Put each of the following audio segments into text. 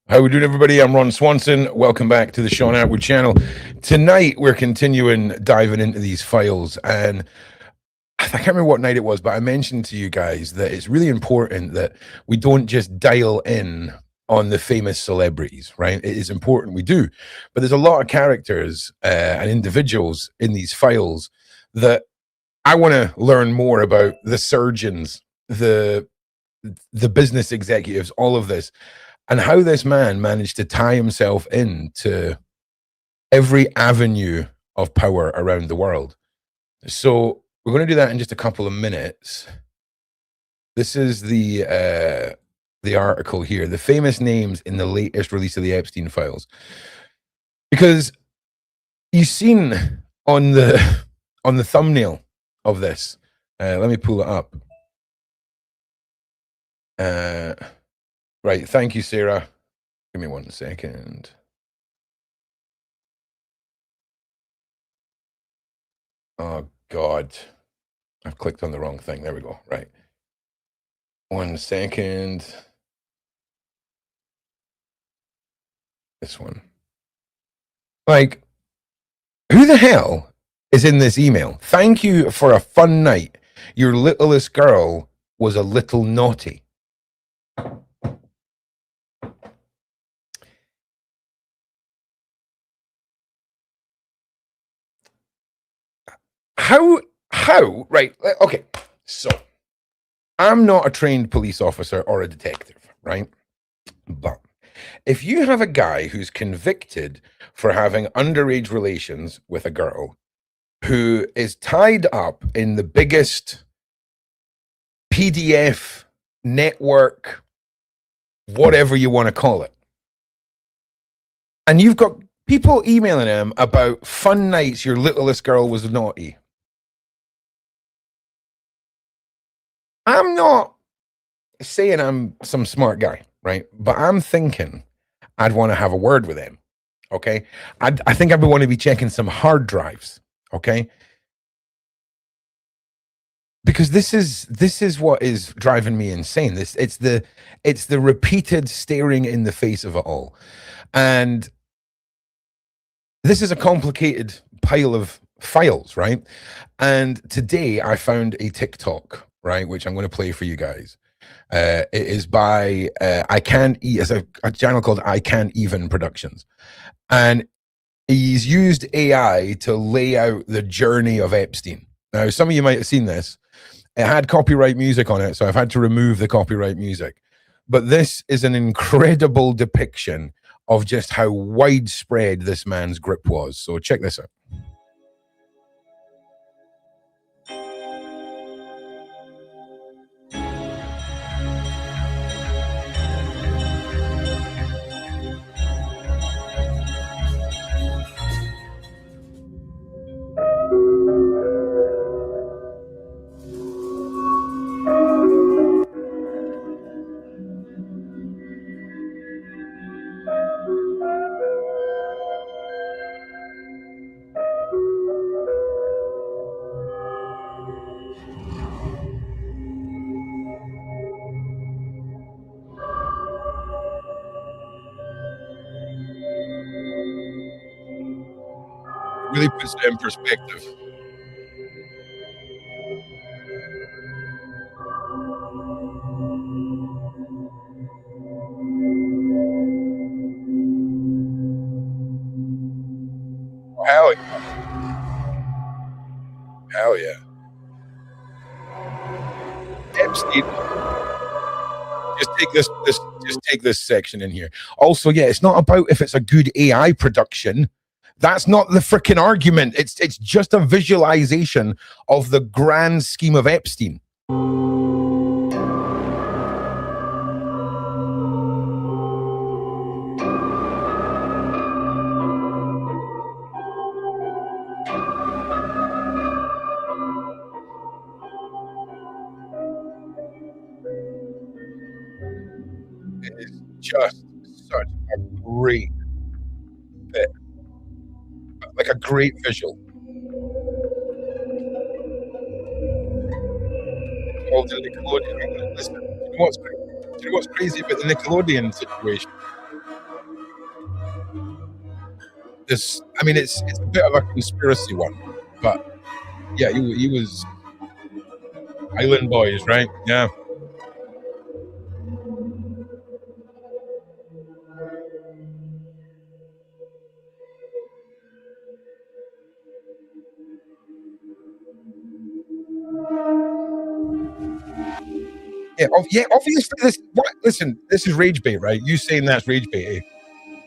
How we doing, everybody? I'm Ron Swanson. Welcome back to the Shaun Attwood channel. Tonight, we're continuing diving into these files. And I can't remember what night it was, but I mentioned to you guys that it's really important that we don't just dial in on the famous celebrities, right? It is important we do. But there's a lot of characters and individuals in these files that I want to learn more about: the surgeons, the business executives, all of this. And how this man managed to tie himself into every avenue of power around the world. So we're going to do that in just a couple of minutes. This is the article here, the famous names in the latest release of the Epstein files. Because you've seen on the thumbnail of this. Let me pull it up. Right, thank you, Sarah. Give me 1 second. Oh, God. I've clicked on the wrong thing. There we go. Right. 1 second. This one. Like, who the hell is in this email? Thank you for a fun night. Your littlest girl was a little naughty. How, right, okay, so I'm not a trained police officer or a detective, right? But if you have a guy who's convicted for having underage relations with a girl who is tied up in the biggest PDF network, whatever you want to call it, and you've got people emailing him about fun nights, your littlest girl was naughty. I'm not saying I'm some smart guy, right? But I'm thinking I'd want to have a word with him, okay? I think I'd want to be checking some hard drives, okay? Because this is what is driving me insane. It's the repeated staring in the face of it all. And this is a complicated pile of files, right? And today I found a TikTok, right, which I'm going to play for you guys. It is by it's a channel called I Can't Even Productions, and he's used AI to lay out the journey of Epstein. Now, some of you might have seen this. It had copyright music on it, so I've had to remove the copyright music. But this is an incredible depiction of just how widespread this man's grip was. So check this out. Really puts it in perspective. Hell yeah. Hell yeah. Epstein. Just take this section in here. Also, yeah, it's not about if it's a good AI production. That's not the freaking argument. It's just a visualization of the grand scheme of Epstein. It is just such a great bit, like a great visual. All the Nickelodeon. Listen, do you know what's crazy about the Nickelodeon situation? this. I mean, it's a bit of a conspiracy one, but yeah, he was Island Boys, right? Yeah. Yeah, obviously this. What? Listen, this is rage bait, right? You saying that's rage bait? Eh?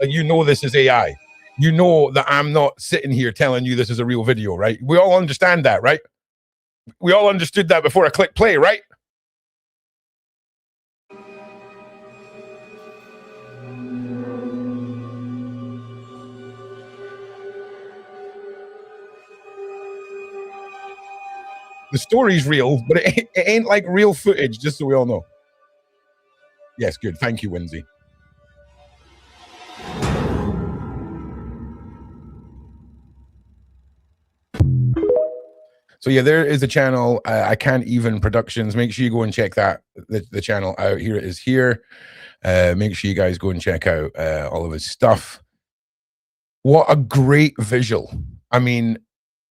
Like you know this is AI. You know that I'm not sitting here telling you this is a real video, right? We all understand that, right? We all understood that before I click play, right? The story's real, but it ain't like real footage, just so we all know. Yes, good. Thank you, Winsy. So yeah, there is a channel. I Can't Even Productions. Make sure you go and check that the channel out. Here it is here. Make sure you guys go and check out all of his stuff. What a great visual. I mean,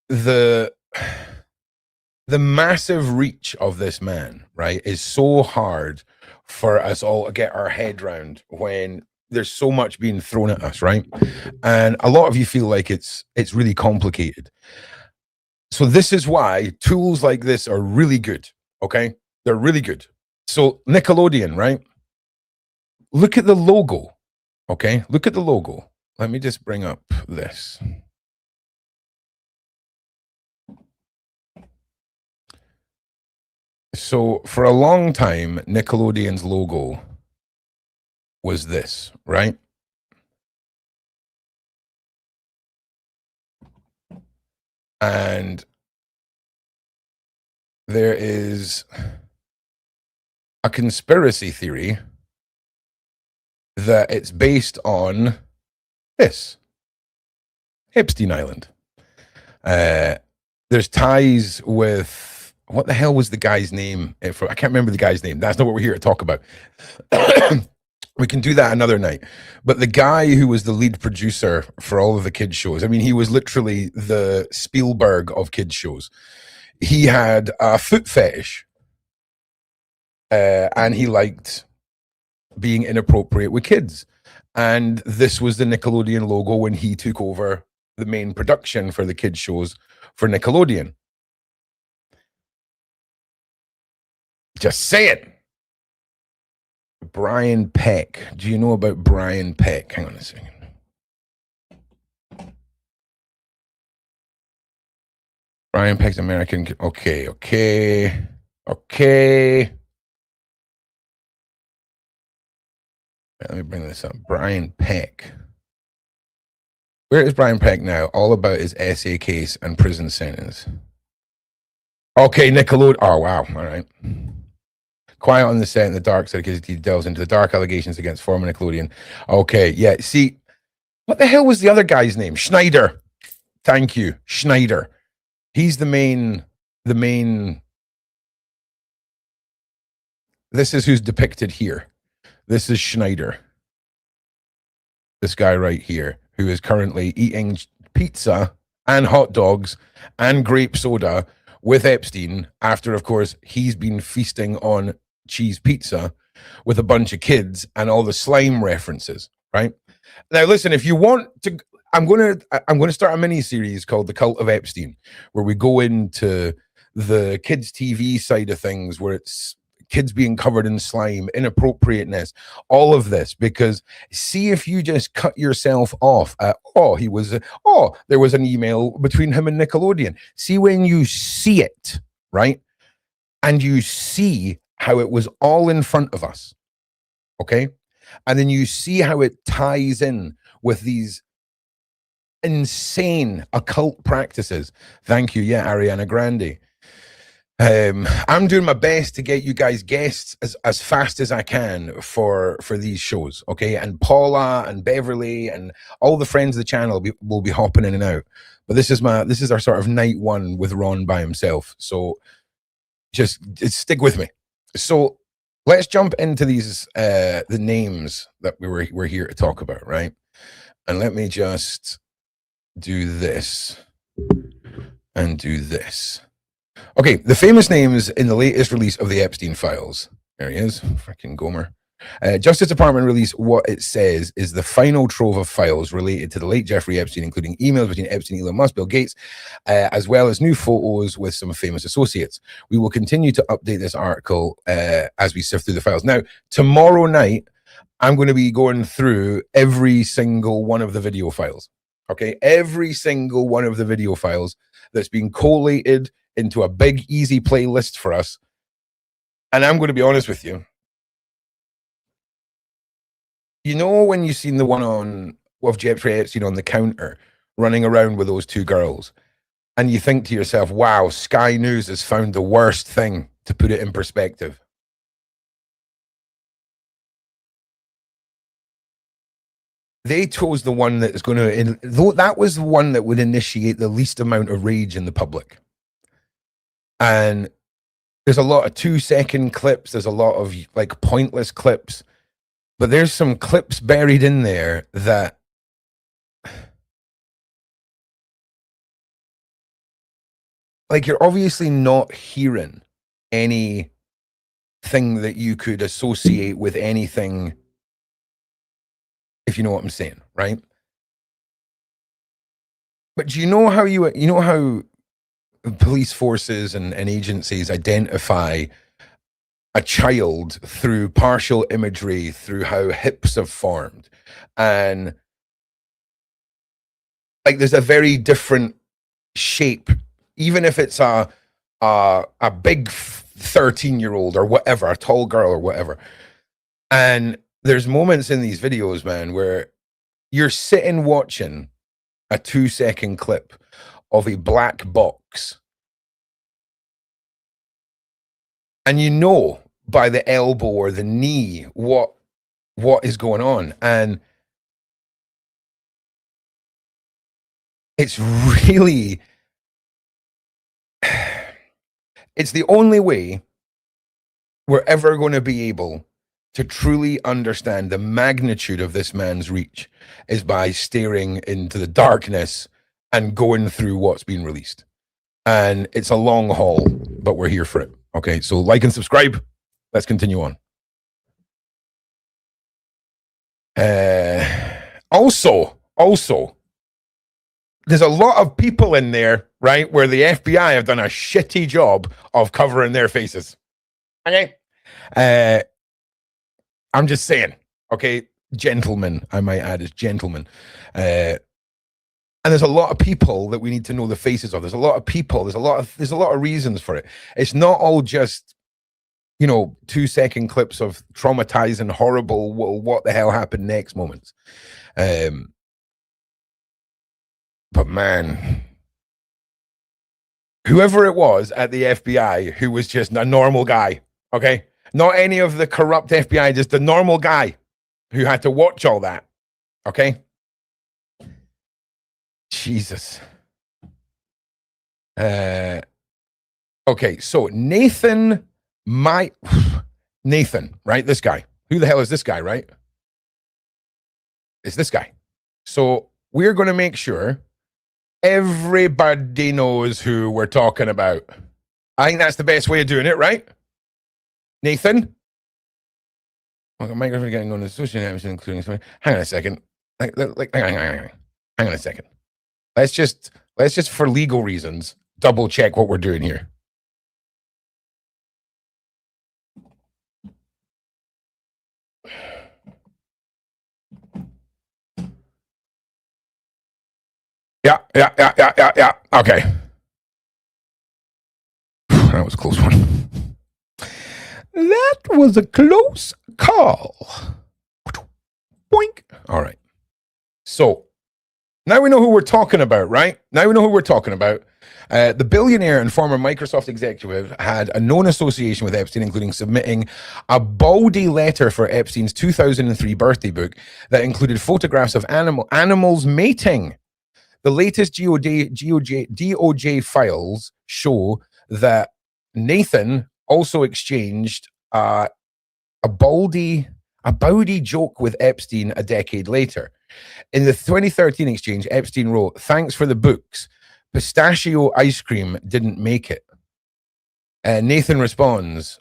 the massive reach of this man, right, is so hard for us all to get our head round when there's so much being thrown at us, right? And a lot of you feel like it's really complicated. So this is why tools like this are really good, okay? They're really good. So Nickelodeon, right? Look at the logo, okay? Look at the logo. Let me just bring up this. So for a long time, Nickelodeon's logo was this, right? And there is a conspiracy theory that it's based on this Epstein Island. There's ties with, what the hell was the guy's name? I can't remember the guy's name. That's not what we're here to talk about. We can do that another night. But the guy who was the lead producer for all of the kids shows, I mean, he was literally the Spielberg of kids shows. He had a foot fetish, and he liked being inappropriate with kids. And this was the Nickelodeon logo when he took over the main production for the kids shows for Nickelodeon. Just say it. Brian Peck. Do you know about Brian Peck? Hang on a second. Brian Peck's American. Okay. Let me bring this up. Brian Peck. Where is Brian Peck now? All about his essay case and prison sentence. Okay, Nickelodeon. Oh, wow. All right. Quiet on the Set in the Dark Side because he delves into the dark allegations against former Nickelodeon. Okay, yeah. See, what the hell was the other guy's name? Schneider. Thank you, Schneider. He's the main. This is who's depicted here. This is Schneider. This guy right here, who is currently eating pizza and hot dogs and grape soda with Epstein after, of course, he's been feasting on cheese pizza with a bunch of kids and all the slime references, right? Now, listen, if you want to, I'm going to start a mini series called The Cult of Epstein, where we go into the kids' TV side of things, where it's kids being covered in slime, inappropriateness, all of this, because see if you just cut yourself off at, there was an email between him and Nickelodeon. See when you see it, right? And you see how it was all in front of us, okay? And then you see how it ties in with these insane occult practices. Thank you. Yeah, Ariana Grande. I'm doing my best to get you guys guests as fast as I can for these shows, okay? And Paula and Beverly and all the friends of the channel will be hopping in and out. But this is our sort of night one with Ron by himself. So just stick with me. So let's jump into these the names that we're here to talk about, right? And let me just do this and do this. Okay, the famous names in the latest release of the Epstein files. There he is, freaking Gomer. Justice Department released what it says is the final trove of files related to the late Jeffrey Epstein, including emails between Epstein, Elon Musk, Bill Gates, as well as new photos with some famous associates. We will continue to update this article as we sift through the files. Now, tomorrow night, I'm going to be going through every single one of the video files. Okay, every single one of the video files that's been collated into a big, easy playlist for us. And I'm going to be honest with you. You know when you've seen the one of Jeffrey Epstein on the counter running around with those two girls, and you think to yourself, wow, Sky News has found the worst thing to put it in perspective. They chose the one that is going to, though that was the one that would initiate the least amount of rage in the public. And there's a lot of 2-second clips. There's a lot of like pointless clips. But there's some clips buried in there that like you're obviously not hearing anything that you could associate with anything, if you know what I'm saying, right? But do you know how police forces and agencies identify a child through partial imagery, through how hips have formed, and like there's a very different shape, even if it's a big 13-year-old or whatever, a tall girl or whatever. And there's moments in these videos, man, where you're sitting watching a 2-second clip of a black box, and you know by the elbow or the knee what is going on. And it's really, it's the only way we're ever going to be able to truly understand the magnitude of this man's reach is by staring into the darkness and going through what's been released. And it's a long haul, but we're here for it. Okay, so like and subscribe. Let's continue on. Also, there's a lot of people in there, right, where the FBI have done a shitty job of covering their faces. Okay? I'm just saying, okay? Gentlemen, I might add, as gentlemen. And there's a lot of people that we need to know the faces of. There's a lot of people. There's a lot of reasons for it. It's not all just, 2-second clips of traumatizing, horrible, what the hell happened next moments. But man, whoever it was at the FBI who was just a normal guy, okay? Not any of the corrupt FBI, just a normal guy who had to watch all that, okay? Jesus. Okay, so Nathan, right? This guy. Who the hell is this guy, right? It's this guy. So we're going to make sure everybody knows who we're talking about. I think that's the best way of doing it, right? Nathan? Microphone getting on the social networks, including. Hang on a second. Hang on a second. Let's just for legal reasons double check what we're doing here. Yeah. Okay. That was a close one. That was a close call. Boink. All right. So now we know who we're talking about, right? The billionaire and former Microsoft executive had a known association with Epstein, including submitting a baldy letter for Epstein's 2003 birthday book that included photographs of animals mating. The latest DOJ files show that Nathan also exchanged a bawdy joke with Epstein a decade later. In the 2013 exchange, Epstein wrote, "Thanks for the books. Pistachio ice cream didn't make it." Nathan responds,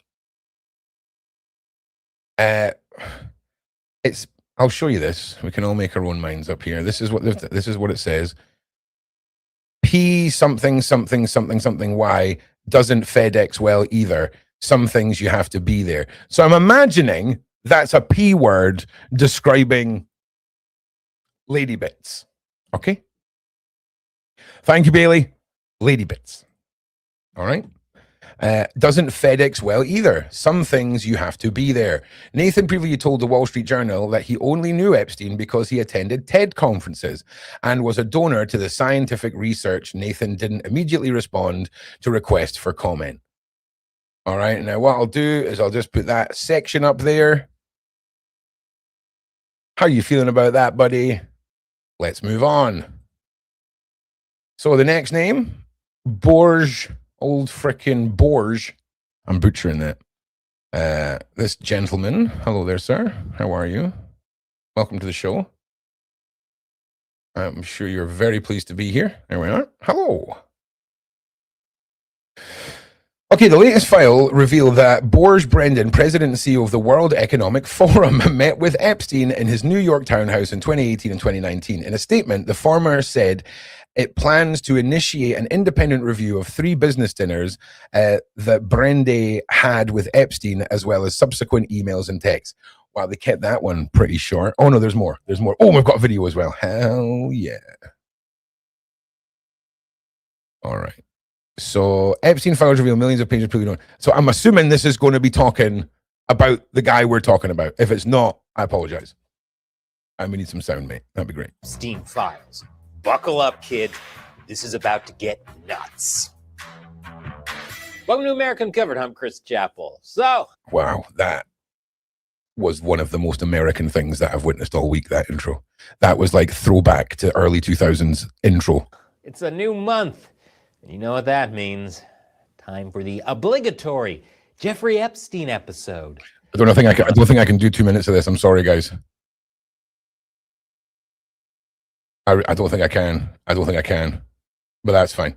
"It's. I'll show you this. We can all make our own minds up here. This is what it says. P something something something something Y doesn't FedEx well either. Some things you have to be there." So I'm imagining that's a P word describing lady bits. Okay. Thank you, Bailey. Lady bits. All right. Doesn't FedEx well either. Some things you have to be there. Nathan previously told the Wall Street Journal that he only knew Epstein because he attended TED conferences and was a donor to the scientific research. Nathan didn't immediately respond to requests for comment. All right, now what I'll do is I'll just put that section up there. How are you feeling about that, buddy? Let's move on. So the next name, Børge. Old frickin' Børge. I'm butchering that. This gentleman. Hello there, sir. How are you? Welcome to the show. I'm sure you're very pleased to be here. There we are. Hello. Okay, the latest file revealed that Børge Brende, president and CEO of the World Economic Forum, met with Epstein in his New York townhouse in 2018 and 2019. In a statement, the former said it plans to initiate an independent review of 3 business dinners that Brende had with Epstein, as well as subsequent emails and texts. Wow, they kept that one pretty short. Oh, no, there's more. There's more. Oh, we've got a video as well. Hell yeah. All right. So Epstein files reveal millions of pages. So I'm assuming this is going to be talking about the guy we're talking about. If it's not, I apologize. We need some sound, mate. That'd be great. Epstein files. Buckle up, kid. This is about to get nuts. Welcome to America Uncovered. I'm Chris Chappell. So, wow, that was one of the most American things that I've witnessed all week, that intro. That was like throwback to early 2000s intro. It's a new month. And you know what that means. Time for the obligatory Jeffrey Epstein episode. I don't think I can do 2 minutes of this. I'm sorry, guys. I don't think I can, but that's fine.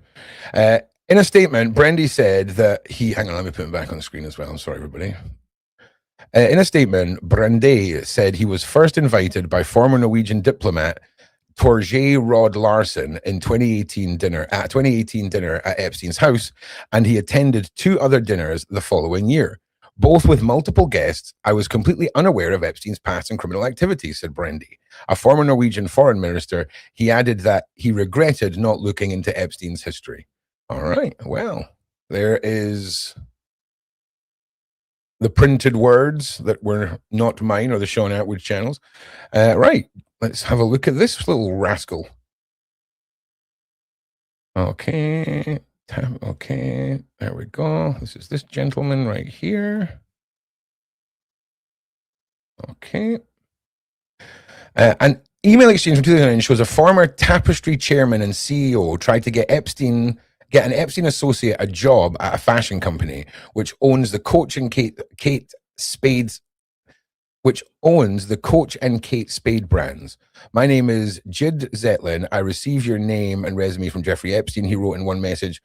In a statement, Brende said that hang on, let me put him back on the screen as well. I'm sorry, everybody. In a statement, Brende said he was first invited by former Norwegian diplomat Torgeir Rod Larsen in 2018 dinner at Epstein's house, and he attended 2 other dinners the following year, both with multiple guests. I was completely unaware of Epstein's past and criminal activities, said Brende. A former Norwegian foreign minister, he added that he regretted not looking into Epstein's history. All right, well, there is the printed words that were not mine or the Shaun Attwood channels. Right, let's have a look at this little rascal. Okay, there we go. This is this gentleman right here. Okay. An email exchange from 2009 shows a former Tapestry chairman and CEO tried to get an Epstein associate a job at a fashion company which owns the Coach and Kate Spade brands. My name is Jide Zeitlin. I received your name and resume from Jeffrey Epstein, he wrote in one message.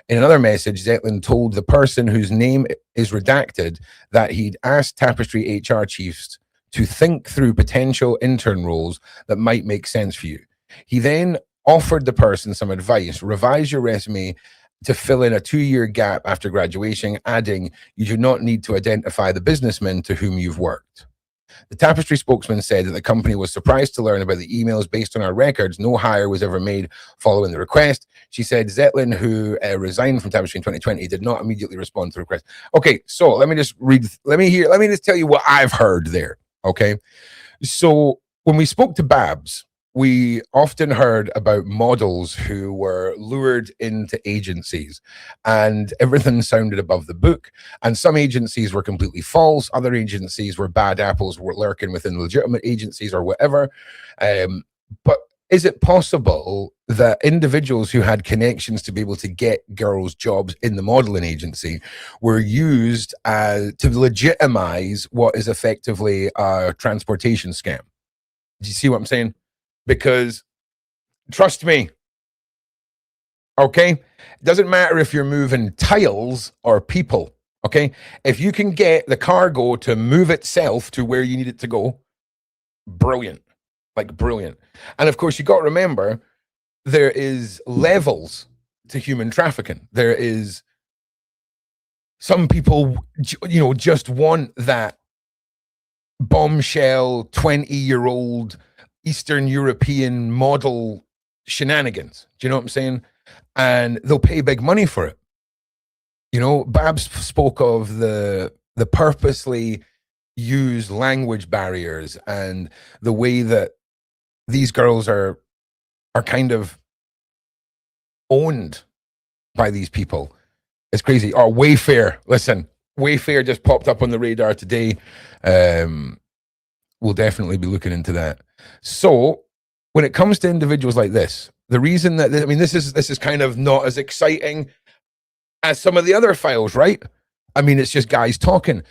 In another message, Zeitlin told the person whose name is redacted that he'd asked Tapestry HR chiefs to think through potential intern roles that might make sense for you. He then offered the person some advice: revise your resume to fill in a 2-year gap after graduation, adding, you do not need to identify the businessmen to whom you've worked. The Tapestry spokesman said that the company was surprised to learn about the emails. Based on our records, no hire was ever made following the request. She said Zeitlin, who resigned from Tapestry in 2020, did not immediately respond to the request. Okay, so let me just tell you what I've heard there. Okay, so when we spoke to Babs, we often heard about models who were lured into agencies and everything sounded above the book. And some agencies were completely false. Other agencies were bad apples, were lurking within legitimate agencies or whatever. But is it possible that individuals who had connections to be able to get girls jobs in the modeling agency were used to legitimize what is effectively a transportation scam? Do you see what I'm saying? because trust me, okay? It doesn't matter if you're moving tiles or people, okay? If you can get the cargo to move itself to where you need it to go, brilliant, like brilliant. And of course, you got to remember, there is levels to human trafficking. There is some people, you know, just want that bombshell 20-year-old Eastern European model shenanigans. Do you know what I'm saying? And they'll pay big money for it. You know, Babs spoke of the purposely used language barriers and the way that these girls are kind of owned by these people. It's crazy. Oh, Wayfair. Listen, Wayfair just popped up on the radar today. We'll definitely be looking into that. So when it comes to individuals like this, the reason that, I mean, this is kind of not as exciting as some of the other files, right? I mean, it's just guys talking.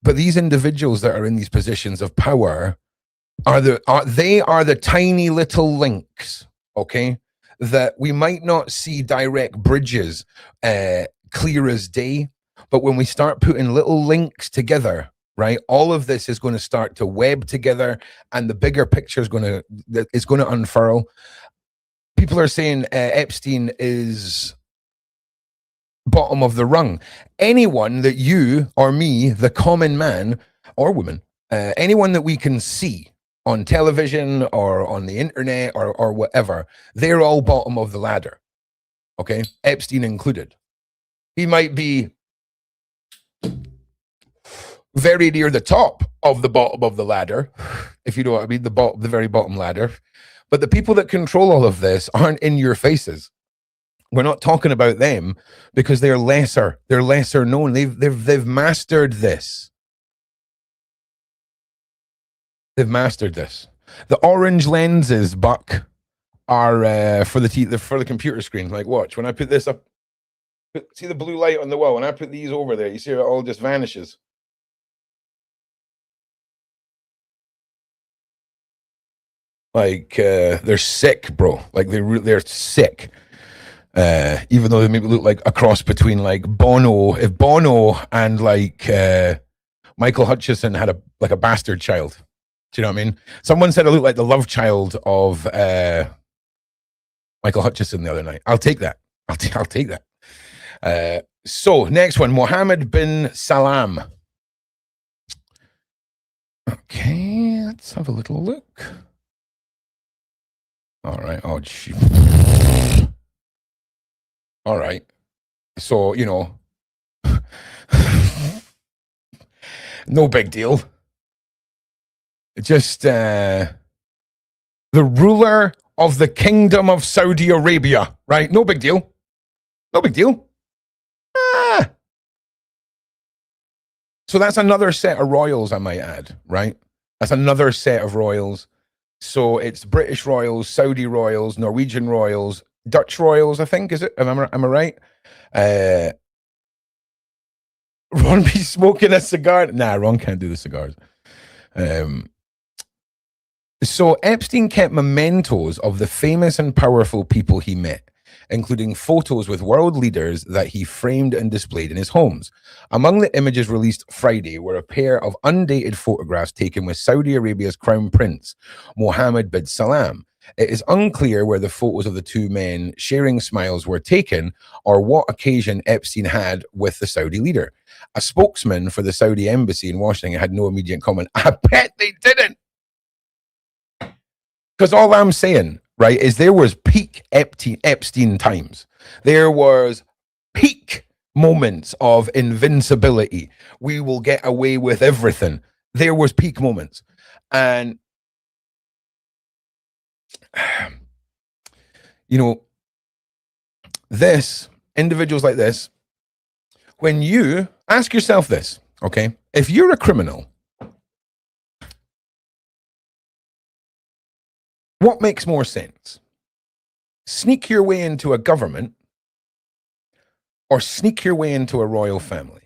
But these individuals that are in these positions of power are the tiny little links, okay, that we might not see direct bridges clear as day, but when we start putting little links together, right, all of this is going to start to web together, and the bigger picture is going to unfurl. People are saying Epstein is bottom of the rung. Anyone that you or me, the common man or woman, anyone that we can see on television or on the internet or whatever, they're all bottom of the ladder. Okay, Epstein included. He might be very near the top of the bottom of the ladder, if you know what I mean, the very bottom ladder. But the people that control all of this aren't in your faces. We're not talking about them because they're lesser. They're lesser known. They've mastered this. They've mastered this. The orange lenses, Buck, are for the computer screen. Like, watch when I put this up. See the blue light on the wall. When I put these over there, you see it all just vanishes. Like they're sick, bro. Like they're sick. Even though they maybe look like a cross between like Bono, if Bono and like Michael Hutchison had a bastard child. Do you know what I mean? Someone said I look like the love child of Michael Hutchison the other night. I'll take that. I'll take that. So next one, Mohammed bin Salam. Okay, let's have a little look. All right. Oh, gee. All right. So, you know, no big deal. Just the ruler of the Kingdom of Saudi Arabia, right? No big deal. No big deal. So that's another set of royals, I might add, right? That's another set of royals. So it's British royals, Saudi royals, Norwegian royals, Dutch royals, I think, is it? Am I right? Ron be smoking a cigar. Nah, Ron can't do the cigars. So Epstein kept mementos of the famous and powerful people he met, including photos with world leaders that he framed and displayed in his homes. Among the images released Friday were a pair of undated photographs taken with Saudi Arabia's crown prince, Mohammed bin Salam. It is unclear where the photos of the two men sharing smiles were taken or what occasion Epstein had with the Saudi leader. A spokesman for the Saudi embassy in Washington had no immediate comment. I bet they didn't. Because all I'm saying, right, is there was peak Epstein times. There was peak moments of invincibility. We will get away with everything. There was peak moments. And, you know, individuals like this, when you ask yourself this, okay, if you're a criminal, what makes more sense? Sneak your way into a government or sneak your way into a royal family?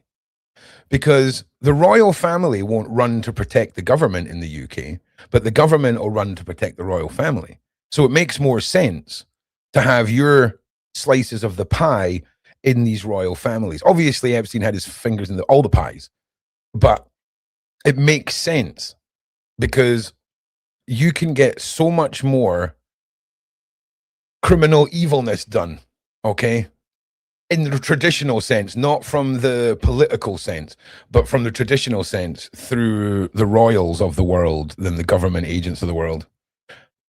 Because the royal family won't run to protect the government in the UK, but the government will run to protect the royal family. So it makes more sense to have your slices of the pie in these royal families. Obviously, Epstein had his fingers in all the pies, but it makes sense because you can get so much more criminal evilness done, okay? In the traditional sense, not from the political sense, but from the traditional sense through the royals of the world than the government agents of the world.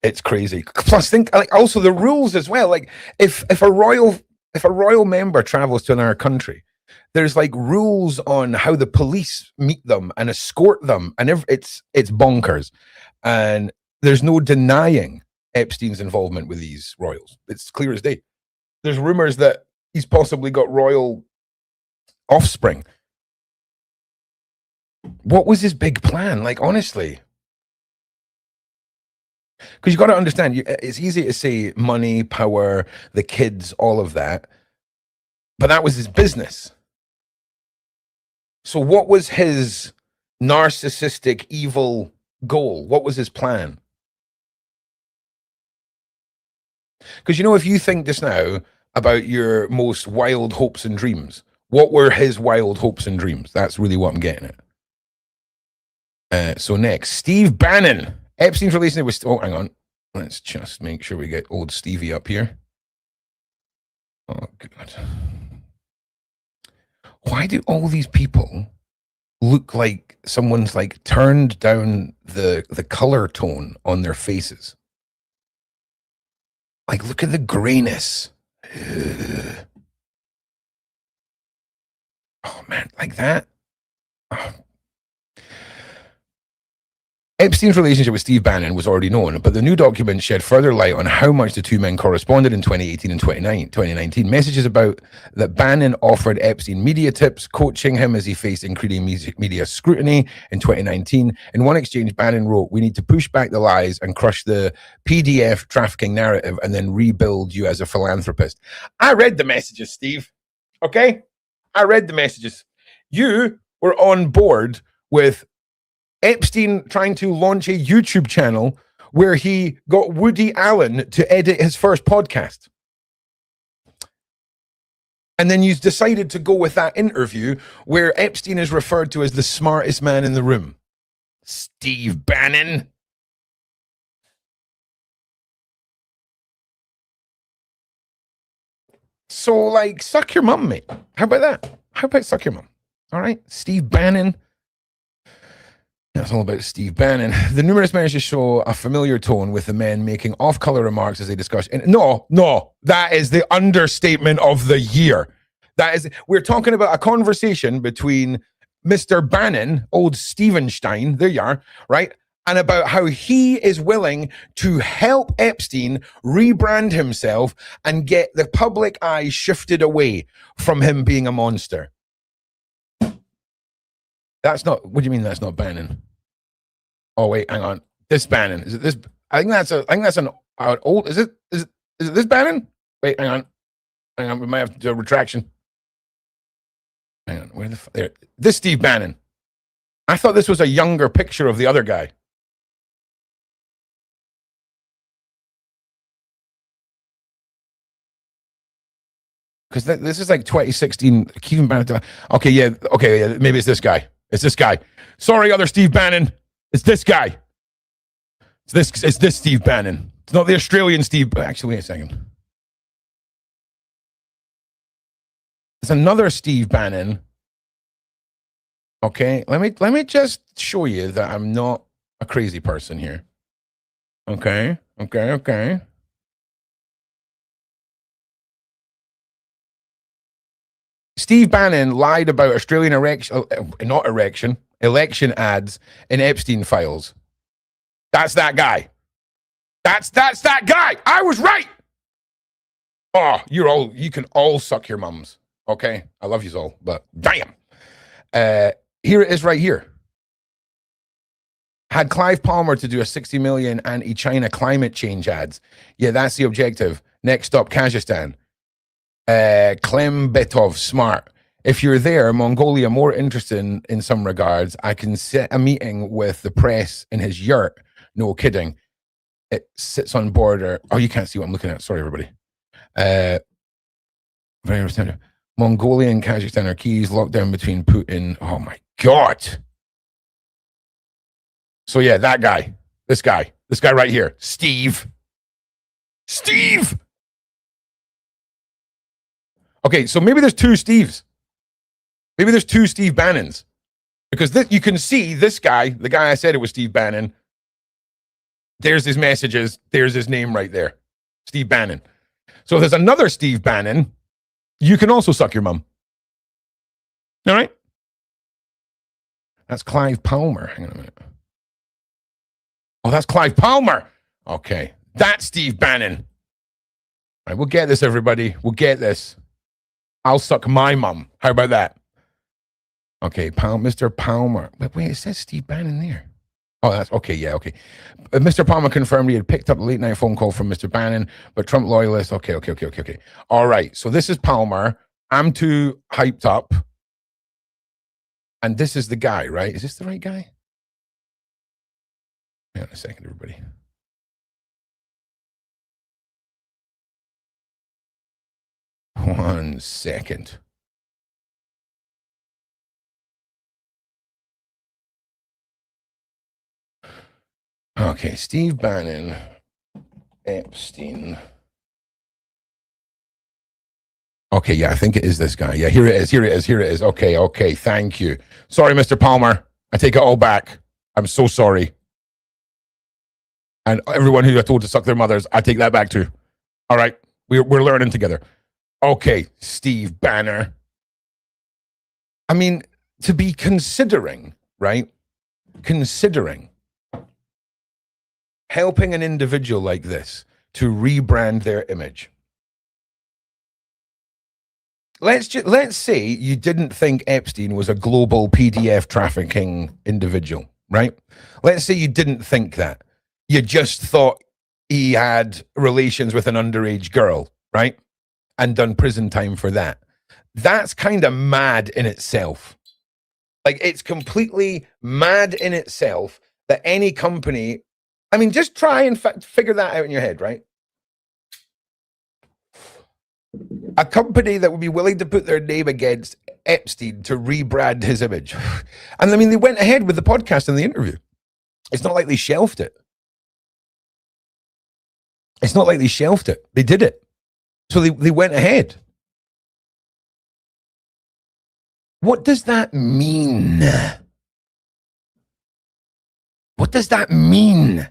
It's crazy. Plus, think like also the rules as well. Like if a royal member travels to another country, there's like rules on how the police meet them and escort them, and it's bonkers. And there's no denying Epstein's involvement with these royals. It's clear as day. There's rumors that he's possibly got royal offspring. What was his big plan? Like, honestly. Because you got to understand, it's easy to say money, power, the kids, all of that. But that was his business. So what was his narcissistic, evil goal? What was his plan? Because, you know, if you think just now about your most wild hopes and dreams, what were his wild hopes and dreams? That's really what I'm getting at. So next, Steve Bannon. Epstein's relationship with... Oh, hang on. Let's just make sure we get old Stevie up here. Oh, God. Why do all these people look like someone's like turned down the color tone on their faces? Like, look at the grayness. Ugh. Oh, man, like that? Oh. Epstein's relationship with Steve Bannon was already known, but the new document shed further light on how much the two men corresponded in 2018 and 2019. Messages about that Bannon offered Epstein media tips, coaching him as he faced increasing media scrutiny in 2019. In one exchange, Bannon wrote, "We need to push back the lies and crush the PDF trafficking narrative and then rebuild you as a philanthropist." I read the messages, Steve. Okay? I read the messages. You were on board with Epstein trying to launch a YouTube channel where he got Woody Allen to edit his first podcast. And then you decided to go with that interview where Epstein is referred to as the smartest man in the room. Steve Bannon. So, like, suck your mum, mate. How about that? How about suck your mum? All right, Steve Bannon. That's all about Steve Bannon. The numerous messages show a familiar tone with the men making off-color remarks as they discuss. And no, that is the understatement of the year. We're talking about a conversation between Mr. Bannon, old Stevenstein, there you are, right? And about how he is willing to help Epstein rebrand himself and get the public eye shifted away from him being a monster. That's not, what do you mean that's not Bannon? Oh, wait, hang on. This Bannon. Is it this? I think that's an old, is it this Bannon? Wait, hang on. We might have to do a retraction. Hang on, where there? This Steve Bannon. I thought this was a younger picture of the other guy. Because this is like 2016. Keeping Bannon. Okay, yeah, maybe it's this guy. It's this guy. Sorry, other Steve Bannon. It's this guy. It's this Steve Bannon. It's not the Australian Steve. Actually, wait a second. It's another Steve Bannon. Okay, let me just show you that I'm not a crazy person here. Okay. Steve Bannon lied about Australian election ads in Epstein files. That's that guy. That's that guy. I was right. Oh, you can all suck your mums. Okay, I love you all, but damn. Here it is right here. Had Clive Palmer to do a 60 million anti-China climate change ads. Yeah, that's the objective. Next stop, Kazakhstan. Klembetov, smart. If you're there, Mongolia, more interested in some regards, I can set a meeting with the press in his yurt. No kidding. It sits on border. Oh, you can't see what I'm looking at. Sorry, everybody. Very understandable. Mongolia and Kazakhstan are keys. Lockdown between Putin. Oh my God. So yeah, that guy. This guy right here. Steve. Okay, so maybe there's two Steves. Maybe there's two Steve Bannons. Because you can see this guy, the guy I said it was Steve Bannon. There's his messages. There's his name right there. Steve Bannon. So if there's another Steve Bannon, you can also suck your mum. All right? That's Clive Palmer. Hang on a minute. Oh, that's Clive Palmer. Okay. That's Steve Bannon. All right, we'll get this, everybody. We'll get this. I'll suck my mum. How about that? Okay, Mr. Palmer. Wait, it says Steve Bannon there. Oh, that's okay. Yeah, okay. Mr. Palmer confirmed he had picked up a late night phone call from Mr. Bannon, but Trump loyalist. Okay. All right. So this is Palmer. I'm too hyped up. And this is the guy, right? Is this the right guy? Hang on a second, everybody. One second. Okay, Steve Bannon, Epstein. Okay, yeah, I think it is this guy. Yeah, here it is. Okay, thank you. Sorry, Mr. Palmer. I take it all back. I'm so sorry. And everyone who I told to suck their mothers, I take that back too. All right, we're learning together. Okay, Steve Bannon. I mean, to be considering, right? Considering helping an individual like this to rebrand their image. Let's say you didn't think Epstein was a global PDF trafficking individual, right? Let's say you didn't think that. You just thought he had relations with an underage girl, right? And done prison time for that. That's kind of mad in itself. Like, it's completely mad in itself that any company, I mean, just try and figure that out in your head, right? A company that would be willing to put their name against Epstein to rebrand his image. And I mean, they went ahead with the podcast and the interview. It's not like they shelved it. They did it. So they went ahead. What does that mean? What does that mean?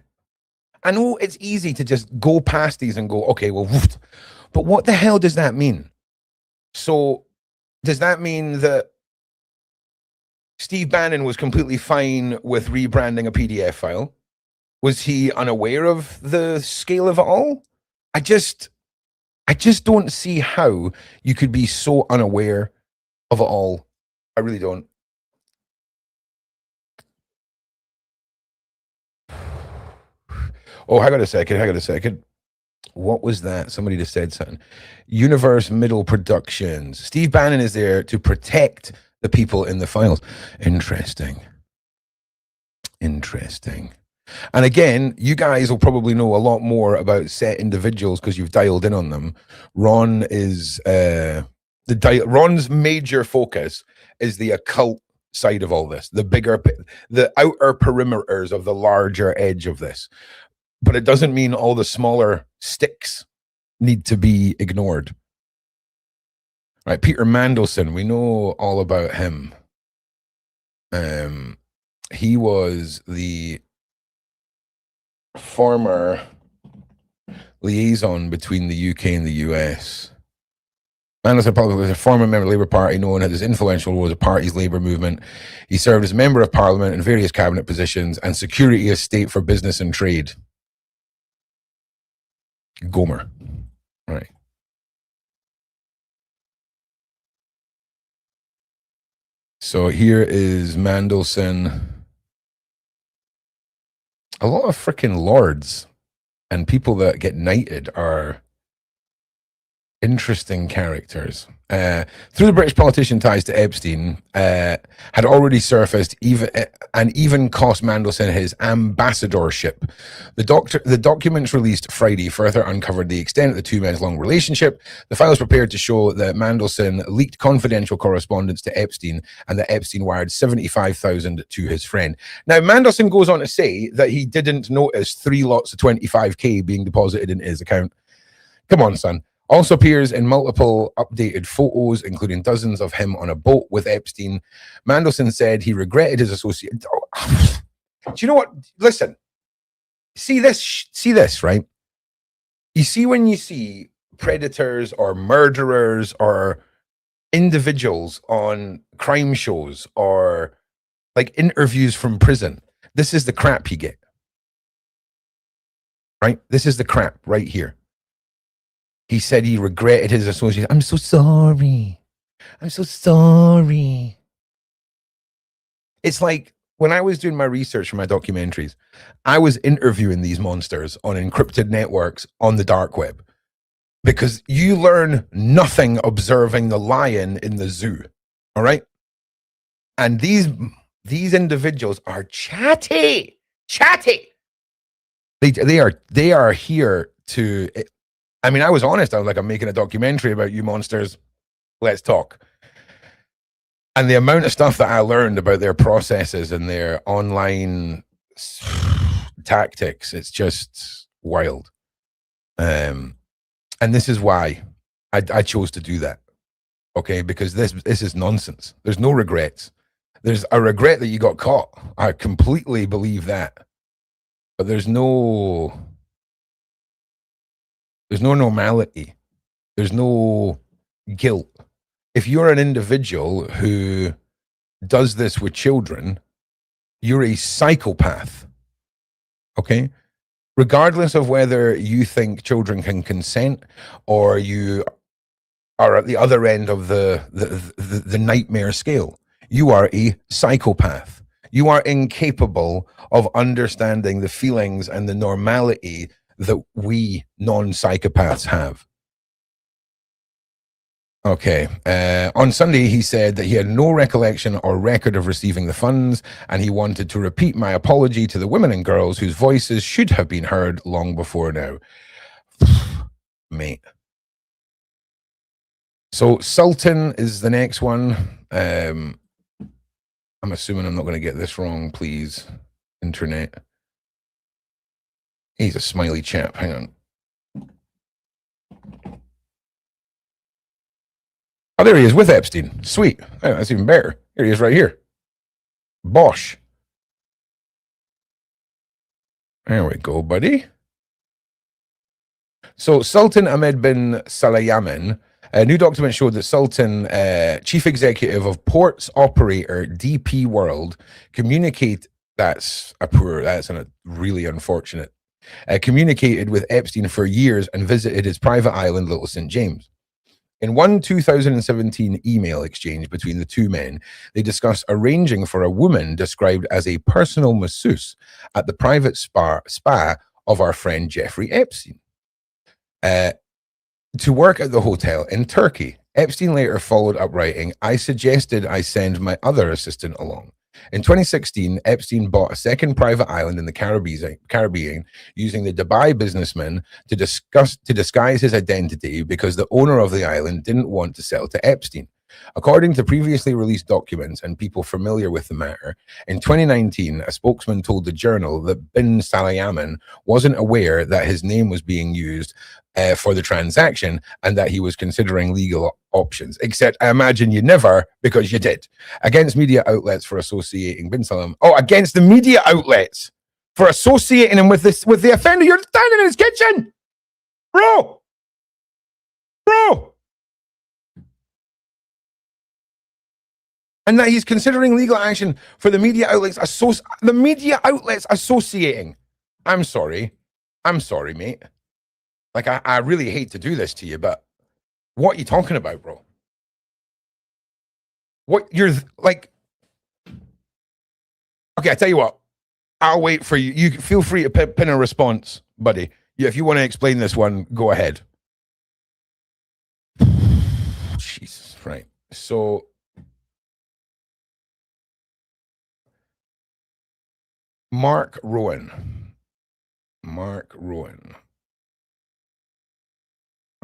I know it's easy to just go past these and go, okay, well, but what the hell does that mean? So does that mean that Steve Bannon was completely fine with rebranding a PDF file? Was he unaware of the scale of it all? I just don't see how you could be so unaware of it all. I really don't. Oh, hang on a second. What was that? Somebody just said something. Universe Middle Productions. Steve Bannon is there to protect the people in the files. Interesting. And again, you guys will probably know a lot more about set individuals because you've dialed in on them. Ron is Ron's major focus is the occult side of all this, the outer perimeters of the larger edge of this. But it doesn't mean all the smaller sticks need to be ignored. Right, Peter Mandelson, we know all about him. He was the former liaison between the UK and the US. Mandelson was a former member of the Labour Party, known as his influential role as the party's Labour movement. He served as a member of Parliament in various cabinet positions and Secretary of State for Business and Trade. Gomer. All right. So here is Mandelson. A lot of freaking lords and people that get knighted are interesting characters. Through the British politician ties to Epstein, had already surfaced even cost Mandelson his ambassadorship. The documents released Friday further uncovered the extent of the two men's long relationship. The files prepared to show that Mandelson leaked confidential correspondence to Epstein and that Epstein wired $75,000 to his friend. Now, Mandelson goes on to say that he didn't notice 3 lots of 25K being deposited into his account. Come on, son. Also appears in multiple updated photos, including dozens of him on a boat with Epstein. Mandelson said he regretted his association. Do you know what? Listen, see this, right? You see when you see predators or murderers or individuals on crime shows or like interviews from prison, this is the crap you get, right? This is the crap right here. He said he regretted his association. I'm so sorry. I'm so sorry. It's like when I was doing my research for my documentaries, I was interviewing these monsters on encrypted networks on the dark web because you learn nothing observing the lion in the zoo. All right. And these individuals are chatty. They are here to. I mean, I was honest. I was like, I'm making a documentary about you monsters. Let's talk. And the amount of stuff that I learned about their processes and their online tactics, it's just wild. And this is why I chose to do that. Okay, because this is nonsense. There's no regrets. There's a regret that you got caught. I completely believe that. But there's no normality. There's no guilt. If you're an individual who does this with children, you're a psychopath. Okay? Regardless of whether you think children can consent or you are at the other end of the nightmare scale, you are a psychopath. You are incapable of understanding the feelings and the normality that we non-psychopaths have. Okay. On Sunday, he said that he had no recollection or record of receiving the funds, and he wanted to repeat my apology to the women and girls whose voices should have been heard long before now. Mate. So Sultan is the next one. I'm assuming I'm not going to get this wrong, please, internet. He's a smiley chap. Hang on. Oh, there he is with Epstein. Sweet. Oh, that's even better. Here he is right here. Bosh. There we go, buddy. So Sultan Ahmed bin Sulayem, a new document showed that Sultan, chief executive of ports operator DP World, communicated really unfortunate. Communicated with Epstein for years and visited his private island, Little St. James. In one 2017 email exchange between the two men, they discussed arranging for a woman described as a personal masseuse at the private spa of our friend Jeffrey Epstein to work at the hotel in Turkey. Epstein later followed up writing, "I suggested I send my other assistant along." In 2016, Epstein bought a second private island in the Caribbean using the Dubai businessman to disguise his identity because the owner of the island didn't want to sell to Epstein. According to previously released documents and people familiar with the matter, in 2019, a spokesman told the Journal that bin Sulayem wasn't aware that his name was being used for the transaction and that he was considering legal options. Except I imagine you never, because you did. Against media outlets for associating bin Sulayem. Oh, against the media outlets for associating him with the offender. You're standing in his kitchen, bro. And that he's considering legal action for the media outlets associating. I'm sorry, mate. Like, I really hate to do this to you, but what are you talking about, bro? What you're like? Okay, I tell you what. I'll wait for you. You feel free to pin a response, buddy. Yeah, if you want to explain this one, go ahead. So Marc Rowan.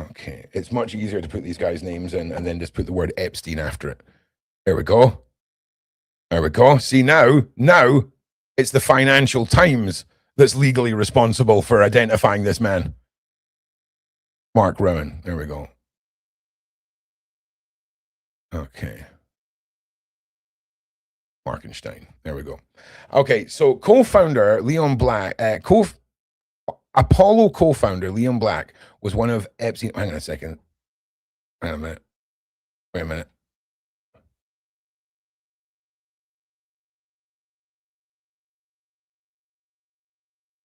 Okay, it's much easier to put these guys' names in and then just put the word Epstein after it. There we go. See, now it's the Financial Times that's legally responsible for identifying this man. Marc Rowan. There we go. Okay. Markenstein. There we go. Okay, so co-founder Leon Black, Apollo co-founder Leon Black was one of Epstein. Hang on a second. Wait a minute.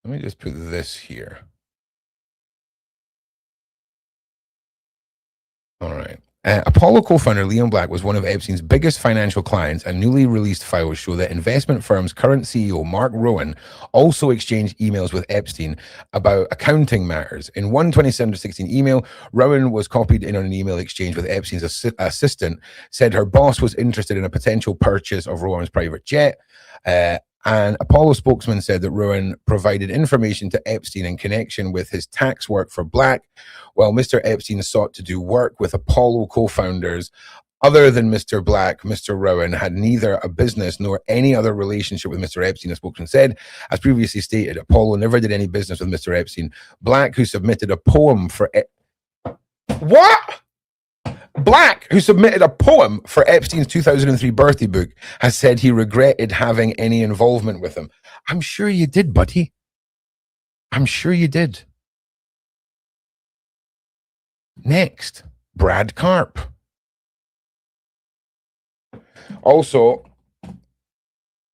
Let me just put this here. All right. Apollo co-founder Leon Black was one of Epstein's biggest financial clients, and newly released files show that investment firm's current CEO, Marc Rowan, also exchanged emails with Epstein about accounting matters. In one 2016 email, Rowan was copied in on an email exchange with Epstein's assistant, said her boss was interested in a potential purchase of Rowan's private jet. And Apollo spokesman said that Rowan provided information to Epstein in connection with his tax work for Black, while Mr. Epstein sought to do work with Apollo co-founders. Other than Mr. Black, Mr. Rowan had neither a business nor any other relationship with Mr. Epstein, a spokesman said. As previously stated, Apollo never did any business with Mr. Epstein. Black, who submitted a poem for... Black, who submitted a poem for Epstein's 2003 birthday book, has said he regretted having any involvement with him. I'm sure you did, buddy. I'm sure you did. Next, Brad Karp. Also,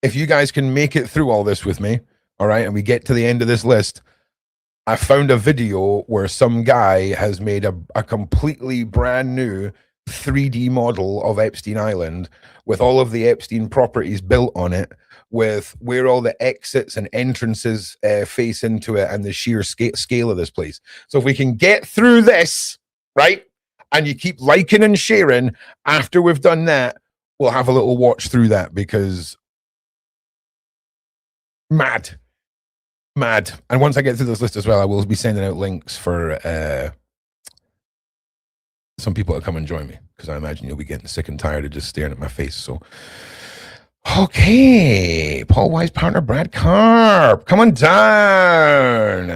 if you guys can make it through all this with me, all right, and we get to the end of this list, I found a video where some guy has made a completely brand new 3D model of Epstein Island with all of the Epstein properties built on it, with where all the exits and entrances face into it, and the sheer scale of this place. So if we can get through this, right, and you keep liking and sharing after we've done that, we'll have a little watch through that, because mad. And once I get through this list as well, I will be sending out links for some people to come and join me, because I imagine you'll be getting sick and tired of just staring at my face. So, okay, Paul Wise partner Brad Karp, come on down.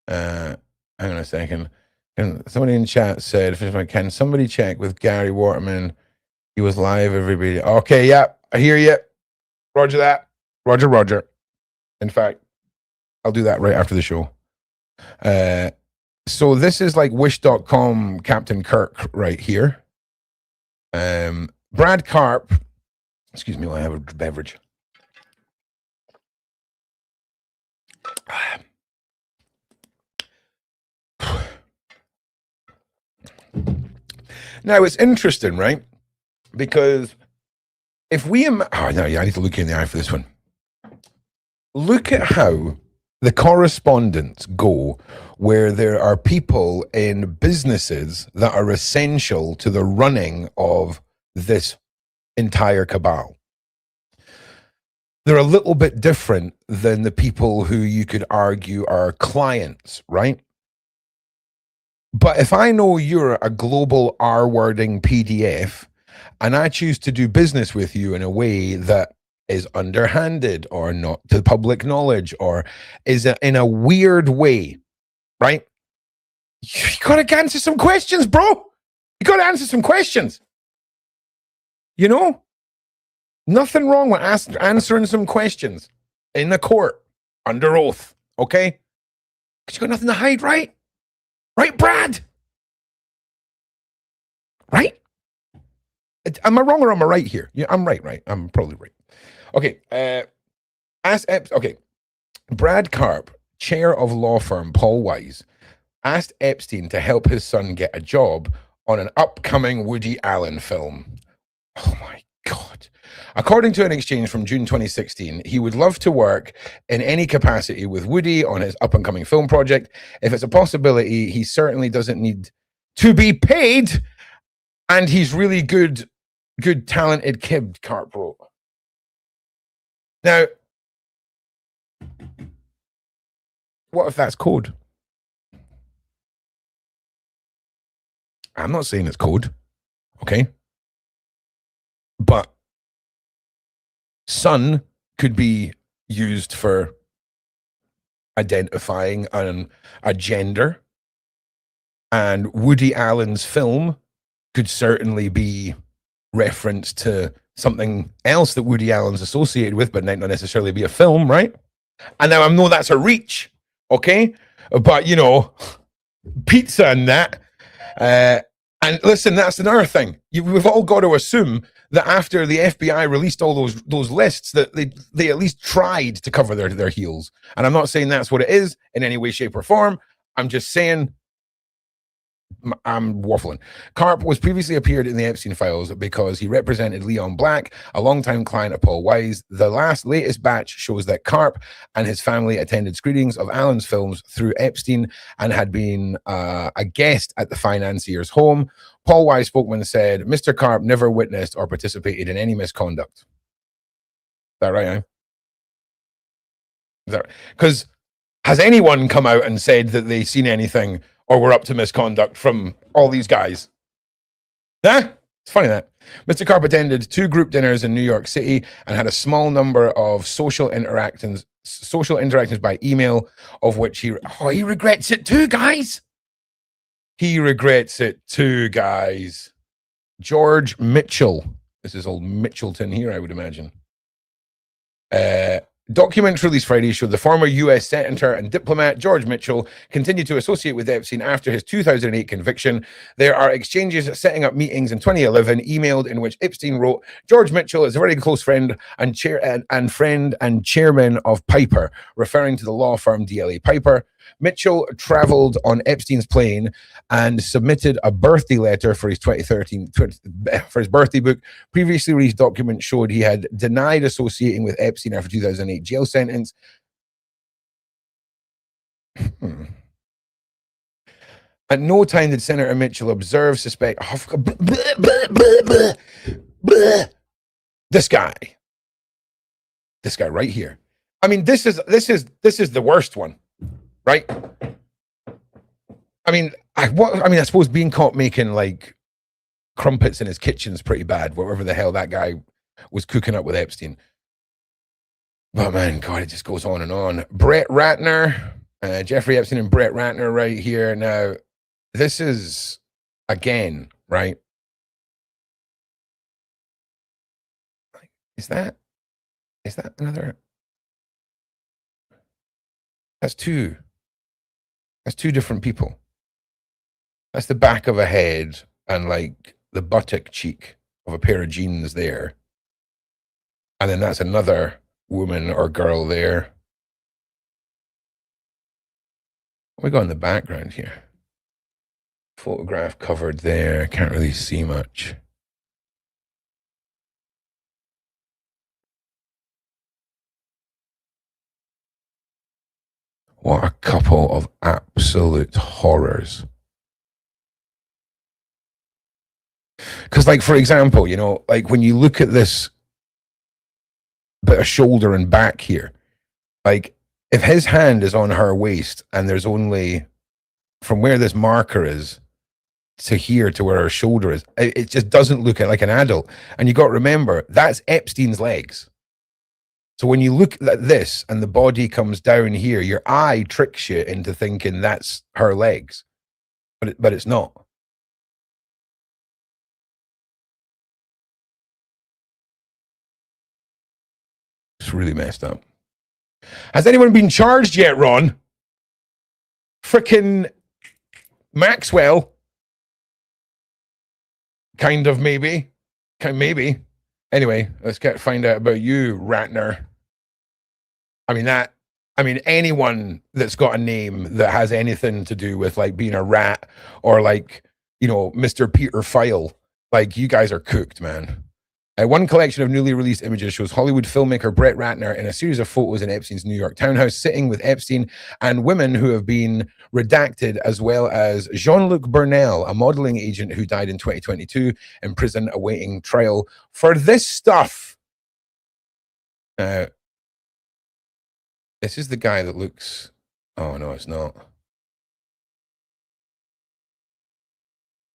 Hang on a second. And somebody in chat said, can somebody check with Gary Waterman? He was live, everybody. Okay, yeah, I hear you. Roger that. Roger. In fact, I'll do that right after the show. So this is like wish.com Captain Kirk right here. Brad Karp. Excuse me while I have a beverage. Now, it's interesting, right? Because if we... I need to look you in the eye for this one. Look at how the correspondence go where there are people in businesses that are essential to the running of this entire cabal. They're a little bit different than the people who you could argue are clients, right? But if I know you're a global R-wording PDF and I choose to do business with you in a way that is underhanded or not to public knowledge or is in a weird way, right? You got to answer some questions, bro. You got to answer some questions. You know? Nothing wrong with answering some questions in the court under oath, okay? Because you got nothing to hide, right? Right, Brad? Right? Am I wrong or am I right here? Yeah, I'm right. I'm probably right. Okay. Brad Karp, chair of law firm Paul Wise, asked Epstein to help his son get a job on an upcoming Woody Allen film. Oh my God. According to an exchange from June 2016, he would love to work in any capacity with Woody on his up-and-coming film project. If it's a possibility, he certainly doesn't need to be paid, and he's really good, talented kid, Karp wrote. Now, what if that's code? I'm not saying it's code, okay? But son could be used for identifying a gender, and Woody Allen's film could certainly be referenced to something else that Woody Allen's associated with, but might not necessarily be a film, right? And now I know that's a reach, okay? But, you know, pizza and that. And listen, that's another thing. We've all got to assume that after the FBI released all those lists, that they at least tried to cover their heels. And I'm not saying that's what it is in any way, shape, or form. I'm just saying, I'm waffling. Karp was previously appeared in the Epstein files because he represented Leon Black, a longtime client of Paul Wise. The latest batch shows that Karp and his family attended screenings of Allen's films through Epstein and had been a guest at the financier's home. Paul Wise spokesman said, Mr. Karp never witnessed or participated in any misconduct. Is that right, eh? Because has anyone come out and said that they've seen anything or were up to misconduct from all these guys? Huh? It's funny that. Mr. Karp attended 2 group dinners in New York City and had a small number of social interactions by email, of which he regrets it too, guys. He regrets it too, guys. George Mitchell. This is old Mitchelton here, I would imagine. Documents released Friday showed the former U.S. Senator and diplomat George Mitchell continued to associate with Epstein after his 2008 conviction. There are exchanges setting up meetings in 2011, emailed, in which Epstein wrote, George Mitchell is a very close friend and chairman of Piper, referring to the law firm DLA Piper. Mitchell traveled on Epstein's plane and submitted a birthday letter for his 2013 for his birthday book. Previously released documents showed he had denied associating with Epstein after 2008 jail sentence. At no time did Senator Mitchell observe, suspect. This guy right here. I mean, this is the worst one. Right? I mean, I suppose being caught making like crumpets in his kitchen is pretty bad, whatever the hell that guy was cooking up with Epstein. But man, God, it just goes on and on. Brett Ratner, Jeffrey Epstein and Brett Ratner right here. Now, this is, again, right? Is that another? That's two different people. That's the back of a head and like the buttock cheek of a pair of jeans there. And then that's another woman or girl there. What we got in the background here? Photograph covered there. Can't really see much. What a couple of absolute horrors. Because, like, for example, you know, like when you look at this bit of shoulder and back here, like if his hand is on her waist and there's only from where this marker is to here to where her shoulder is, it just doesn't look like an adult. And you got to remember, that's Epstein's legs. So when you look at this and the body comes down here, your eye tricks you into thinking that's her legs, but it's not. It's really messed up. Has anyone been charged yet, Ron? Frickin' Maxwell? Kind of, maybe. Maybe. Anyway, let's find out about you, Ratner. I mean, anyone that's got a name that has anything to do with like being a rat or like, you know, Mr. Peter File, like you guys are cooked, man. One collection of newly released images shows Hollywood filmmaker Brett Ratner in a series of photos in Epstein's New York townhouse, sitting with Epstein and women who have been redacted, as well as Jean-Luc Burnell, a modeling agent who died in 2022 in prison awaiting trial for this stuff. This is the guy that looks... Oh, no, it's not.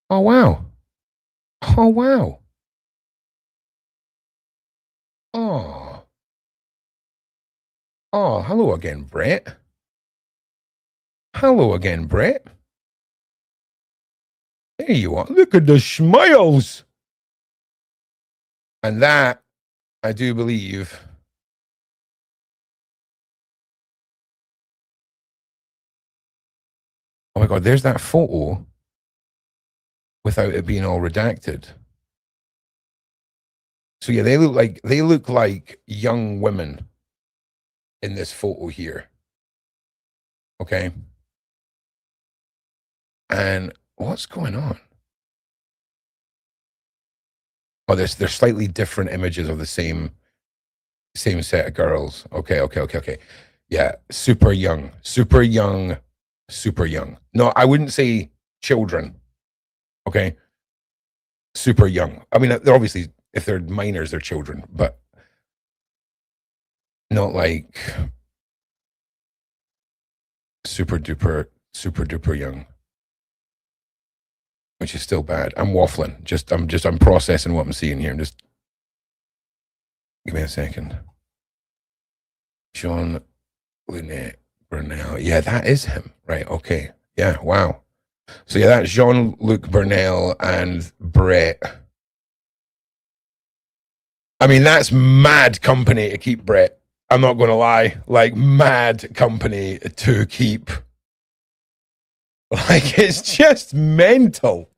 Oh, wow. Oh, wow. Oh. Oh, hello again, Brett. Hello again, Brett. There you are. Look at the smiles. And that, I do believe... Oh my God, there's that photo without it being all redacted. So yeah, they look like young women in this photo here. Okay. And what's going on? Oh, there's slightly different images of the same set of girls. Okay. Yeah, super young. No, I wouldn't say children. Okay. Super young. I mean, they're obviously, if they're minors, they're children, but not like super duper young, which is still bad. I'm waffling. I'm processing what I'm seeing here. Give me a second. Sean Lutnick Burnell. Yeah, that is him. Right. Okay. Yeah. Wow. So yeah, that's Jean-Luc Burnell and Brett. I mean, that's mad company to keep, Brett. I'm not going to lie. Like, mad company to keep. Like, it's just mental.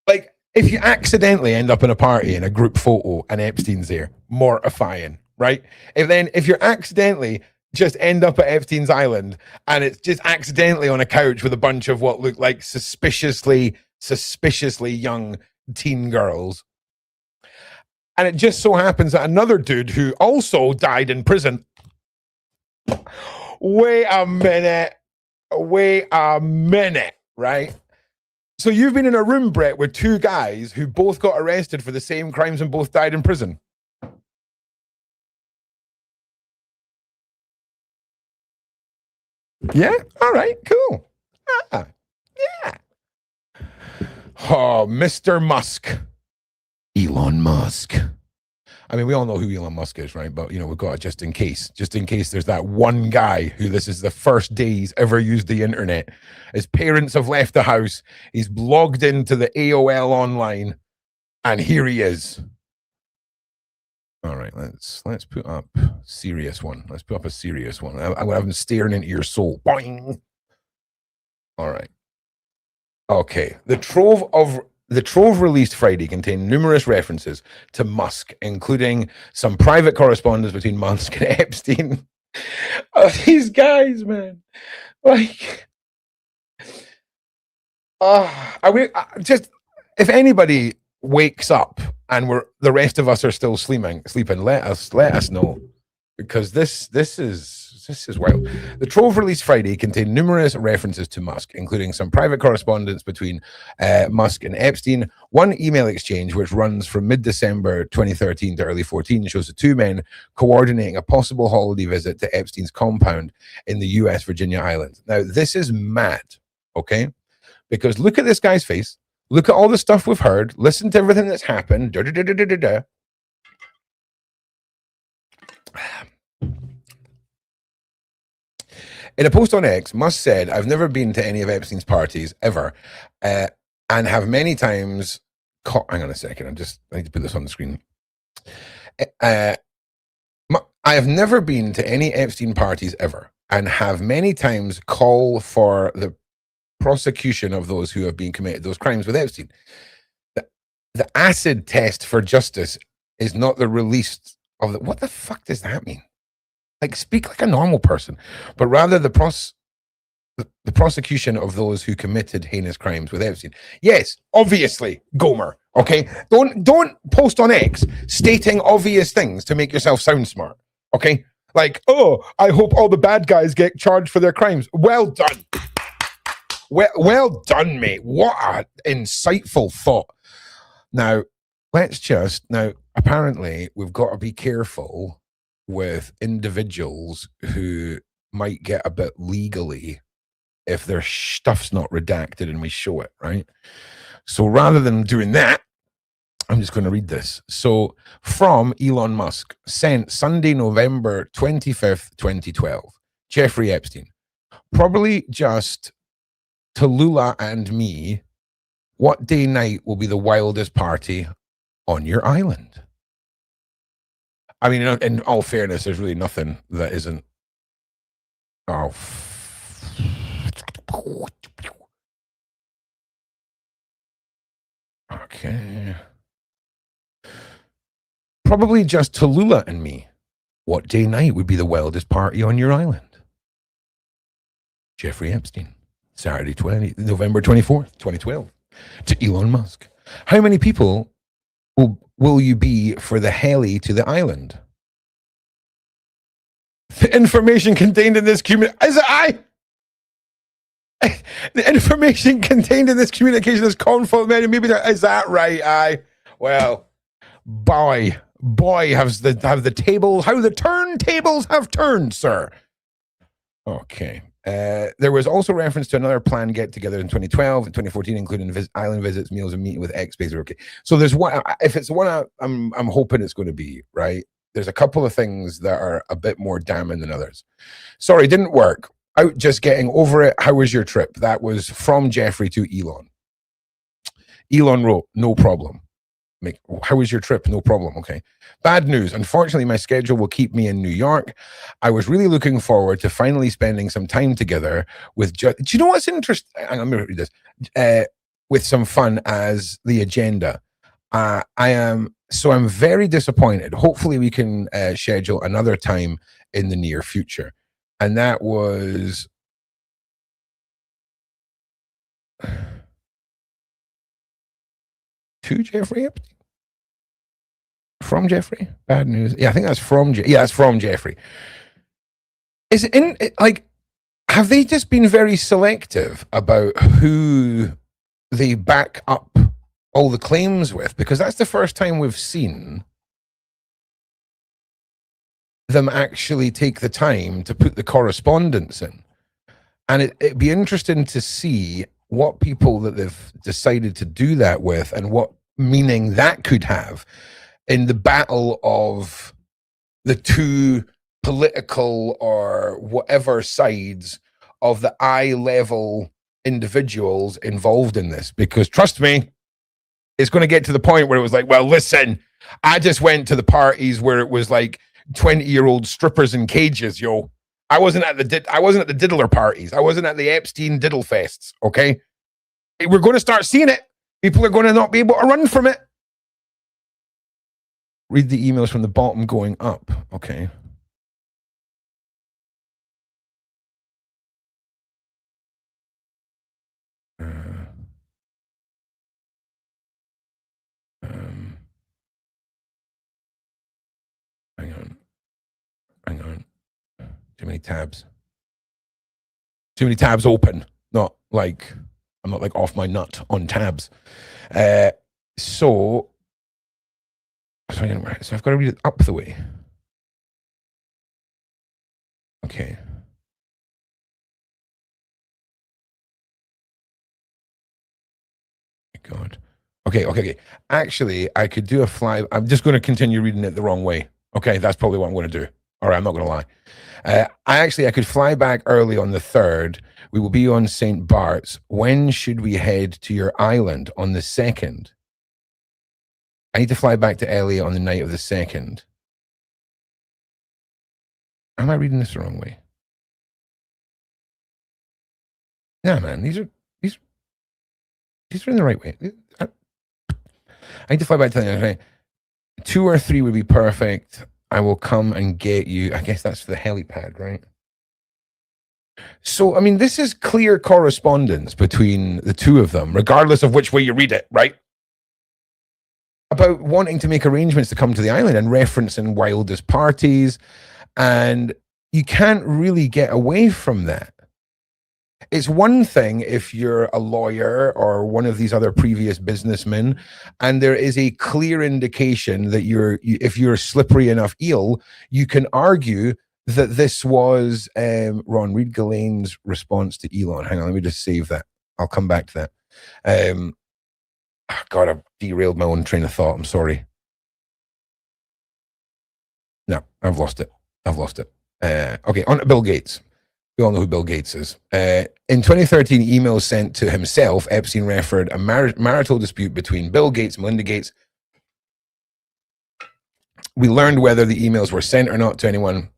Like, if you accidentally end up in a party in a group photo and Epstein's there, mortifying, right? If you're accidentally just end up at Epstein's Island and it's just accidentally on a couch with a bunch of what look like suspiciously young teen girls, and it just so happens that another dude who also died in prison. Wait a minute, right? So you've been in a room, Brett, with two guys who both got arrested for the same crimes and both died in prison. Yeah? All right, cool. Yeah. Oh, Mr. Musk. Elon Musk. I mean, we all know who Elon Musk is, right? But, we've got it just in case there's that one guy who this is the first day he's ever used the internet. His parents have left the house. He's logged into the AOL online, and here he is. All right, let's put up serious one. Let's put up a serious one. I'm gonna have him staring into your soul. Boing. All right. Okay. The Trove released Friday contained numerous references to Musk, including some private correspondence between Musk and Epstein. Oh, these guys, man. Like, if anybody wakes up and the rest of us are still sleeping, let us know, because this is wild. The Trove released Friday contained numerous references to Musk, including some private correspondence between Musk and Epstein. One email exchange, which runs from mid-December 2013 to early 14, shows the two men coordinating a possible holiday visit to Epstein's compound in the U.S. Virginia Islands. Now, this is mad, okay? Because look at this guy's face. Look at all the stuff we've heard. Listen to everything that's happened. In a post on X, Musk said, "I've never been to any of Epstein's parties ever, and have many times." Hang on a second. I need to put this on the screen. I have never been to any Epstein parties ever, and have many times called for the prosecution of those who have been committed those crimes with Epstein. The acid test for justice is not the release of the... What the fuck does that mean? Like, speak like a normal person, but rather the prosecution of those who committed heinous crimes with Epstein. Yes, obviously, Gomer. Okay, don't post on X stating obvious things to make yourself sound smart. Okay, like, oh, I hope all the bad guys get charged for their crimes. Well done. Well done, mate. What an insightful thought. Now, apparently we've got to be careful with individuals who might get a bit legally if their stuff's not redacted and we show it, right? So rather than doing that, I'm just going to read this. So from Elon Musk, sent Sunday, November 25th, 2012. Jeffrey Epstein. Probably just to Lula and me, what day night will be the wildest party on your island? I mean, in all fairness, there's really nothing that isn't. Oh. Okay. Probably just Tallulah and me. What day night would be the wildest party on your island? Jeffrey Epstein. Saturday, November 24th, 2012. To Elon Musk. How many people will you be for the heli to the island? The information contained in this the information contained in this communication is confidential. Maybe is that right? Well, boy, have the turntables have turned, sir. Okay. There was also reference to another planned get together in 2012 and 2014, including island visits, meals, and meeting with ex-base. Okay, so there's one. If it's one, I'm hoping it's going to be right. There's a couple of things that are a bit more damning than others. Sorry, didn't work. Out just getting over it. How was your trip? That was from Jeffrey to Elon. Elon wrote, no problem. How was your trip? No problem. Okay. Bad news. Unfortunately, my schedule will keep me in New York. I was really looking forward to finally spending some time together with. Do you know what's interesting? I'm going to read this. With some fun as the agenda. I'm very disappointed. Hopefully, we can schedule another time in the near future. And that was. To Jeffrey Epstein? From Jeffrey? Bad news. Yeah, I think that's from that's from Jeffrey. Is it in have they just been very selective about who they back up all the claims with? Because that's the first time we've seen them actually take the time to put the correspondence in. And it'd be interesting to see what people that they've decided to do that with and what meaning that could have in the battle of the two political or whatever sides of the eye-level individuals involved in this. Because trust me, it's going to get to the point where it was like, well, listen, I just went to the parties where it was like 20-year-old strippers in cages, yo. I wasn't at the diddler parties. I wasn't at the Epstein diddle fests, okay? We're going to start seeing it. People are going to not be able to run from it. Read the emails from the bottom going up. Okay. Hang on. Too many tabs. Too many tabs open. I'm not like off my nut on tabs. So I've got to read it up the way. Okay. God. Okay. Actually, I could do a fly. I'm just going to continue reading it the wrong way. Okay, that's probably what I'm going to do. All right, I'm not going to lie. I could fly back early on the 3rd. We will be on St. Bart's. When should we head to your island? On the 2nd. I need to fly back to LA on the night of the 2nd. Am I reading this the wrong way? Yeah, man, these are in the right way. I need to fly back to the 2 or 3 would be perfect. I will come and get you. I guess that's for the helipad, right? So, I mean, this is clear correspondence between the two of them, regardless of which way you read it, right? about wanting to make arrangements to come to the island and referencing wildest parties. And you can't really get away from that. It's one thing if you're a lawyer or one of these other previous businessmen, and there is a clear indication that if you're a slippery enough eel, you can argue that this was Ron, read Ghislaine's response to Elon. Hang on, let me just save that. I'll come back to that. God, I've derailed my own train of thought. I'm sorry. No, I've lost it. Okay, on to Bill Gates. We all know who Bill Gates is. In 2013, emails sent to himself, Epstein referred a marital dispute between Bill Gates and Melinda Gates. We learned whether the emails were sent or not to anyone,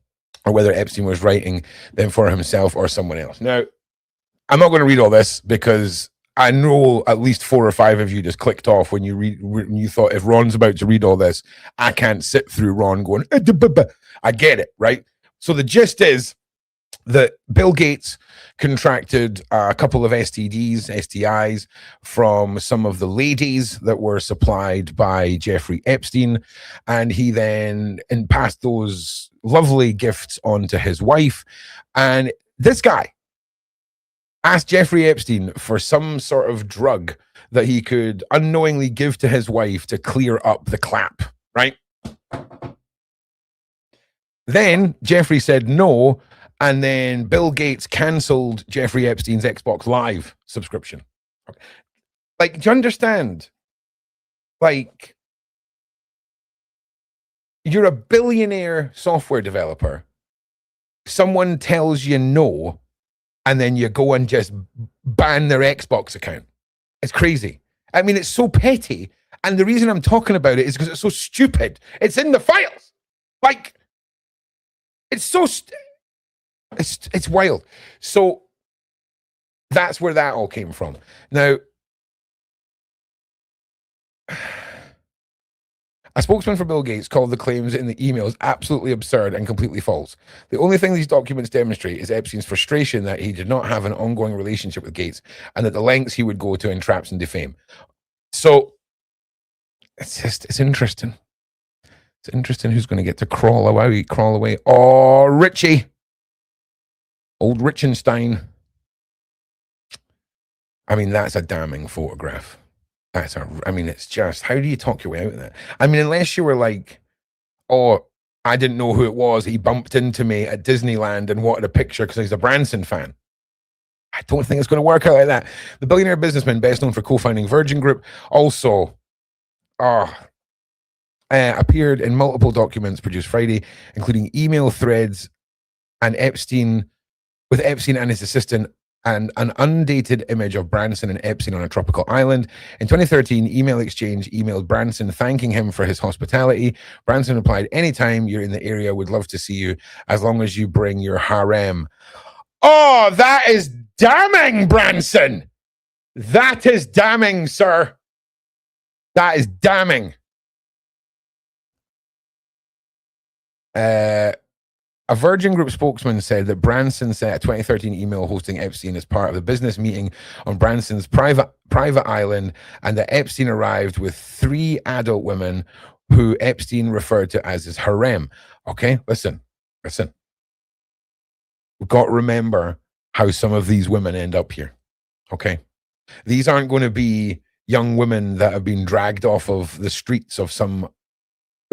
or whether Epstein was writing them for himself or someone else. Now, I'm not going to read all this because I know at least 4 or 5 of you just clicked off when you thought, if Ron's about to read all this, I can't sit through Ron going, I get it, right? So the gist is that Bill Gates contracted a couple of STIs from some of the ladies that were supplied by Jeffrey Epstein, and he then passed those lovely gifts on to his wife. And this guy asked Jeffrey Epstein for some sort of drug that he could unknowingly give to his wife to clear up the clap, right? Then Jeffrey said no, and then Bill Gates canceled Jeffrey Epstein's Xbox Live subscription. Like, do you understand? Like, you're a billionaire software developer. Someone tells you no, and then you go and just ban their Xbox account. It's crazy. I mean, it's so petty. And the reason I'm talking about it is because it's so stupid. It's in the files. Like, it's so it's wild. So that's where that all came from. Now, a spokesman for Bill Gates called the claims in the emails absolutely absurd and completely false. The only thing these documents demonstrate is Epstein's frustration that he did not have an ongoing relationship with Gates and that the lengths he would go to entrap and defame. So it's interesting. It's interesting who's going to get to crawl away. Oh, Richie. Old Richenstein. I mean, that's a damning photograph. It's just, how do you talk your way out of that? I mean, unless you were like, oh, I didn't know who it was. He bumped into me at Disneyland and wanted a picture because he's a Branson fan. I don't think it's going to work out like that. The billionaire businessman, best known for co-founding Virgin Group, also appeared in multiple documents produced Friday, including email threads and with Epstein and his assistant, and an undated image of Branson and Epstein on a tropical island. In 2013, email exchange emailed Branson thanking him for his hospitality. Branson replied, anytime you're in the area, would love to see you, as long as you bring your harem. Oh, that is damning, Branson. That is damning, sir. That is damning. A Virgin Group spokesman said that Branson sent a 2013 email hosting Epstein as part of the business meeting on Branson's private island, and that Epstein arrived with 3 adult women who Epstein referred to as his harem. Okay, listen. We've got to remember how some of these women end up here. Okay, these aren't going to be young women that have been dragged off of the streets of some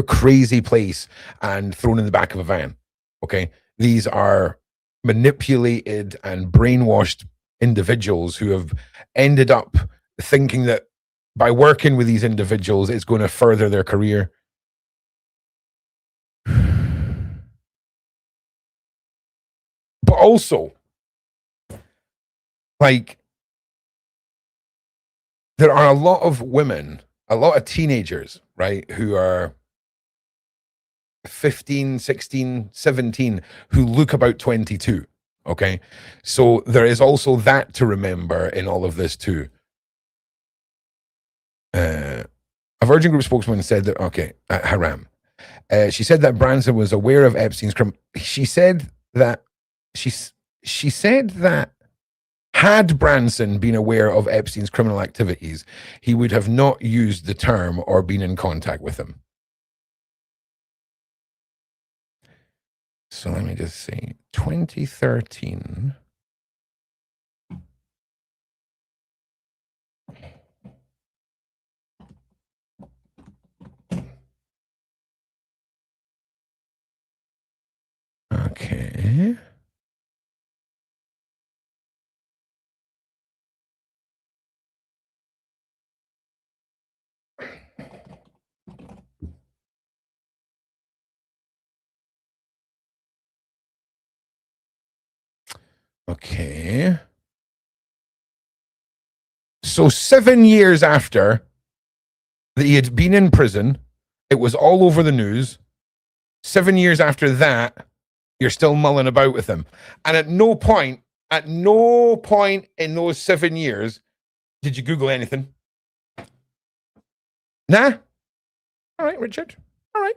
crazy place and thrown in the back of a van. Okay, these are manipulated and brainwashed individuals who have ended up thinking that by working with these individuals, it's going to further their career. But also, like, there are a lot of women, a lot of teenagers, right, who are 15, 16, 17, who look about 22. Okay, so there is also that to remember in all of this too. A Virgin Group spokesman said that, haram. She said that Branson was aware of Epstein's crime. She said that Had Branson been aware of Epstein's criminal activities, he would have not used the term or been in contact with him. So let me just see. 2013. Okay. Okay. So 7 years after that he had been in prison, it was all over the news. 7 years after that, you're still mulling about with him. And at no point in those 7 years, did you Google anything? Nah? All right, Richard. All right.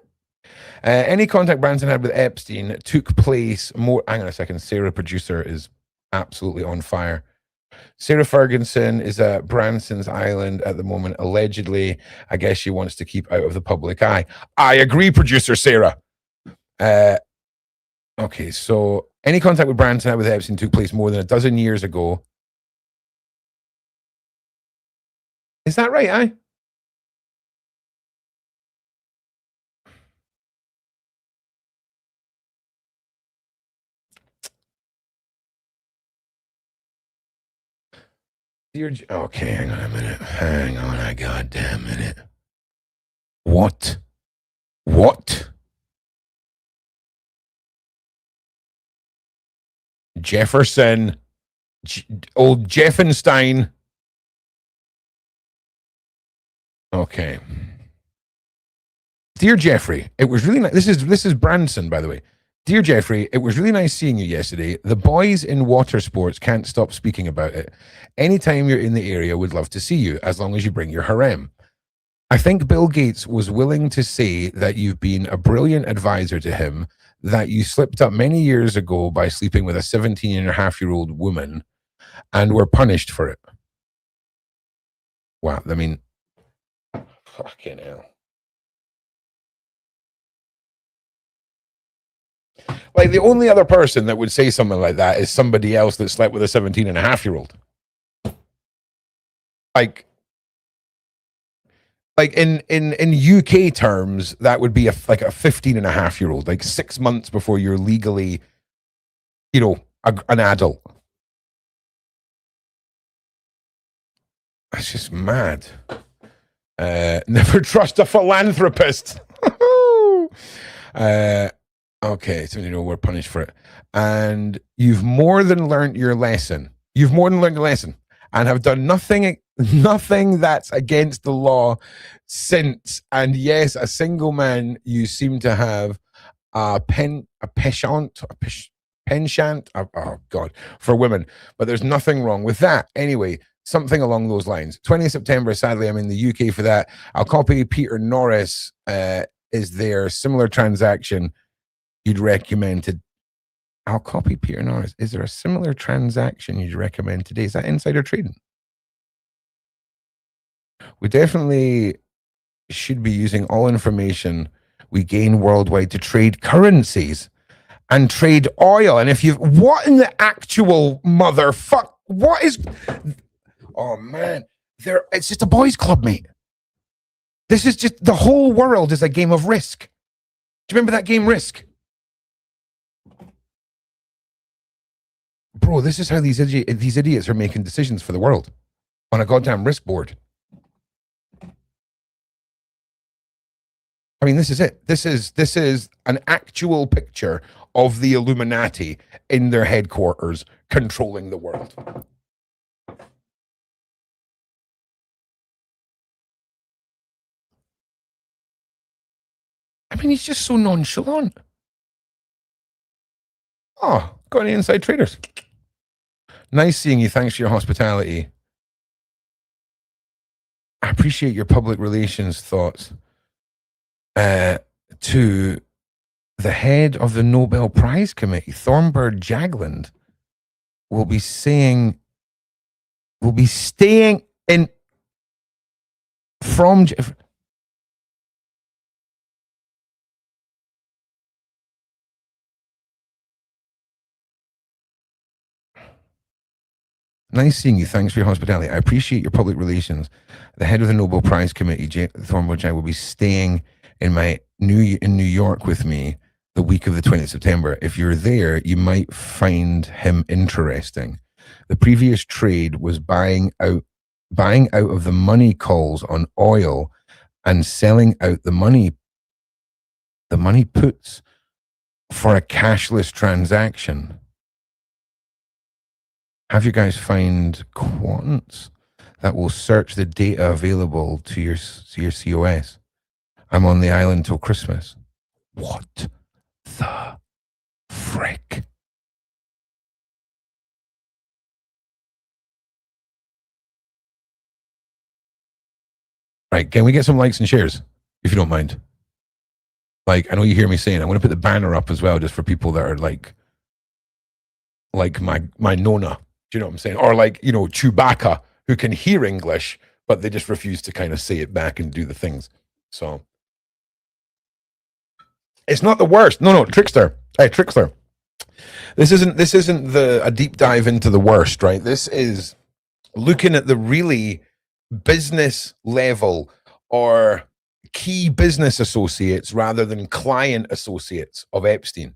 Any contact Branson had with Epstein took place more... Hang on a second. Sarah, producer, is absolutely on fire. Sarah Ferguson is at Branson's Island at the moment, allegedly. I guess she wants to keep out of the public eye. I agree, producer Sarah. Okay, so any contact with Branson with Epstein took place more than a dozen years ago. Is that right, eh? Okay, hang on a minute. Hang on a goddamn minute. What? Jefferson. Old Jeffenstein. Okay. Dear Jeffrey, it was really nice. This is Branson, by the way. Dear Jeffrey, it was really nice seeing you yesterday. The boys in water sports can't stop speaking about it. Anytime you're in the area, would love to see you, as long as you bring your harem. I think Bill Gates was willing to say that you've been a brilliant advisor to him, that you slipped up many years ago by sleeping with a 17-and-a-half-year-old woman and were punished for it. Wow, I mean, fucking hell. Like, the only other person that would say something like that is somebody else that slept with a 17-and-a-half-year-old. Like in UK terms, that would be like a 15-and-a-half-year-old, like 6 months before you're legally, an adult. That's just mad. Never trust a philanthropist. Okay, so we're punished for it. And you've more than learned your lesson. And have done nothing that's against the law since. And yes, a single man, you seem to have a penchant, for women. But there's nothing wrong with that. Anyway, something along those lines. 20th September, sadly, I'm in the UK for that. I'll copy Peter Norris. Is there similar transaction you'd recommend to... I'll copy Peter Norris. Is there a similar transaction you'd recommend today? Is that insider trading? We definitely should be using all information we gain worldwide to trade currencies and trade oil. And if you've... What in the actual motherfuck... What is... Oh, man. It's just a boys' club, mate. This is just... The whole world is a game of Risk. Do you remember that game Risk? Bro, this is how these idiots are making decisions for the world on a goddamn Risk board. I mean, this is it. This is an actual picture of the Illuminati in their headquarters controlling the world. I mean, he's just so nonchalant. Oh, got any inside traders? Nice seeing you. Thanks for your hospitality. I appreciate your public relations thoughts. To the head of the Nobel Prize Committee, Thornberg Jagland, will be saying will be staying in from. Nice seeing you. Thanks for your hospitality. I appreciate your public relations. The head of the Nobel Prize Committee, Thornbull Jai, will be staying in New York with me the week of the 20th of September. If you're there, you might find him interesting. The previous trade was buying out of the money calls on oil and selling out the money puts for a cashless transaction. Have you guys find quants that will search the data available to your COS? I'm on the island till Christmas. What the frick? Right, can we get some likes and shares, if you don't mind? Like, I know you hear me saying, I'm going to put the banner up as well, just for people that are like my Nona. Do you know what I'm saying? Or like, you know, Chewbacca, who can hear English, but they just refuse to kind of say it back and do the things. So it's not the worst. No, trickster. Hey, trickster. This isn't a deep dive into the worst, right? This is looking at the really business level or key business associates rather than client associates of Epstein,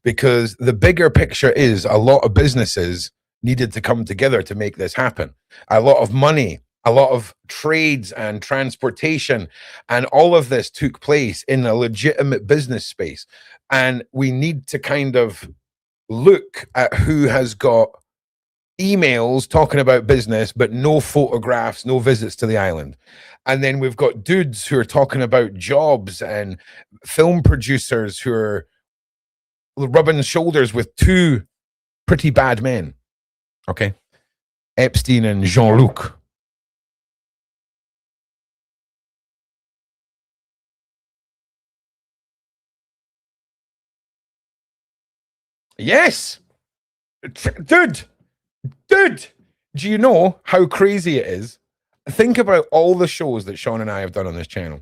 because the bigger picture is a lot of businesses needed to come together to make this happen. A lot of money, a lot of trades and transportation, and all of this took place in a legitimate business space. And we need to kind of look at who has got emails talking about business, but no photographs, no visits to the island. And then we've got dudes who are talking about jobs and film producers who are rubbing shoulders with two pretty bad men. Okay. Epstein and Jean-Luc. Yes. Dude, do you know how crazy it is? Think about all the shows that Shaun and I have done on this channel.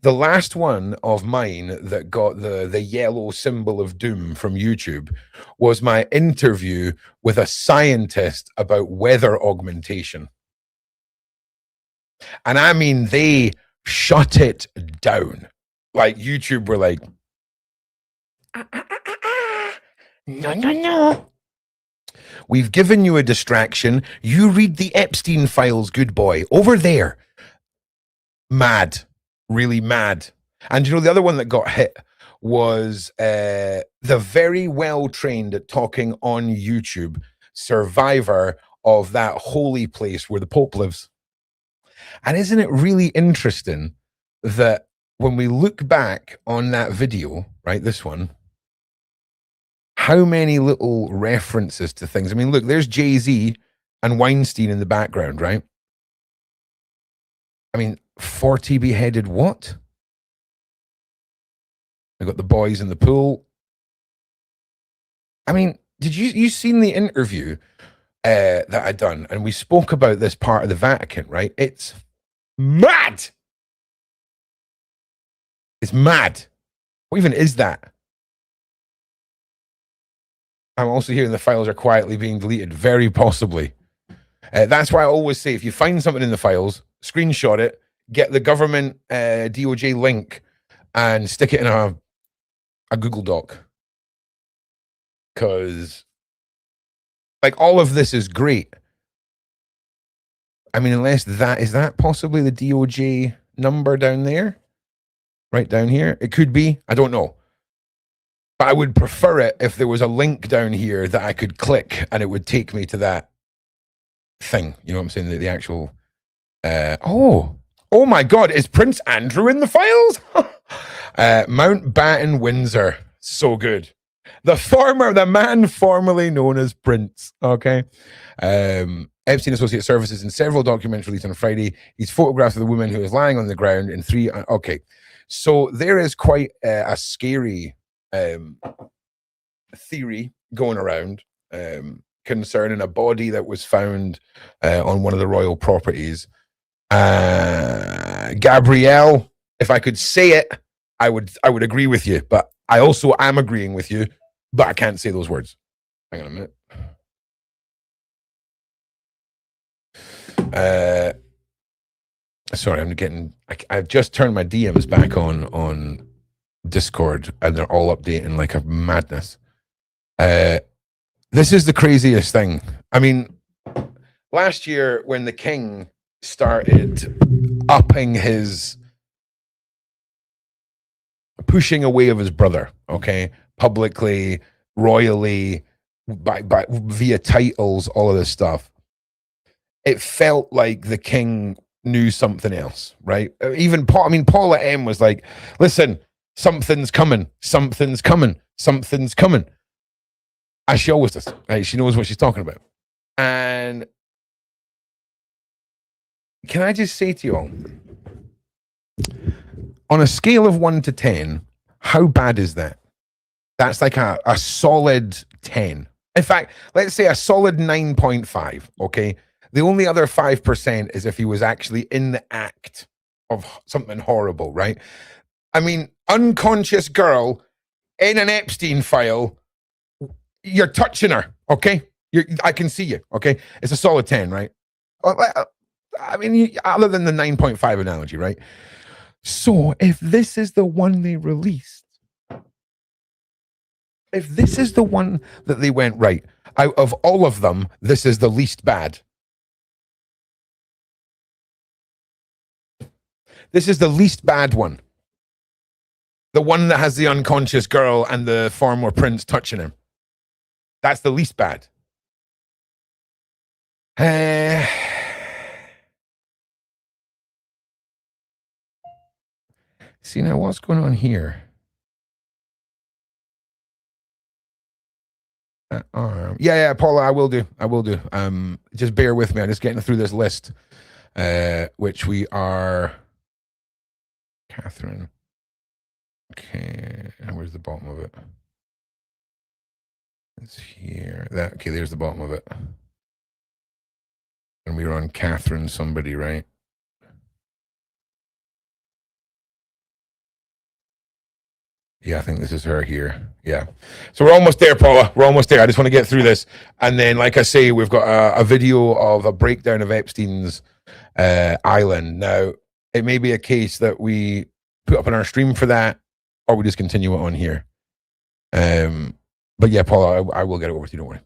The last one of mine that got the yellow symbol of doom from YouTube was my interview with a scientist about weather augmentation. And I mean, they shut it down. Like YouTube were like, no. We've given you a distraction. You read the Epstein files, good boy. Over there. Mad. Really mad. And you know, the other one that got hit was the very well trained at talking on YouTube survivor of that holy place where the Pope lives. And isn't it really interesting that when we look back on that video, right, this one, how many little references to things? I mean, look, there's Jay-Z and Weinstein in the background, right? I mean, 40 beheaded what? I got the boys in the pool. I mean, did you seen the interview that I done? And we spoke about this part of the Vatican, right? It's mad. It's mad. What even is that? I'm also hearing the files are quietly being deleted. Very possibly. That's why I always say, if you find something in the files, screenshot it, get the government DOJ link, and stick it in a Google Doc. Because, like, all of this is great. I mean, unless is that possibly the DOJ number down there? Right down here? It could be. I don't know. But I would prefer it if there was a link down here that I could click and it would take me to that thing. You know what I'm saying? The actual... oh my God, is Prince Andrew in the files? Mountbatten, Windsor. So good. The man formerly known as Prince. Okay. Epstein Associate Services in several documents released on Friday. These photographs of the woman who is lying on the ground in three. Okay. So there is quite a scary theory going around concerning a body that was found on one of the royal properties. Gabrielle, if I could say it, I would agree with you, but I also am agreeing with you, but I can't say those words. Hang on a minute. Sorry, I've just turned my DMs back on Discord, and they're all updating like a madness. This is the craziest thing. I mean, last year when the king started upping his pushing away of his brother, okay, publicly, royally, by via titles, all of this stuff, it felt like the king knew something else, right? Even Paula M was like, listen, something's coming. As she always does, right? She knows what she's talking about. And can I just say to you all, on a scale of 1 to 10, how bad is that? That's like a solid 10. In fact, let's say a solid 9.5, okay? The only other 5% is if he was actually in the act of something horrible, right? I mean, unconscious girl in an Epstein file, you're touching her, okay? I can see you, okay? It's a solid 10, right? I mean, other than the 9.5 analogy, right? So if this is the one they released, if this is the one that they went, right, out of all of them, this is the least bad. This is the least bad one. The one that has the unconscious girl and the former prince touching him. That's the least bad. See, now what's going on here? Yeah, Paula, I will do. Just bear with me. I'm just getting through this list, which we are. Katherine. Okay, and where's the bottom of it? It's here. Okay, there's the bottom of it. And we were on Katherine somebody, right? Yeah, I think this is her here. Yeah. So we're almost there, Paula. We're almost there. I just want to get through this. And then, like I say, we've got a video of a breakdown of Epstein's island. Now, it may be a case that we put up on our stream for that, or we just continue it on here. But yeah, Paula, I will get it over to you, don't worry.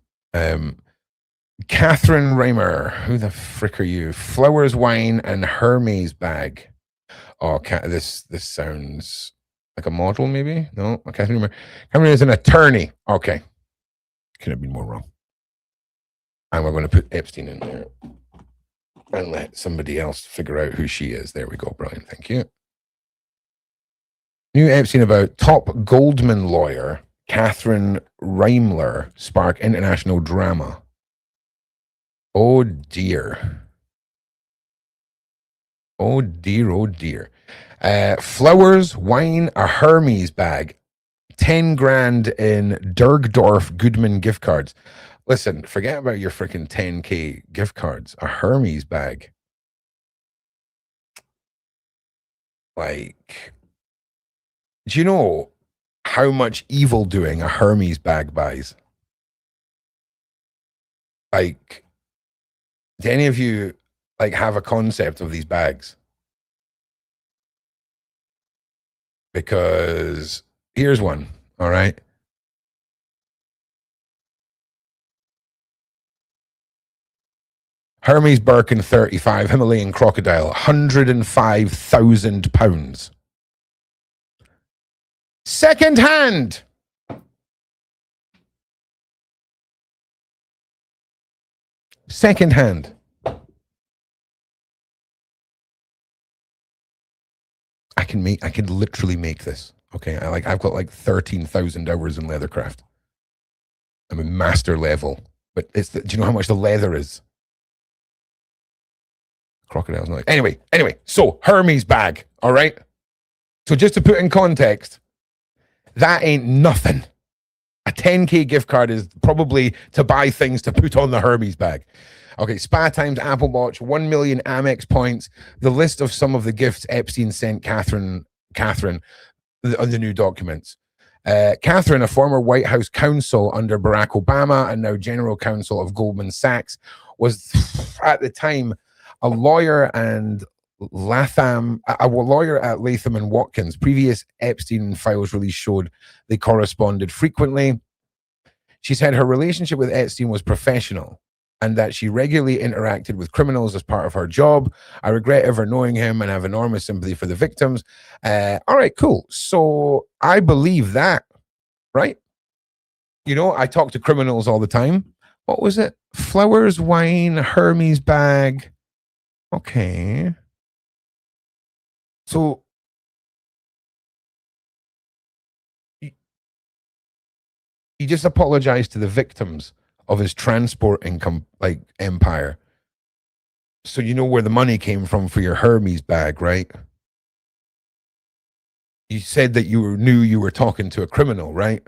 Katherine Rimler, who the frick are you? Flowers, wine, and Hermes bag. Oh, this sounds like a model, maybe? No, Katherine Rimler. Katherine is an attorney. Okay. Could have been more wrong. And we're going to put Epstein in there and let somebody else figure out who she is. There we go. Brilliant. Thank you. New Epstein about top Goldman lawyer Katherine Rimler spark international drama. Oh dear. Oh dear, oh dear. Flowers, wine, a Hermes bag, 10 grand in Bergdorf Goodman gift cards. Listen, forget about your freaking 10K gift cards. A Hermes bag. Like, do you know how much evil doing a Hermes bag buys? Like, do any of you like have a concept of these bags? Because here's one, all right? Hermes Birkin 35, Himalayan crocodile, £105,000. Second hand. Second hand. I could literally make this. Okay, I've got like 13,000 hours in leathercraft. I'm a master level, but do you know how much the leather is? Crocodile's not. Anyway. So Hermes bag. All right. So just to put in context, that ain't nothing. A 10K gift card is probably to buy things to put on the Hermes bag. Okay, Spa Times, Apple Watch, 1 million Amex points. The list of some of the gifts Epstein sent Katherine on the new documents. Katherine, a former White House counsel under Barack Obama and now general counsel of Goldman Sachs, was at the time a lawyer and Latham and Watkins. Previous Epstein files release showed they corresponded frequently. She said her relationship with Epstein was professional and that she regularly interacted with criminals as part of her job. I regret ever knowing him and have enormous sympathy for the victims. All right, cool. So I believe that, right? You know, I talk to criminals all the time. What was it? Flowers, wine, Hermes bag. Okay. So he just apologized to the victims of his transport income, like empire. So you know where the money came from for your Hermes bag, right? You said that you knew you were talking to a criminal, right?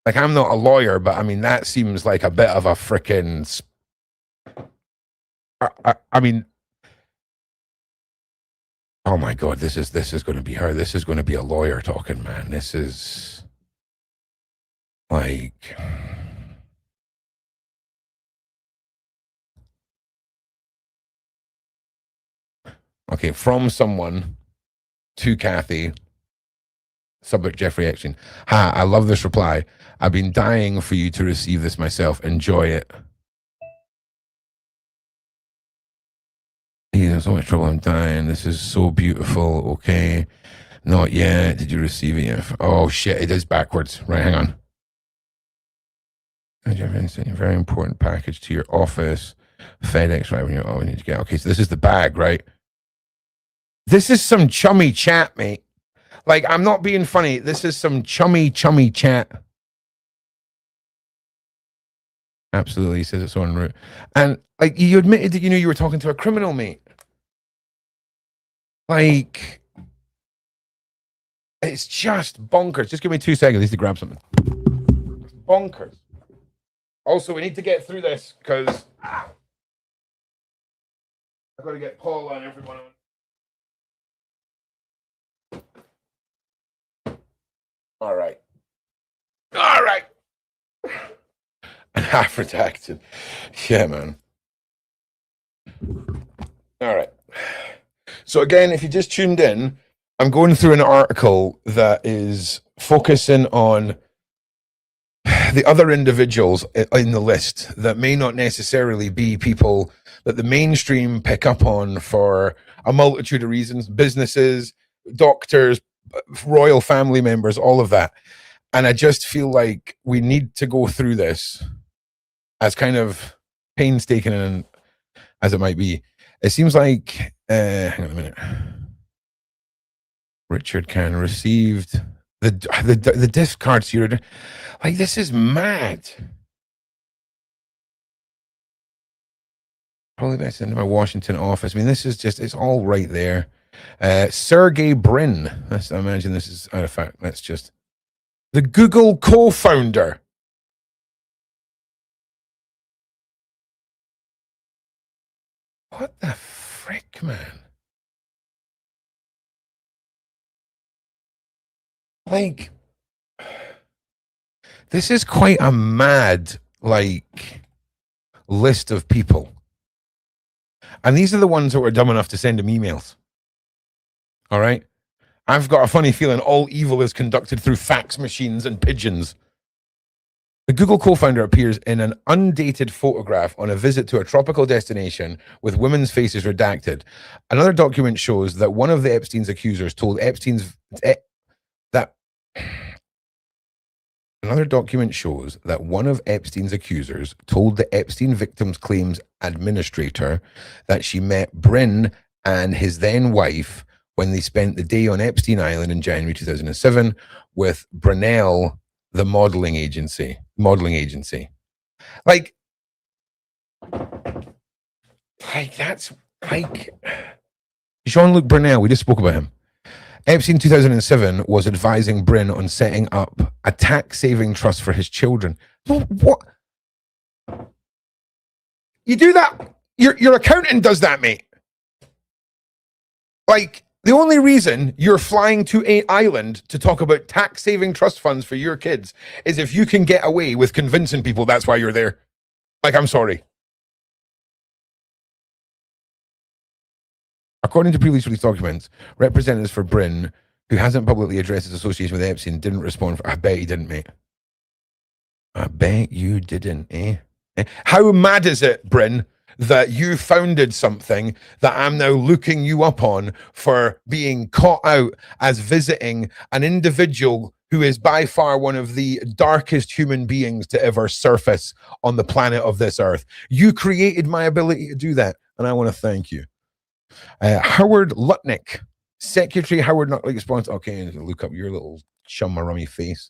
Like, I'm not a lawyer, but I mean, that seems like a bit of a freaking... I mean... Oh my God, this is going to be her. This is going to be a lawyer talking, man. This is... like... Okay, from someone to Kathy, subject Jeffrey Epstein. Ha, I love this reply. I've been dying for you to receive this myself. Enjoy it. He's in so much trouble. I'm dying. This is so beautiful. Okay. Not yet. Did you receive it yet? Oh, shit. It is backwards. Right, hang on. Jeffrey sent a very important package to your office. FedEx, right? When you need to get. Okay, so this is the bag, right? This is some chummy chat, mate. Like, I'm not being funny. This is some chummy chat. Absolutely, he says it's en route. And, like, you admitted that you knew you were talking to a criminal, mate. Like, it's just bonkers. Just give me 2 seconds. I need to grab something. It's bonkers. Also, we need to get through this because I've got to get Paula and everyone on. All right. Half redacted. Yeah, man. All right. So again, if you just tuned in, I'm going through an article that is focusing on the other individuals in the list that may not necessarily be people that the mainstream pick up on for a multitude of reasons, businesses, doctors, royal family members, all of that. And I just feel like we need to go through this, as kind of painstaking and as it might be. It seems like, hang on a minute. Richard Can received the disc cards here. Like, this is mad. Probably best into my Washington office. I mean, this is just, it's all right there. Sergey Brin. I imagine this is out of fact. That's just the Google co-founder. What the frick, man? Like, this is quite a mad, like, list of people. And these are the ones that were dumb enough to send him emails. All right? I've got a funny feeling all evil is conducted through fax machines and pigeons. The Google co-founder appears in an undated photograph on a visit to a tropical destination with women's faces redacted. Another document shows that one of the Epstein's accusers told Another document shows that one of Epstein's accusers told the Epstein victims claims administrator that she met Brin and his then wife when they spent the day on Epstein Island in January 2007 with Brunel, the modeling agency. Like that's like Jean-Luc Brunel. We just spoke about him. Epstein 2007 was advising Brin on setting up a tax-saving trust for his children. What? You do that? Your accountant does that, mate. Like, the only reason you're flying to an island to talk about tax-saving trust funds for your kids is if you can get away with convincing people that's why you're there. Like, I'm sorry. According to previously released documents, representatives for Brin, who hasn't publicly addressed his association with Epstein, didn't respond. I bet he didn't, mate. I bet you didn't, eh? How mad is it, Brin, that you founded something that I'm now looking you up on for being caught out as visiting an individual who is by far one of the darkest human beings to ever surface on the planet of this earth? You created my ability to do that, and I want to thank you. Howard Lutnick, Secretary Howard Lutnick responds. Okay, look up your little chum-a-rummy face.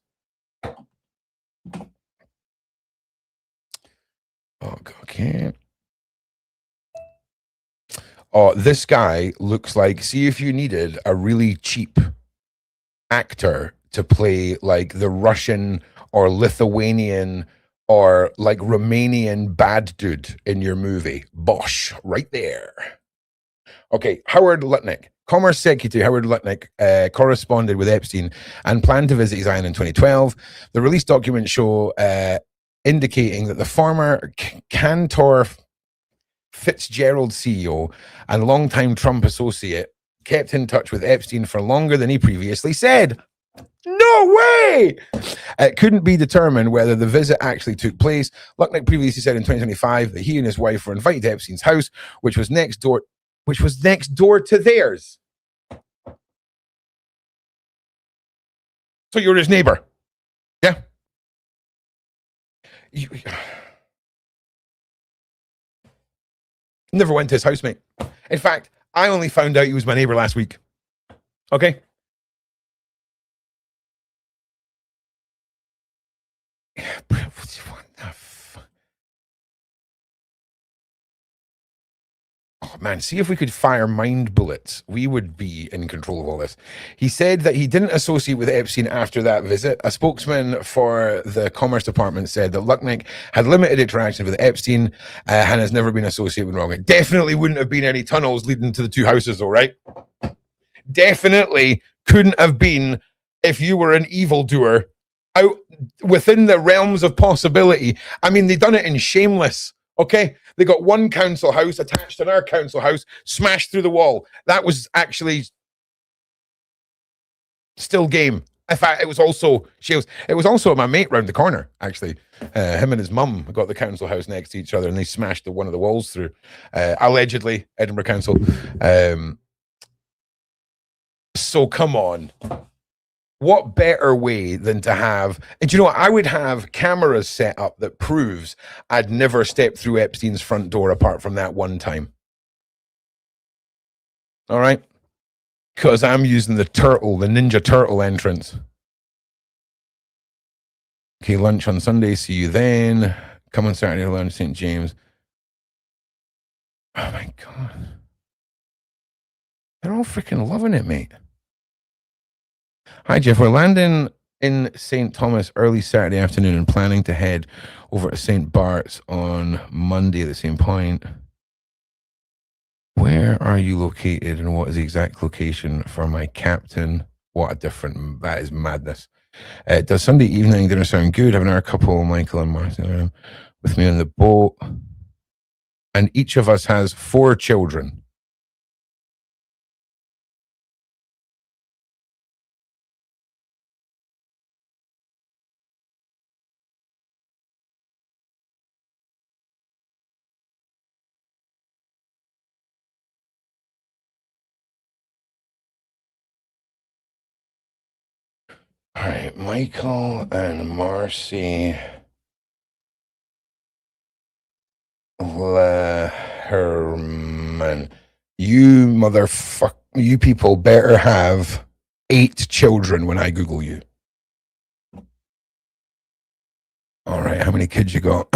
Oh, okay. Oh, this guy looks like, see if you needed a really cheap actor to play like the Russian or Lithuanian or like Romanian bad dude in your movie. Bosh, right there. Okay, Howard Lutnick. Commerce Secretary Howard Lutnick corresponded with Epstein and planned to visit his island in 2012. The released documents show indicating that the former Cantor Fitzgerald CEO and longtime Trump associate kept in touch with Epstein for longer than he previously said. No way! It couldn't be determined whether the visit actually took place. Lutnick previously said in 2025 that he and his wife were invited to Epstein's house, which was next door to theirs. So you're his neighbor. Yeah. Never went to his house, mate. In fact, I only found out he was my neighbor last week. Okay? What the fuck? Oh, man, see if we could fire mind bullets. We would be in control of all this. He said that he didn't associate with Epstein after that visit. A spokesman for the Commerce Department said that Lutnick had limited interaction with Epstein and has never been associated with Rowan. Definitely wouldn't have been any tunnels leading to the two houses, though, right? Definitely couldn't have been if you were an evildoer out within the realms of possibility. I mean, they done it in Shameless. Okay, they got one council house attached to another council house, smashed through the wall. That was actually still game. In fact, it was also my mate round the corner. Actually, him and his mum got the council house next to each other, and they smashed one of the walls through. Allegedly, Edinburgh Council. So come on. What better way than to have, and you know what, I would have cameras set up that proves I'd never stepped through Epstein's front door apart from that one time. All right? Because I'm using the Ninja Turtle entrance. Okay, lunch on Sunday, see you then. Come on Saturday to lunch, St. James. Oh my God. They're all freaking loving it, mate. Hi, Jeff. We're landing in St. Thomas early Saturday afternoon and planning to head over to St. Bart's on Monday at the same point. Where are you located and what is the exact location for my captain? That is madness. Does Sunday evening dinner sound good? Having our couple, Michael and Marc, with me on the boat. And each of us has 4 children. All right, Michael and Marcy Herman. You people better have 8 children when I Google you. All right, how many kids you got?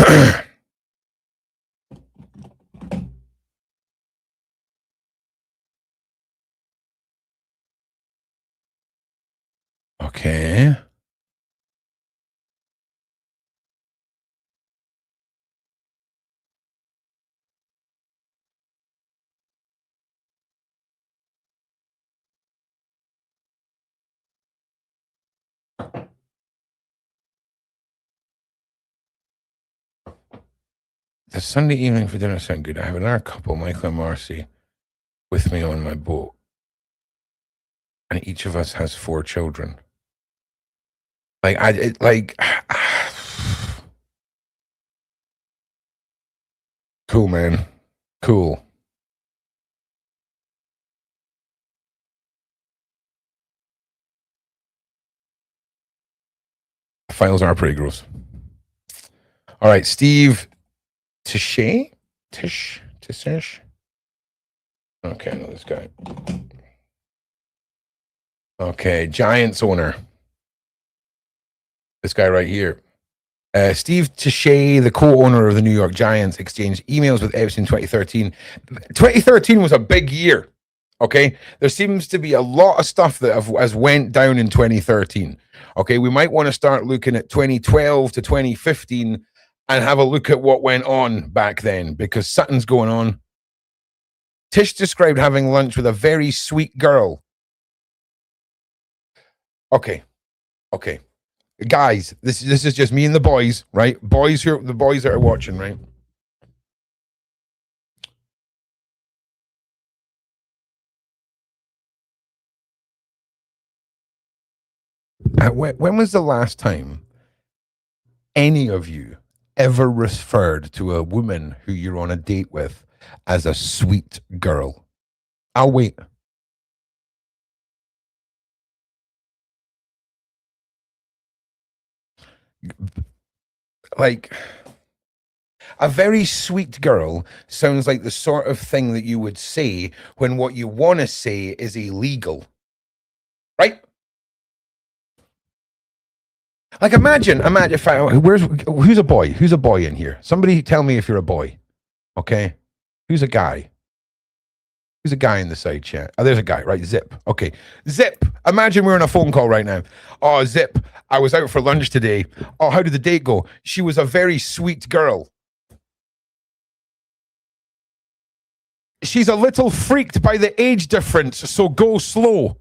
Okay. the Sunday evening for dinner sound good. I have another couple, Michael and Marcy, with me on my boat. And each of us has 4 children. Cool, man. Cool. Files are pretty gross. All right, Steve Tisch. Okay, I know this guy. Okay, Giants owner. This guy right here. Steve Tisch, the co-owner of the New York Giants, exchanged emails with Epstein in 2013. 2013 was a big year. Okay, there seems to be a lot of stuff that has went down in 2013. Okay, we might want to start looking at 2012 to 2015 and have a look at what went on back then, because something's going on. Tisch described having lunch with a very sweet girl. Okay. Guys, this is just me and the boys, right? The boys that are watching, right? When was the last time any of you ever referred to a woman who you're on a date with as a sweet girl? I'll wait. Like, a very sweet girl sounds like the sort of thing that you would say when what you want to say is illegal, right? Like, imagine if who's a boy? Who's a boy in here? Somebody tell me if you're a boy. Okay, who's a guy? Who's a guy in the side chat? Oh, there's a guy, right? Zip. Okay, Zip. Imagine we're on a phone call right now. Oh, Zip, I was out for lunch today. Oh, how did the date go? She was a very sweet girl. She's a little freaked by the age difference, so go slow.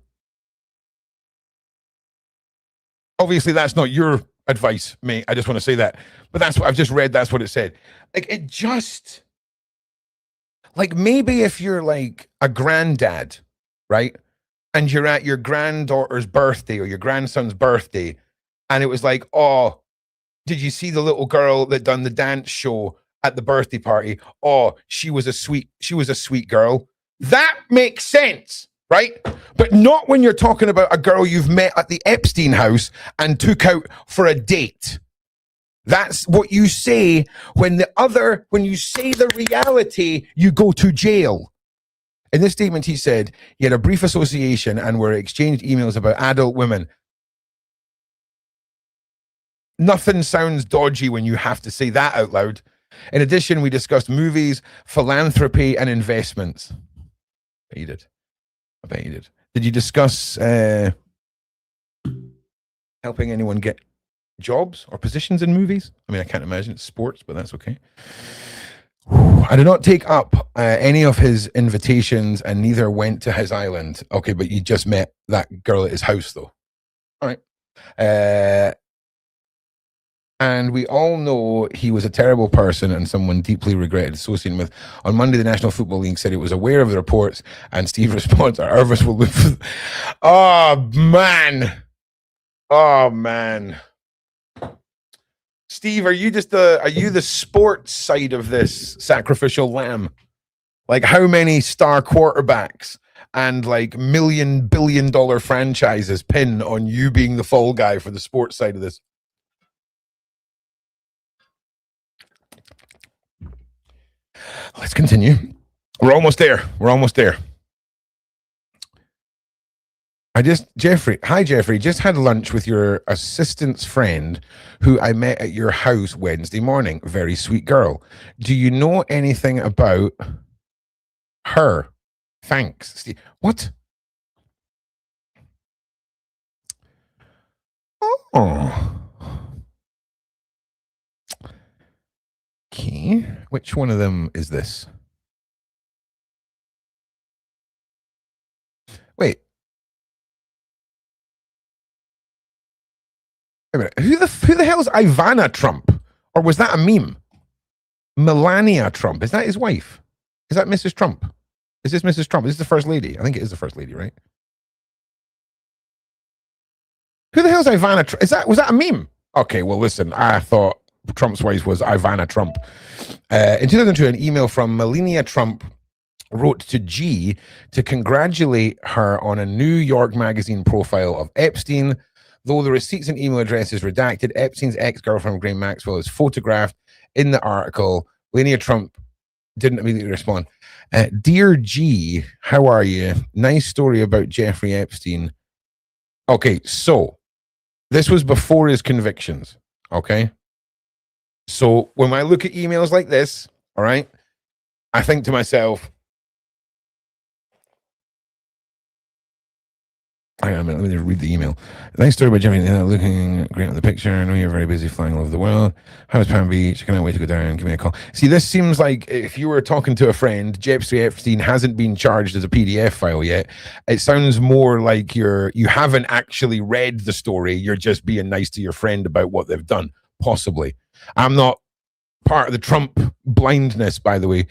Obviously, that's not your advice, mate. I just want to say that. But that's what I've just read. That's what it said. Like, it just... Like, maybe if you're like a granddad, right? And you're at your granddaughter's birthday or your grandson's birthday, and it was like, oh, did you see the little girl that done the dance show at the birthday party? Oh, she was a sweet girl. That makes sense, right? But not when you're talking about a girl you've met at the Epstein house and took out for a date. That's what you say when you say the reality, you go to jail. In this statement, he said he had a brief association and were exchanged emails about adult women. Nothing sounds dodgy when you have to say that out loud. In addition, we discussed movies, philanthropy, and investments. I bet you did. Did you discuss helping anyone get jobs or positions in movies? I mean, I can't imagine it's sports, but that's okay. I did not take up any of his invitations and neither went to his island. Okay, but you just met that girl at his house, though. All right. And we all know he was a terrible person and someone deeply regretted associating with. On Monday, the National Football League said it was aware of the reports, and Steve responds, our Irvis will look for... Oh, man. Steve, are you the sports side of this sacrificial lamb? Like, how many star quarterbacks and like $1 billion franchises pin on you being the fall guy for the sports side of this? Let's continue. We're almost there. Hi Jeffrey, just had lunch with your assistant's friend who I met at your house Wednesday morning. Very sweet girl. Do you know anything about her? Thanks. Steve. What? Oh. Okay. Which one of them is this? Wait. Wait a minute. Who the hell is Ivana Trump? Or was that a meme? Melania Trump. Is that his wife? Is that Mrs. Trump? Is this Mrs. Trump? Is this the first lady? I think it is the first lady, right? Who the hell's Ivana Trump? Was that a meme? Okay, well, listen, I thought Trump's wife was Ivana Trump. In 2002, an email from Melania Trump wrote to G to congratulate her on a New York Magazine profile of Epstein. Though the receipts and email address is redacted, Epstein's ex-girlfriend, Ghislaine Maxwell, is photographed in the article. Melania Trump didn't immediately respond. Dear G, how are you? Nice story about Jeffrey Epstein. Okay, so this was before his convictions, okay? So when I look at emails like this, all right, I think to myself, hang on a minute, let me read the email. Nice story about Jimmy looking great on the picture. I know you're very busy flying all over the world. How is Palm Beach? Can't wait to go down. Give me a call. See, this seems like if you were talking to a friend, Jeffrey Epstein hasn't been charged as a PDF file yet. It sounds more like you haven't actually read the story. You're just being nice to your friend about what they've done, possibly. I'm not part of the Trump blindness, by the way,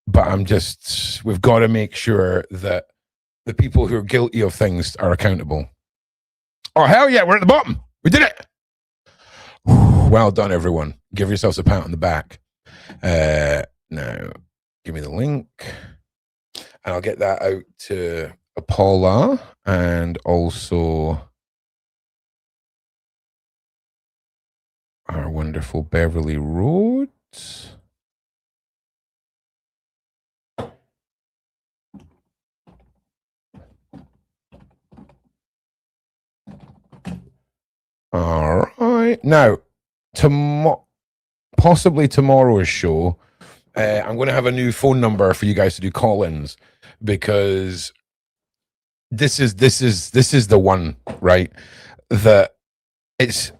but we've got to make sure that the people who are guilty of things are accountable. Oh, hell yeah, we're at the bottom. We did it. Well done, everyone. Give yourselves a pat on the back. Now, give me the link. And I'll get that out to Paula and also our wonderful Beverly Rhodes. All right. Now, possibly tomorrow's show, I'm going to have a new phone number for you guys to do call-ins, because this is the one, right? That it's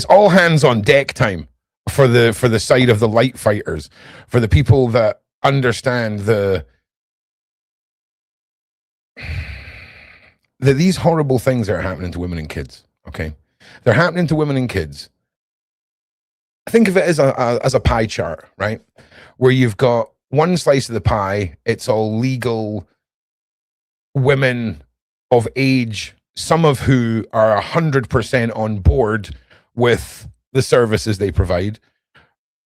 all hands on deck time for the side of the light fighters, for the people that understand that these horrible things are happening to women and kids. Okay, they're happening to women and kids. Think of it as a pie chart, right? Where you've got one slice of the pie, it's all legal women of age, some of who are 100% on board with the services they provide,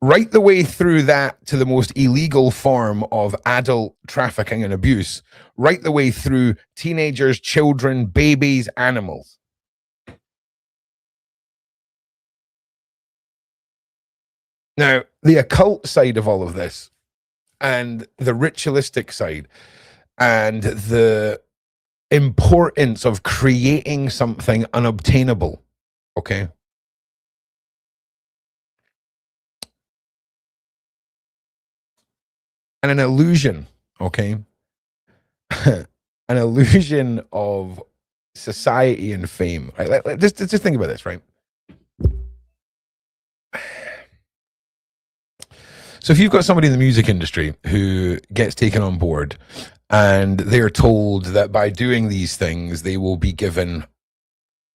right the way through that to the most illegal form of adult trafficking and abuse, right the way through teenagers, children, babies, animals. Now, the occult side of all of this, and the ritualistic side, and the importance of creating something unobtainable, okay? And an illusion, okay? An illusion of society and fame. Right? Just think about this, right? So if you've got somebody in the music industry who gets taken on board and they're told that by doing these things, they will be given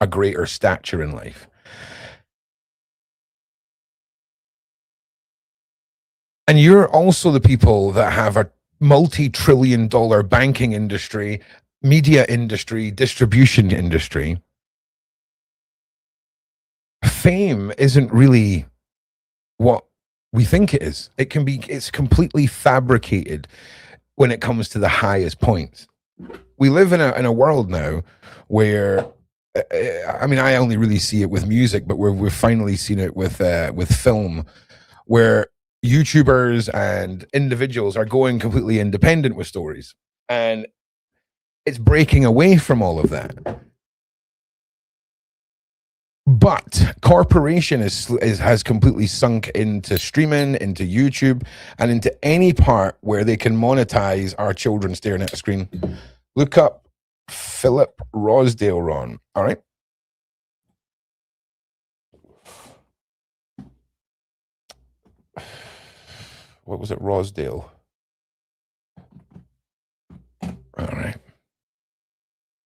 a greater stature in life. And you're also the people that have a multi-trillion-dollar banking industry, media industry, distribution industry. Fame isn't really what we think it is. It's completely fabricated when it comes to the highest points. We live in a world now where, I mean, I only really see it with music, but we've finally seen it with film, where YouTubers and individuals are going completely independent with stories, and it's breaking away from all of that. But corporation has completely sunk into streaming, into YouTube, and into any part where they can monetize our children staring at a screen. Look up Philip Rosdale, Ron. All right. What was it? Rosdale. All right.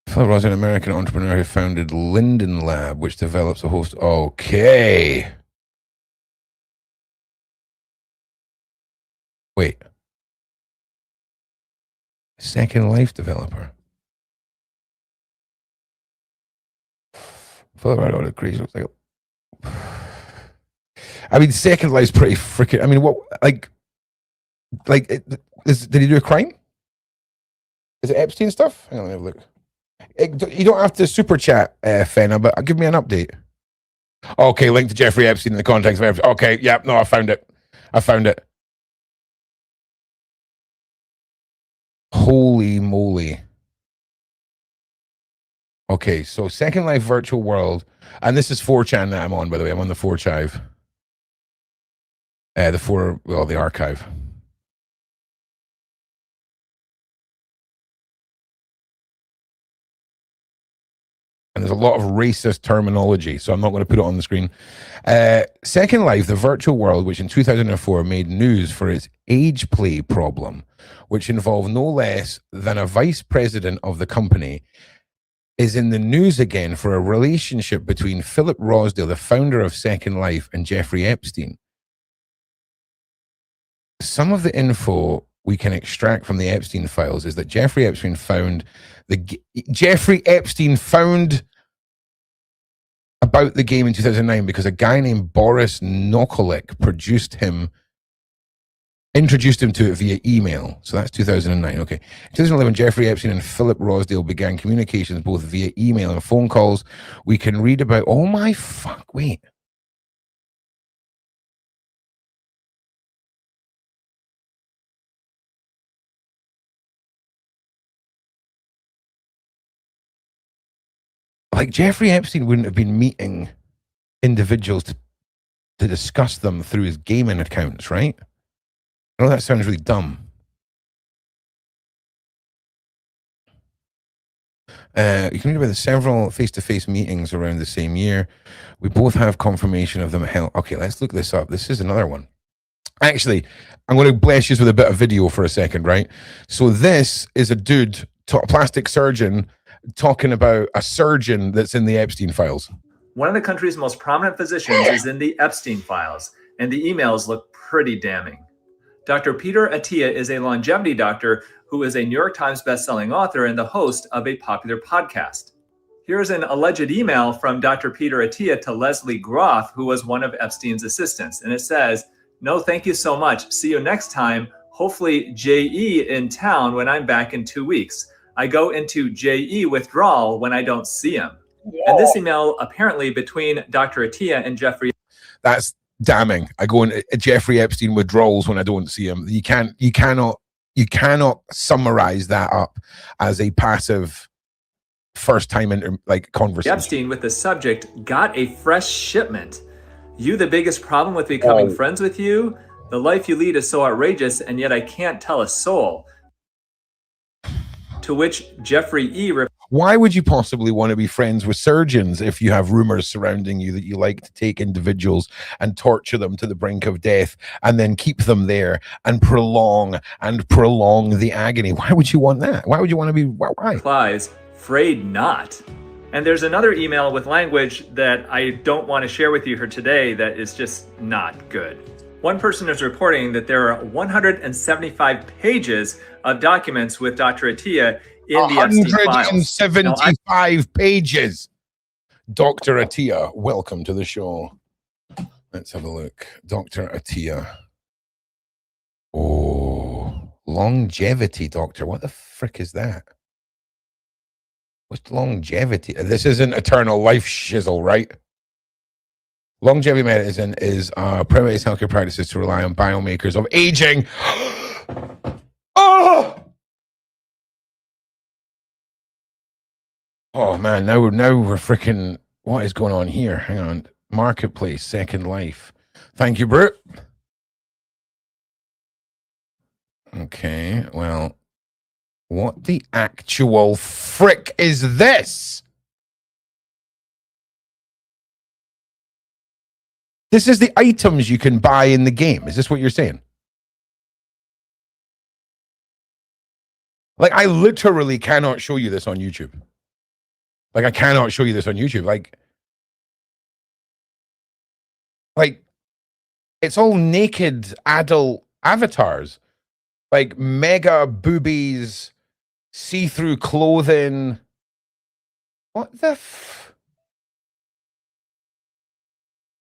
Philip Rosdale, an American entrepreneur who founded Linden Lab, which develops a host. Okay. Wait. Second Life developer. What crazy looks like. I mean, Second Life's pretty freaking. I mean, what like did he do a crime? Is it Epstein stuff? Hang on, let me have a look. You don't have to super chat, Fenna, but give me an update. Okay, link to Jeffrey Epstein in the context of Epstein. Okay, yeah, no, I found it. Holy moly. Okay, so Second Life virtual world, and this is 4chan that I'm on, by the way. I'm on the 4chive. The archive. And there's a lot of racist terminology, so I'm not going to put it on the screen. Second Life, the virtual world, which in 2004 made news for its age play problem, which involved no less than a vice president of the company, is in the news again for a relationship between Philip Rosdale, the founder of Second Life, and Jeffrey Epstein. Some of the info we can extract from the Epstein files is that Jeffrey Epstein found about the game in 2009 because a guy named Boris Nokolik introduced him to it via email. So that's 2009. Okay. In 2011, Jeffrey Epstein and Philip Rosdale began communications both via email and phone calls. We can read about, oh my fuck, wait. Like Jeffrey Epstein wouldn't have been meeting individuals to discuss them through his gaming accounts, right? I know that sounds really dumb. You can read about the several face-to-face meetings around the same year. We both have confirmation of them. Hell, okay, let's look this up. This is another one. Actually, I'm going to bless you with a bit of video for a second, right? So this is a dude, plastic surgeon, talking about a surgeon that's in the Epstein files. One of the country's most prominent physicians is in the Epstein files, and the emails look pretty damning. Dr. Peter Attia is a longevity doctor who is a New York Times bestselling author and the host of a popular podcast. Here's an alleged email from Dr. Peter Attia to Leslie Groff, who was one of Epstein's assistants. And it says, "No, thank you so much. See you next time. Hopefully JE in town when I'm back in 2 weeks. I go into JE withdrawal when I don't see him." Yeah. And this email apparently between Dr. Attia and Jeffrey. That's damning. I go into Jeffrey Epstein withdrawals when I don't see him. You cannot summarize that up as a passive first time conversation. Epstein with the subject, "Got a fresh shipment. You the biggest problem with becoming friends with you? The life you lead is so outrageous, and yet I can't tell a soul." To which Jeffrey E. Why would you possibly want to be friends with surgeons if you have rumors surrounding you that you like to take individuals and torture them to the brink of death and then keep them there and prolong the agony? Why would you want that? Why would you want to be? Why? Replies, "Afraid not." And there's another email with language that I don't want to share with you here today that is just not good. One person is reporting that there are 175 pages of documents with Dr. Attia in the Epstein files. 175 pages. Dr. Attia, welcome to the show. Let's have a look. Dr. Attia. Oh, longevity doctor. What the frick is that? What's longevity? This isn't eternal life shizzle, right? Longevity medicine is primitive healthcare practices to rely on biomarkers of aging. Oh man, now we're freaking. What is going on here? Hang on. Marketplace, Second Life. Thank you, Brute. Okay, well, what the actual frick is this? This is the items you can buy in the game. Is this what you're saying? Like, I literally cannot show you this on YouTube. Like, I cannot show you this on YouTube. Like, it's all naked adult avatars. like mega boobies, see-through clothing. What the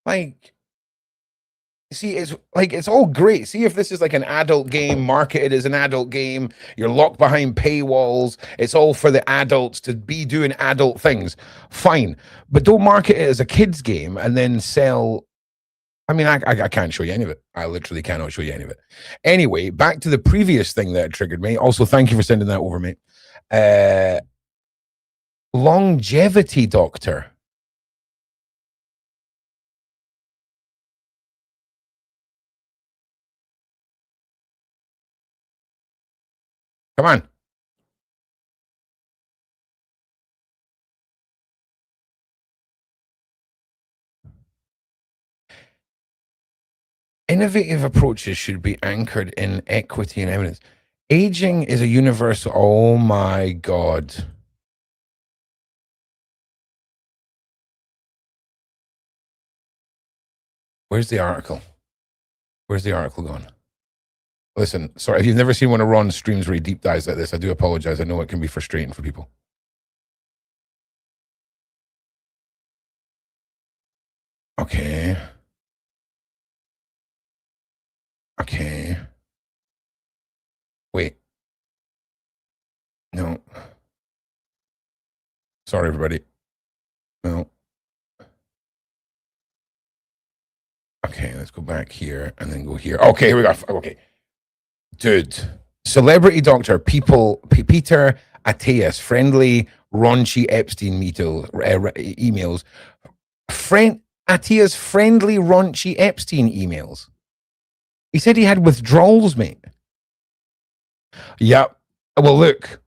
like, see, it's like, it's all great. See if this is like an adult game, marketed as an adult game, you're locked behind paywalls, it's all for the adults to be doing adult things. Fine. But don't market it as a kid's game and then sell. I mean, I can't show you any of it. I literally cannot show you any of it. Anyway, back to the previous thing that triggered me. Also, thank you for sending that over, mate. Longevity doctor. Come on. Innovative approaches should be anchored in equity and evidence. Aging is a universal. Oh my God. Where's the article? Where's the article gone? Listen, sorry, if you've never seen one of Ron's streams where he deep dives like this, I do apologize. I know it can be frustrating for people. Okay. Okay. Wait. No. Sorry, everybody. No. Okay, let's go back here and then go here. Okay, here we go. Okay. Dude. Celebrity doctor, Peter Attia's friendly, raunchy Epstein emails. Attia's friendly, raunchy Epstein emails. He said he had withdrawals, mate. Yep. Well, look.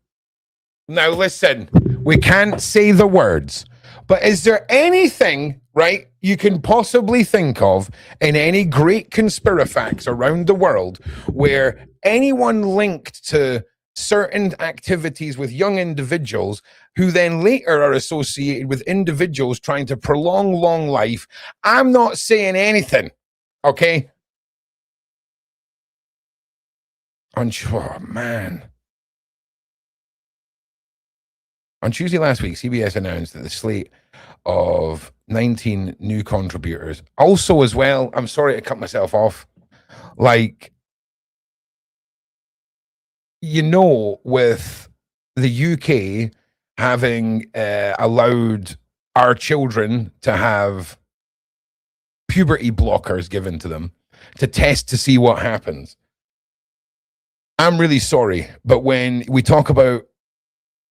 Now, listen. We can't say the words. But is there anything, right, you can possibly think of in any great conspirifacts around the world where anyone linked to certain activities with young individuals who then later are associated with individuals trying to prolong long life? I'm not saying anything, okay? Oh, man. On Tuesday last week, CBS announced that the slate of 19 new contributors, also as well, I'm sorry to cut myself off, like, you know, with the UK having allowed our children to have puberty blockers given to them to test to see what happens. I'm really sorry, but when we talk about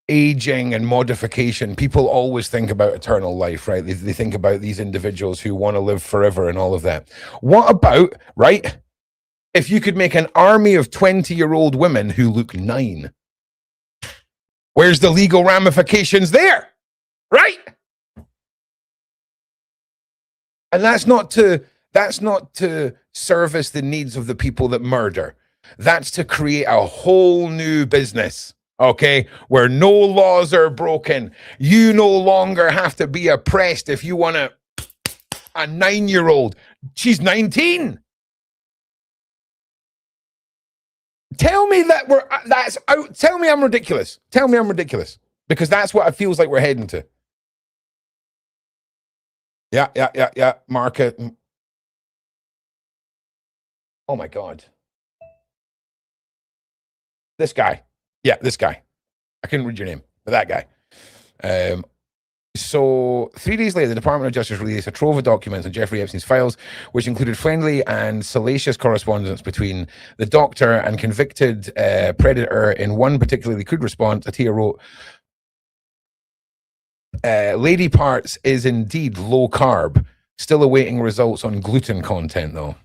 aging and modification, people always think about eternal life, right? They think about these individuals who want to live forever and all of that. What about, right, if you could make an army of 20-year-old women who look 9? Where's the legal ramifications there, right? And that's not to service the needs of the people that murder. That's to create a whole new business, okay, where no laws are broken. You no longer have to be oppressed if you want a 9-year-old. She's 19. Tell me that's out. Tell me I'm ridiculous. Tell me I'm ridiculous, because that's what it feels like we're heading to. Yeah. Marc. Oh my God. This guy. Yeah, this guy. I couldn't read your name, but that guy. So 3 days later, the Department of Justice released a trove of documents on Jeffrey Epstein's files, which included friendly and salacious correspondence between the doctor and convicted predator. In one particularly crude response, Attia wrote, lady parts is indeed low carb. Still awaiting results on gluten content, though.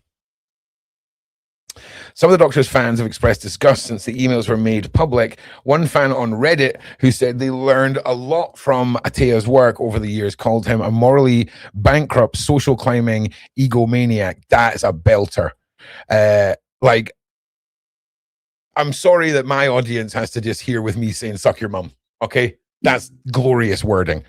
Some of the doctor's fans have expressed disgust since the emails were made public. One fan on Reddit, who said they learned a lot from Attia's work over the years, called him a morally bankrupt, social climbing egomaniac. That's a belter. Like, I'm sorry that my audience has to just hear with me saying, suck your mum, okay? That's glorious wording.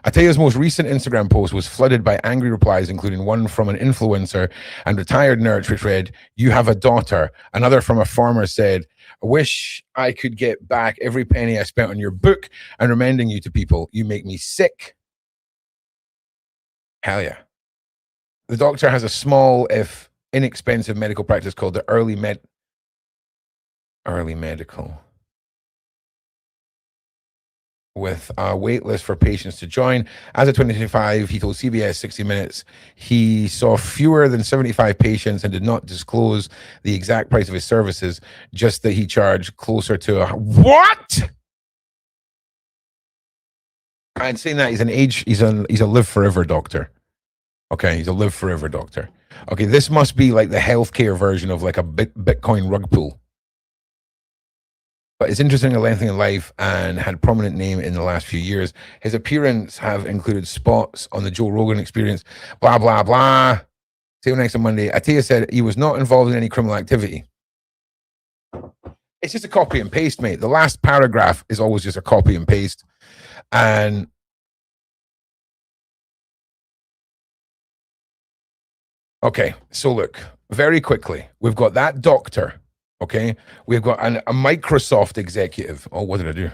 Attia's most recent Instagram post was flooded by angry replies, including one from an influencer and retired nerd, which read, "You have a daughter." Another from a farmer said, I wish I could get back every penny I spent on your book and recommending you to people. You make me sick. Hell yeah. The doctor has a small, if inexpensive, medical practice called the Early Medical, with a wait list for patients to join. As of 2025, he told CBS 60 Minutes he saw fewer than 75 patients and did not disclose the exact price of his services, just that he charged closer to what? I'm saying that he's a live forever doctor. Okay, he's a live forever doctor. Okay, this must be like the healthcare version of like a Bitcoin rug pull. But it's interesting, a lengthening in life, and had prominent name in the last few years. His appearance have included spots on the Joe Rogan Experience, blah, blah, blah. See you next on Monday. Attia said he was not involved in any criminal activity. It's just a copy and paste, mate. The last paragraph is always just a copy and paste. And okay, so look, very quickly, we've got that doctor. Okay, we've got a Microsoft executive. Oh, what did I do?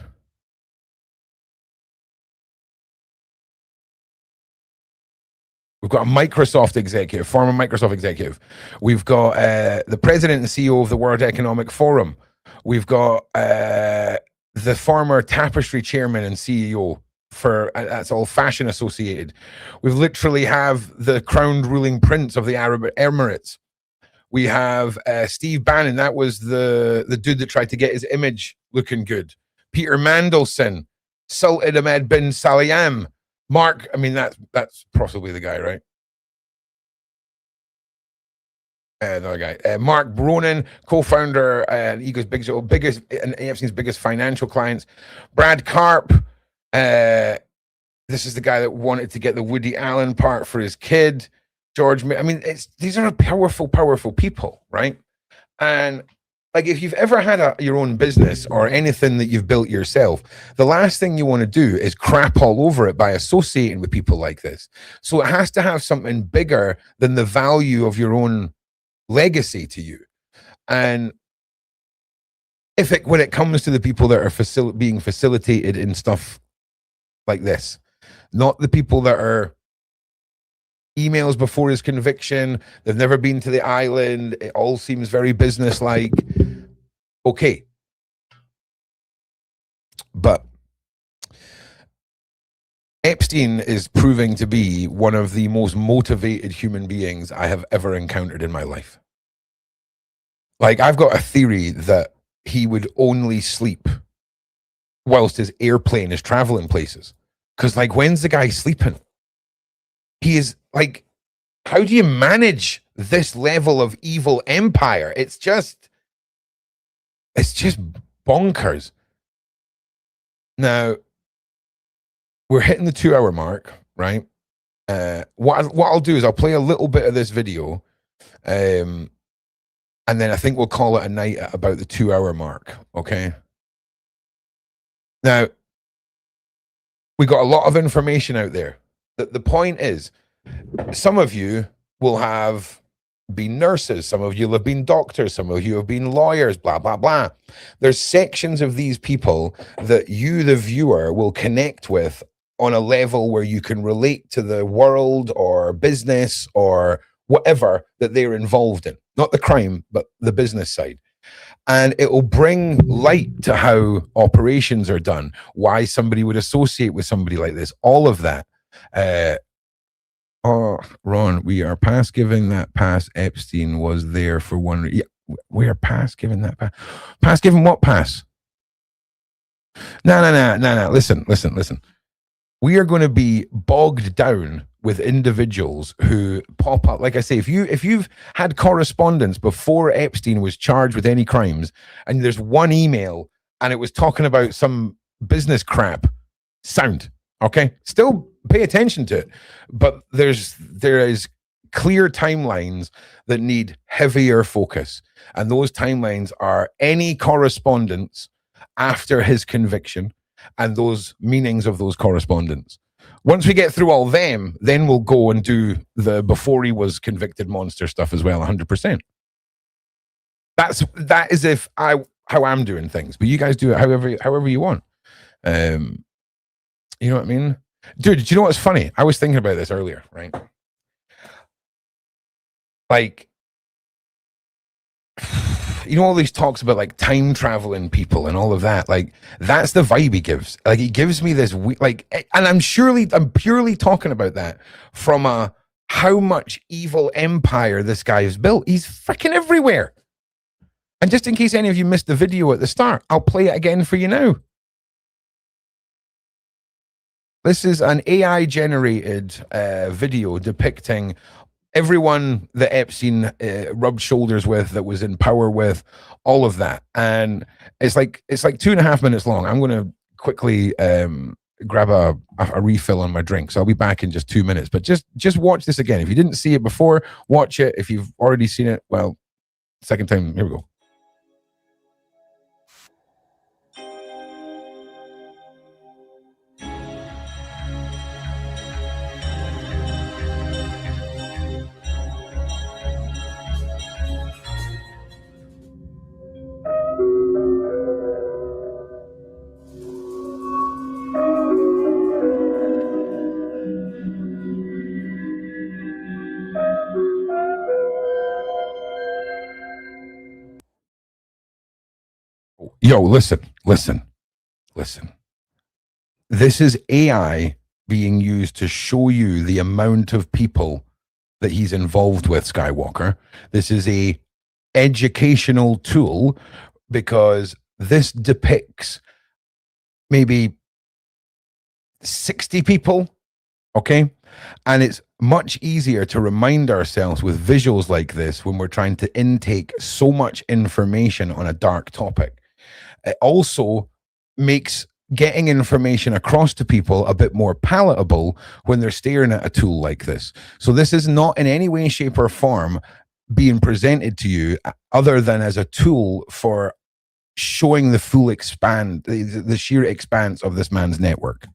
We've got a Microsoft executive, former Microsoft executive. We've got the president and CEO of the World Economic Forum. We've got the former Tapestry chairman and CEO for that's all fashion associated. We've literally have the crowned ruling prince of the Arab Emirates. We have Steve Bannon. That was the dude that tried to get his image looking good. Peter Mandelson, Sultan Ahmed bin Sulayem, Marc. I mean, that's possibly the guy, right? Another guy, Marc Rowan, co-founder and Ego's biggest and Epstein's biggest financial clients. Brad Karp. This is the guy that wanted to get the Woody Allen part for his kid. George, I mean, these are powerful people, right? And like, if you've ever had your own business or anything that you've built yourself, the last thing you want to do is crap all over it by associating with people like this. So it has to have something bigger than the value of your own legacy to you. And when it comes to the people that are being facilitated in stuff like this, not the people that are emails before his conviction, they've never been to the island, it all seems very business-like. Okay. But Epstein is proving to be one of the most motivated human beings I have ever encountered in my life. Like, I've got a theory that he would only sleep whilst his airplane is traveling places. Because, like, when's the guy sleeping? He is like, how do you manage this level of evil empire? It's just bonkers. Now, we're hitting the 2-hour mark, right? What I'll do is I'll play a little bit of this video, and then I think we'll call it a night at about the 2-hour mark, okay? Now, we got a lot of information out there. The point is, some of you will have been nurses, some of you have been doctors, some of you have been lawyers, blah, blah, blah. There's sections of these people that you, the viewer, will connect with on a level where you can relate to the world or business or whatever that they're involved in. Not the crime, but the business side. And it will bring light to how operations are done, why somebody would associate with somebody like this, all of that. Ron, we are past giving that pass. Epstein was there for one. Yeah, we are past giving that pass. Past giving what pass? No. Listen. We are going to be bogged down with individuals who pop up. Like I say, if you've had correspondence before Epstein was charged with any crimes, and there's one email and it was talking about some business crap, sound. Okay, still pay attention to it, but there is clear timelines that need heavier focus, and those timelines are any correspondence after his conviction and those meanings of those correspondence. Once we get through all them, then we'll go and do the before he was convicted monster stuff as well, 100%. That is if I how I'm doing things, but you guys do it however you want. You know what I mean? Dude, do you know what's funny? I was thinking about this earlier, right? Like, you know, all these talks about like time traveling people and all of that, like that's the vibe he gives. Like he gives me this like, and I'm purely talking about that from a how much evil empire this guy has built. He's freaking everywhere. And just in case any of you missed the video at the start, I'll play it again for you now. This is an AI generated video depicting everyone that Epstein rubbed shoulders with, that was in power with, all of that. And it's like 2.5 minutes long. I'm going to quickly grab a refill on my drink. So I'll be back in just 2 minutes. But just watch this again. If you didn't see it before, watch it. If you've already seen it, well, second time, here we go. Yo, listen. This is AI being used to show you the amount of people that he's involved with, Skywalker. This is a educational tool because this depicts maybe 60 people, okay? And it's much easier to remind ourselves with visuals like this when we're trying to intake so much information on a dark topic. It also makes getting information across to people a bit more palatable when they're staring at a tool like this. So this is not in any way, shape, or form being presented to you other than as a tool for showing the full the sheer expanse of this man's network.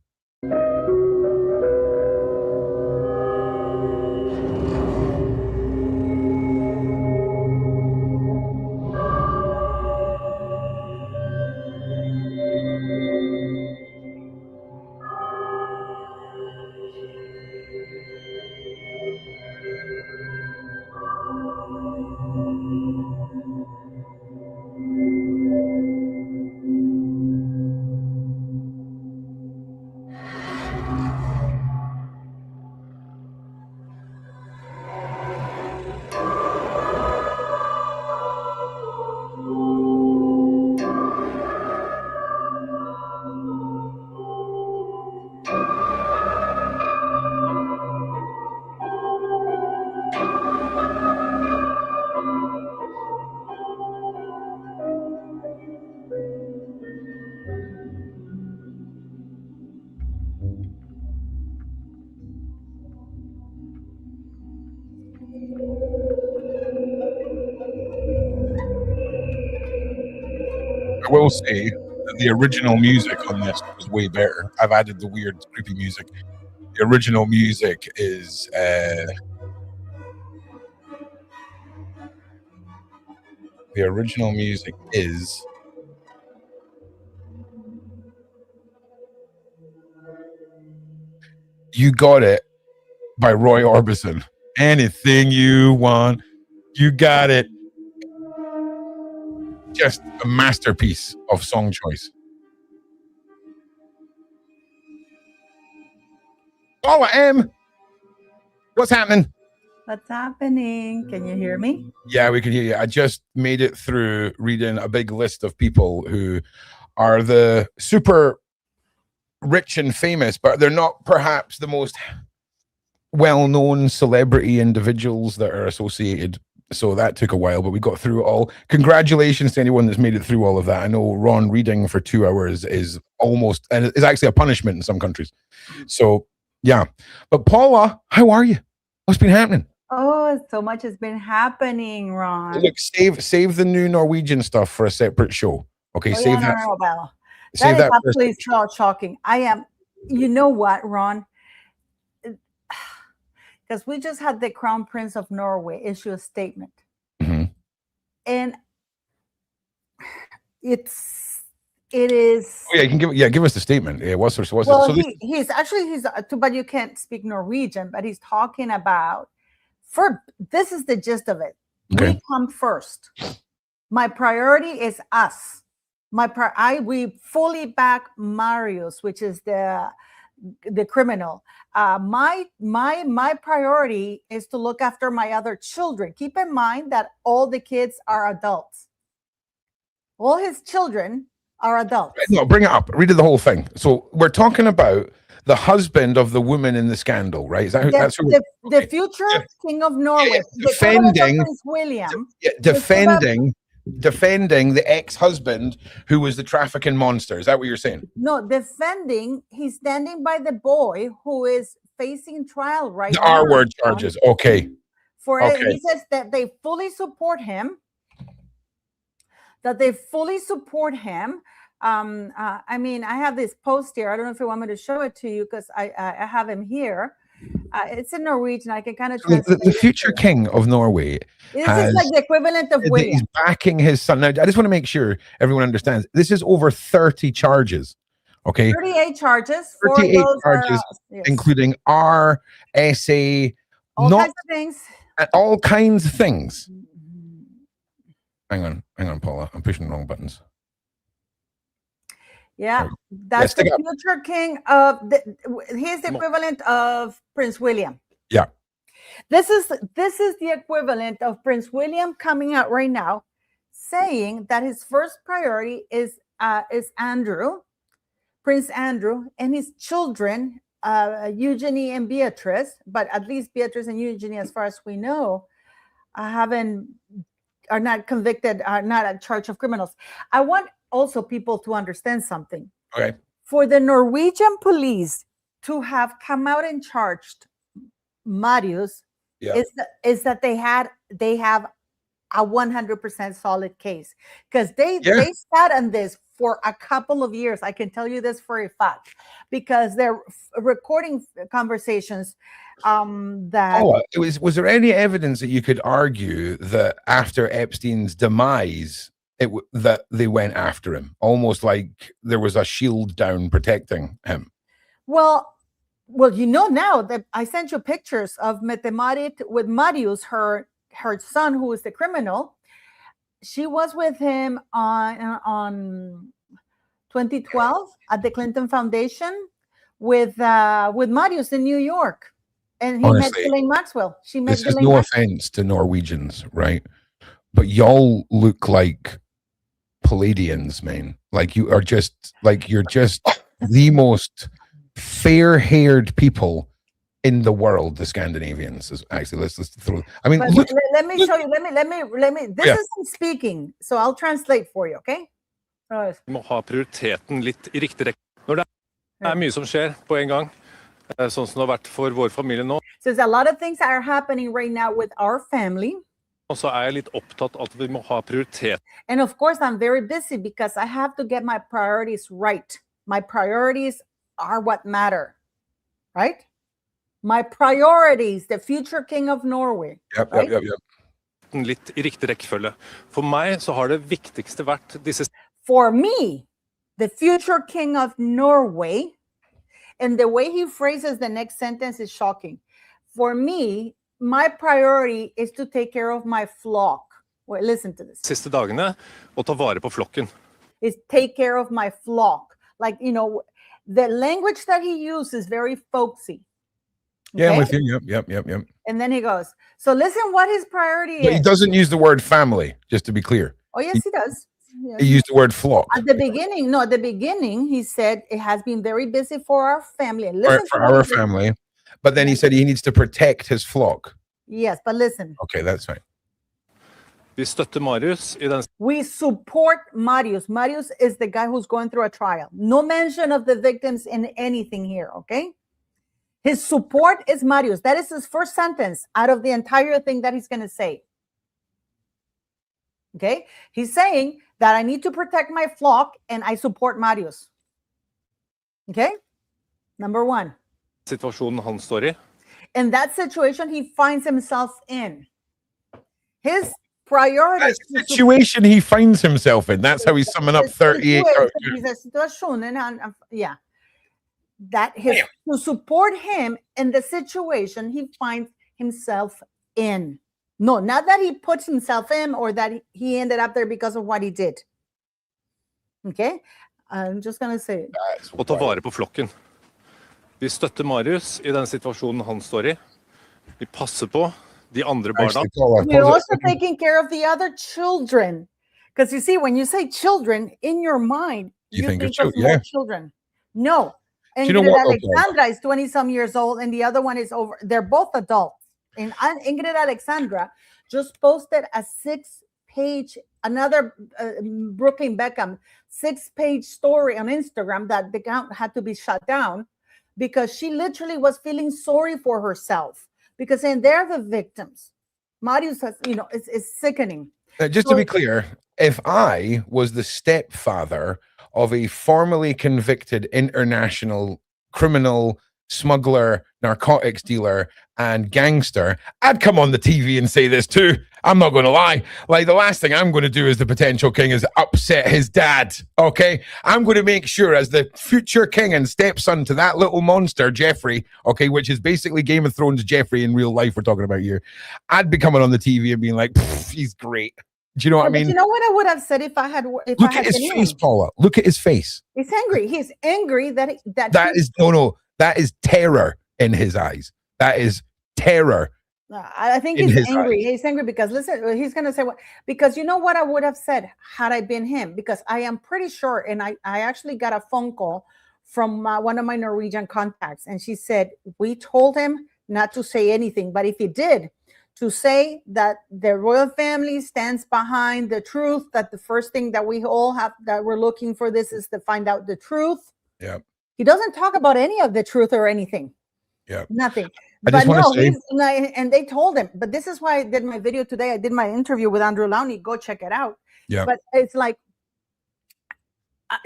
I will say that the original music on this was way better. I've added the weird, creepy music. The original music is You Got It by Roy Orbison. Anything you want, you got it. Just a masterpiece of song choice. Oh, I am. What's happening? What's happening? Can you hear me? Yeah, we can hear you. I just made it through reading a big list of people who are the super rich and famous, but they're not perhaps the most well-known celebrity individuals that are associated. So that took a while, but we got through it all. Congratulations to anyone that's made it through all of that. I know Ron reading for 2 hours is almost, and it's actually a punishment in some countries. So yeah, but Paula, how are you? What's been happening? Oh, so much has been happening, Ron. Look, save the new Norwegian stuff for a separate show. Okay, save that. Well, Save that is that. absolutely so shocking. I am, you know what, Ron? Because we just had the Crown Prince of Norway issue a statement. Mm-hmm. And it is. Oh, yeah, you can give us the statement. Yeah, what's Well, so he's but you can't speak Norwegian, but he's talking about this is the gist of it. Okay. We come first. My priority is us. We fully back Marius, which is the criminal. My priority is to look after my other children. Keep in mind that all the kids are adults. All his children are adults. No, bring it up. Read the whole thing. So we're talking about the husband of the woman in the scandal, right? Is that the future king of Norway, defending Prince William, defending the ex-husband who was the trafficking monster. Is that what you're saying? No, defending. He's standing by the boy who is facing trial right The now. R-word charges. Okay. He says that they fully support him. I mean, I have this post here. I don't know if you want me to show it to you because I have him here. It's in Norwegian. I can kind of translate the future king of Norway. This is like the equivalent of William. He's backing his son. Now, I just want to make sure everyone understands. This is over 30 charges. Okay. 38 charges. 38 charges, yes. Including RSA, kinds of things. All kinds of things. Hang on, Paula. I'm pushing the wrong buttons. Yeah, that's the future king of he's the equivalent of Prince William. Yeah. This is the equivalent of Prince William coming out right now saying that his first priority is Andrew, Prince Andrew, and his children, Eugenie and Beatrice, but at least Beatrice and Eugenie, as far as we know, are not convicted, are not at charge of criminals. I want also people to understand something. Okay. For the Norwegian police to have come out and charged Marius is that they have a 100% solid case, because they sat on this for a couple of years. I can tell you this for a fact, because they're recording conversations was there any evidence that you could argue that after Epstein's demise that they went after him, almost like there was a shield down protecting him? Well, you know, now that I sent you pictures of Mette-Marit with Marius, her son, who is the criminal. She was with him on 2012 at the Clinton Foundation with Marius in New York, and he met Ghislaine Maxwell. This is no offense to Norwegians, right? But y'all look like Palladians, man. Like you're just the most fair-haired people in the world. The Scandinavians is actually, let's throw. I mean, look, let me show you. Let me. This isn't speaking, so I'll translate for you. Okay. Vi må ha prioriteten litt I riktig rekke. Når det mye som skjer på en gang, sånn som det har vært for vår familie nå. So there's a lot of things that are happening right now with our family. Og så jeg litt opptatt at vi må ha prioritet. And of course, I'm very busy because I have to get my priorities right. My priorities are what matter, right? My priorities, the future king of Norway. Yep. Litt I riktig rekkefølge. For meg så har det viktigste vært disse. For me, the future king of Norway, and the way he phrases the next sentence is shocking. For me, my priority is to take care of my flock. Wait, listen to this. Siste dagene, å ta vare på flokken. Is take care of my flock. Like, you know, the language that he uses is very folksy. Okay? Yeah, I'm with you. Yep. And then he goes, so listen what his priority is. He doesn't use the word family, just to be clear. Oh, yes, he does. Yes. He used the word flock. At the beginning, he said it has been very busy for our family. And listen for our family. But then he said he needs to protect his flock. Yes, but listen. Okay, that's fine. Vi støtter Marius I den. We support Marius. Marius is the guy who's going through a trial. No mention of the victims in anything here, okay? His support is Marius. That is his first sentence out of the entire thing that he's going to say. Okay? He's saying that I need to protect my flock and I support Marius. Okay? Number one. Situasjonen han står I. In that situation he finds himself in. His priority. That's the situation he finds himself in. That's how he's summing up 38. Yeah. That to support him in the situation he finds himself in. No, not that he puts himself in or that he ended up there because of what he did. Okay? I'm just going to say it. Og ta vare på flokken. Vi støtter Marius I den situasjonen han står I. Vi passer på de andre barna. We're also taking care of the other children. Because you see, when you say children, in your mind, you think of more children. No. And Alexandra is 20-some years old, and the other one is over. They're both adults. And Ingrid Alexandra just posted a 6-page, another Brooklyn Beckham 6-page story on Instagram that the account had to be shut down because she literally was feeling sorry for herself because then they're the victims. Marius says, it's sickening. Just to be clear, if I was the stepfather of a formerly convicted international criminal, smuggler, narcotics dealer, and gangster, I'd come on the TV and say this too. I'm not going to lie. Like, the last thing I'm going to do as the potential king is upset his dad, okay? I'm going to make sure as the future king and stepson to that little monster, Jeffrey, okay, which is basically Game of Thrones Jeffrey in real life we're talking about here, I'd be coming on the TV and being like, he's great. Do you know what I mean? You know what I would have said if I had? Look at his face, Paula. Look at his face. He's angry. He's angry that is terror in his eyes. That is terror. I think he's angry. He's angry because listen, he's gonna say what? Because you know what I would have said had I been him. Because I am pretty sure, and I actually got a phone call from one of my Norwegian contacts, and she said we told him not to say anything, but if he did, to say that the royal family stands behind the truth, that the first thing that we all have, that we're looking for this is to find out the truth. Yeah. He doesn't talk about any of the truth or anything. Yeah. Nothing. But no, and they told him, but this is why I did my video today. I did my interview with Andrew Lowney. Go check it out. Yeah. But it's like,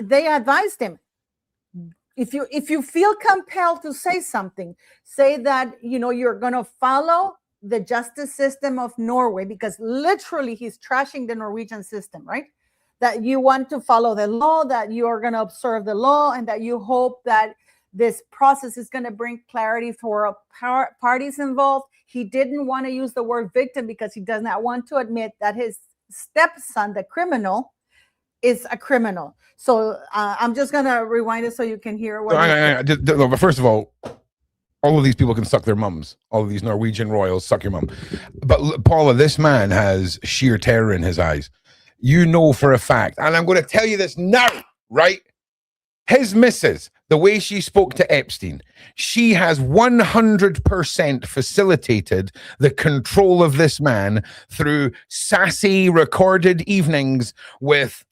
they advised him, if you feel compelled to say something, say that, you're going to follow the justice system of Norway, because literally he's trashing the Norwegian system, right? That you want to follow the law, that you are going to observe the law, and that you hope that this process is going to bring clarity for parties involved. He didn't want to use the word victim because he does not want to admit that his stepson, the criminal, is a criminal. So I'm just going to rewind it so you can hear what but first of all of these people can suck their mums. All of these Norwegian royals suck your mum. But Paula, this man has sheer terror in his eyes. You know for a fact, and I'm going to tell you this now, right? His missus, the way she spoke to Epstein, she has 100% facilitated the control of this man through sassy recorded evenings with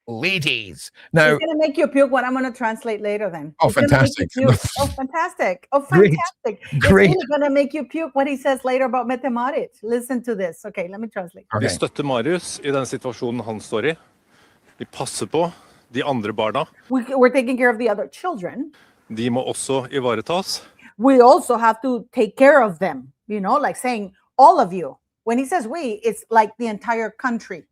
ladies. Now, it's going to make you puke what I'm going to translate later then. Oh, fantastic. Oh, fantastic. Oh, fantastic. Great. It's really going to make you puke what he says later about Mette-Marit. Listen to this. Okay, let me translate. Vi støtter Marius I den situasjonen han står I. Vi passer på de andre barna. We're taking care of the other children. De må også ivaretas. We also have to take care of them, like saying all of you. When he says we, it's like the entire country,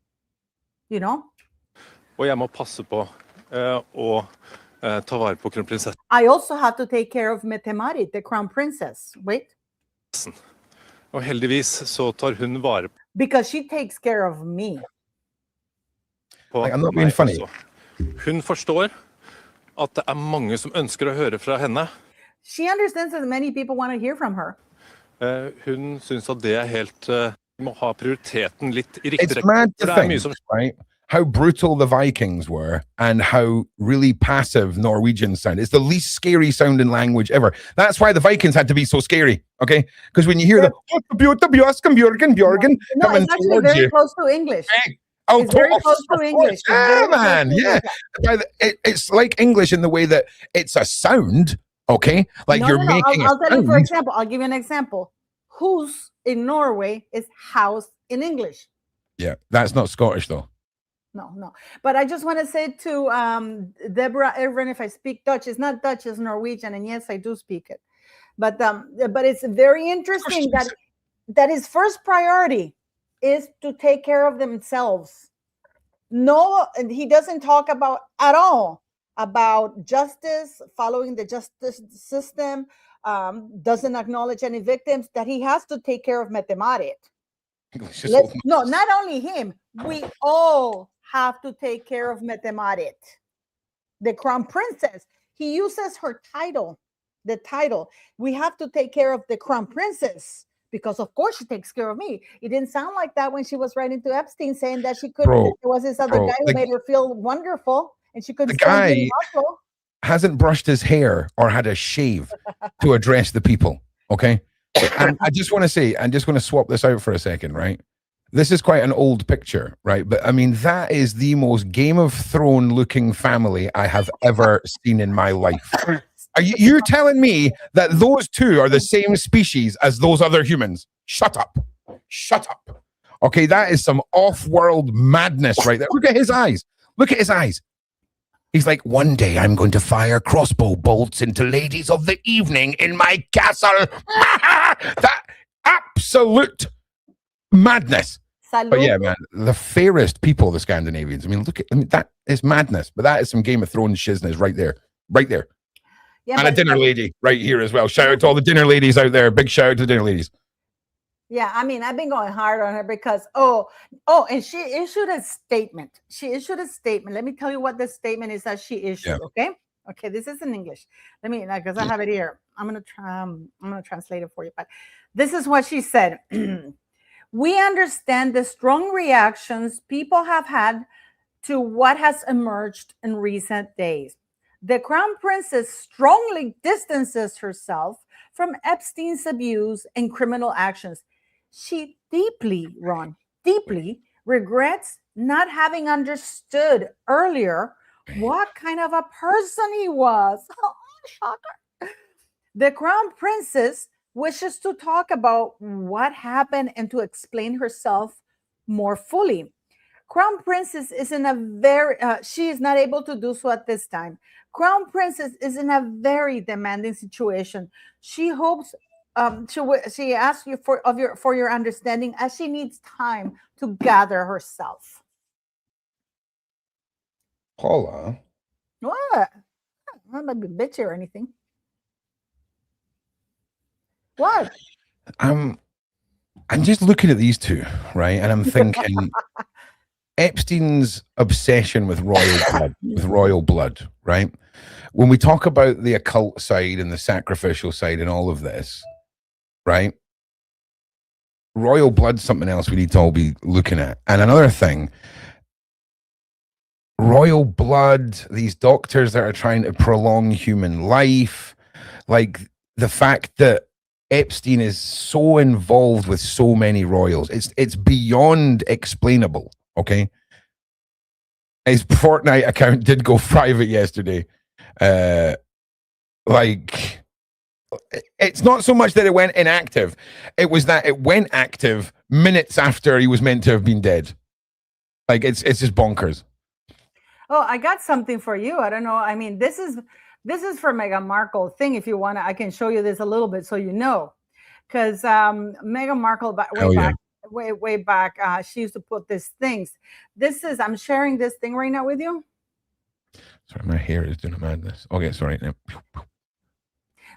Og jeg må passe på å ta vare på kronprinsessen. I also have to take care of Mette-Marit, the crown princess. Wait. Og heldigvis så tar hun vare because she takes care of me. På I'm not being funny. Også. Hun forstår at det mange som ønsker å høre fra henne. She understands that many people want to hear from her. Hun synes at det helt må ha prioriteten litt I riktig It's mad to think, right? How brutal the Vikings were and how really passive Norwegians sound. It's the least scary sounding language ever. That's why the Vikings had to be so scary, okay? Because when you hear Björgen, no, it's actually very close to English. Oh, it's very close to English. Yeah, man, yeah. It's like English in the way that it's a sound, okay? Like you're making I'll tell you, for example, I'll give you an example. Hus in Norway is house in English. Yeah, that's not Scottish though. No. But I just want to say to Deborah Irvin, if I speak Dutch, it's not Dutch, it's Norwegian, and yes, I do speak it. But it's very interesting that his first priority is to take care of themselves. No, he doesn't talk about at all about justice, following the justice system, doesn't acknowledge any victims, that he has to take care of Metemarit. No, not only him, we all have to take care of Metemarit, the crown princess. He uses her title, the title. We have to take care of the crown princess because, of course, she takes care of me. It didn't sound like that when she was writing to Epstein, saying that she couldn't. There was this other guy who made her feel wonderful, and she couldn't. The guy hasn't brushed his hair or had a shave to address the people. Okay, and I just want to say, I'm just going to swap this out for a second, right? This is quite an old picture, right? But I mean, that is the most Game of Thrones looking family I have ever seen in my life. You're telling me that those two are the same species as those other humans? Shut up. Shut up. Okay, that is some off-world madness right there. Look at his eyes. Look at his eyes. He's like, one day I'm going to fire crossbow bolts into ladies of the evening in my castle. That absolute madness. Salud. But yeah, man, the fairest people, the Scandinavians. I mean, that is madness. But that is some Game of Thrones shizness right there. Right there. Yeah, and a dinner lady right here as well. Shout out to all the dinner ladies out there. Big shout out to the dinner ladies. Yeah, I mean, I've been going hard on her because, and she issued a statement. Let me tell you what the statement is that she issued, Okay, this is in English. Let me, because I have it here. I'm gonna translate it for you. But this is what she said. We understand the strong reactions people have had to what has emerged in recent days. The Crown Princess strongly distances herself from Epstein's abuse and criminal actions. She deeply regrets not having understood earlier what kind of a person he was. Oh, shocker. The Crown Princess wishes to talk about what happened and to explain herself more fully. Crown Princess is in a very, she is not able to do so at this time. Crown Princess is in a very demanding situation. She hopes, she asks you for your understanding as she needs time to gather herself. Paula. What? I'm not a bitch or anything. What? I'm just looking at these two, right? And I'm thinking Epstein's obsession with royal blood, right? When we talk about the occult side and the sacrificial side and all of this, right? Royal blood's something else we need to all be looking at. And another thing, royal blood, these doctors that are trying to prolong human life, like the fact that Epstein is so involved with so many royals, it's beyond explainable. Okay, his Fortnite account did go private yesterday. Like, it's not so much that it went inactive; it was that it went active minutes after he was meant to have been dead. Like, it's just bonkers. Oh, I got something for you. I don't know. I mean, this is for Meghan Markle thing. If you want to, I can show you this a little bit so you know. Because Meghan Markle, way back, she used to put these things. I'm sharing this thing right now with you. Sorry, my hair is doing a madness. Okay, sorry.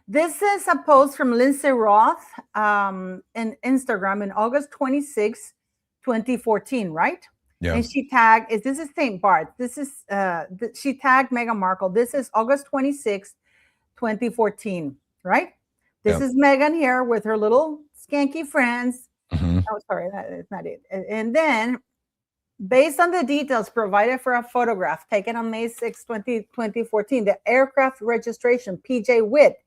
This is a post from Lindsay Roth in Instagram in August 26, 2014, right? Yeah. And she tagged, this is St. Bart. This is, she tagged Meghan Markle. This is August 26, 2014, right? This is Meghan here with her little skanky friends. Mm-hmm. Oh, sorry, that's not it. And then, based on the details provided for a photograph taken on May 6, 2014, the aircraft registration, PJ Witt,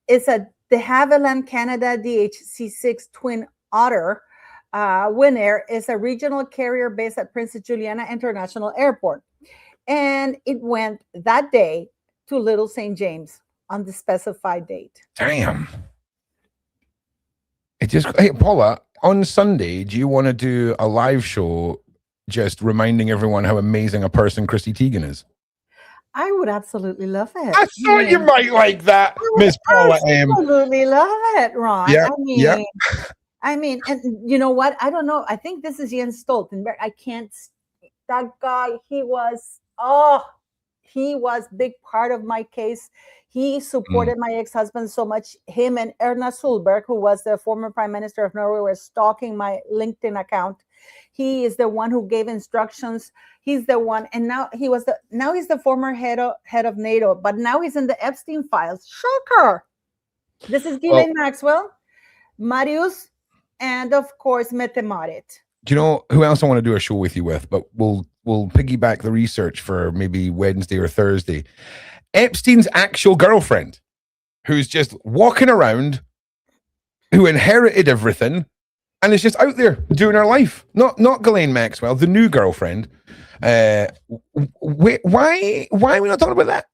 is a de Havilland, Canada DHC-6 Twin Otter. Winair is a regional carrier based at Princess Juliana International Airport. And it went that day to Little St. James on the specified date. Damn. Hey, Paula, on Sunday, do you want to do a live show just reminding everyone how amazing a person Chrissy Teigen is? I would absolutely love it. I thought you might like that, Miss Paula M. Absolutely love it, Ron. Yeah, I mean, I mean, and you know what? I don't know. I think this is Jens Stoltenberg. I can't. That guy, he was big part of my case. He supported my ex-husband so much. Him and Erna Solberg, who was the former prime minister of Norway, were stalking my LinkedIn account. He is the one who gave instructions. He's the one, and now he's the former head of NATO, but now he's in the Epstein files. Shocker! This is Ghislaine Maxwell, Marius, and of course Mette-Marit. Do you know who else I want to do a show with you with? But we'll piggyback the research for maybe Wednesday or Thursday. Epstein's actual girlfriend, who's just walking around, who inherited everything, and is just out there doing her life. Not Ghislaine Maxwell, the new girlfriend. Why are we not talking about that?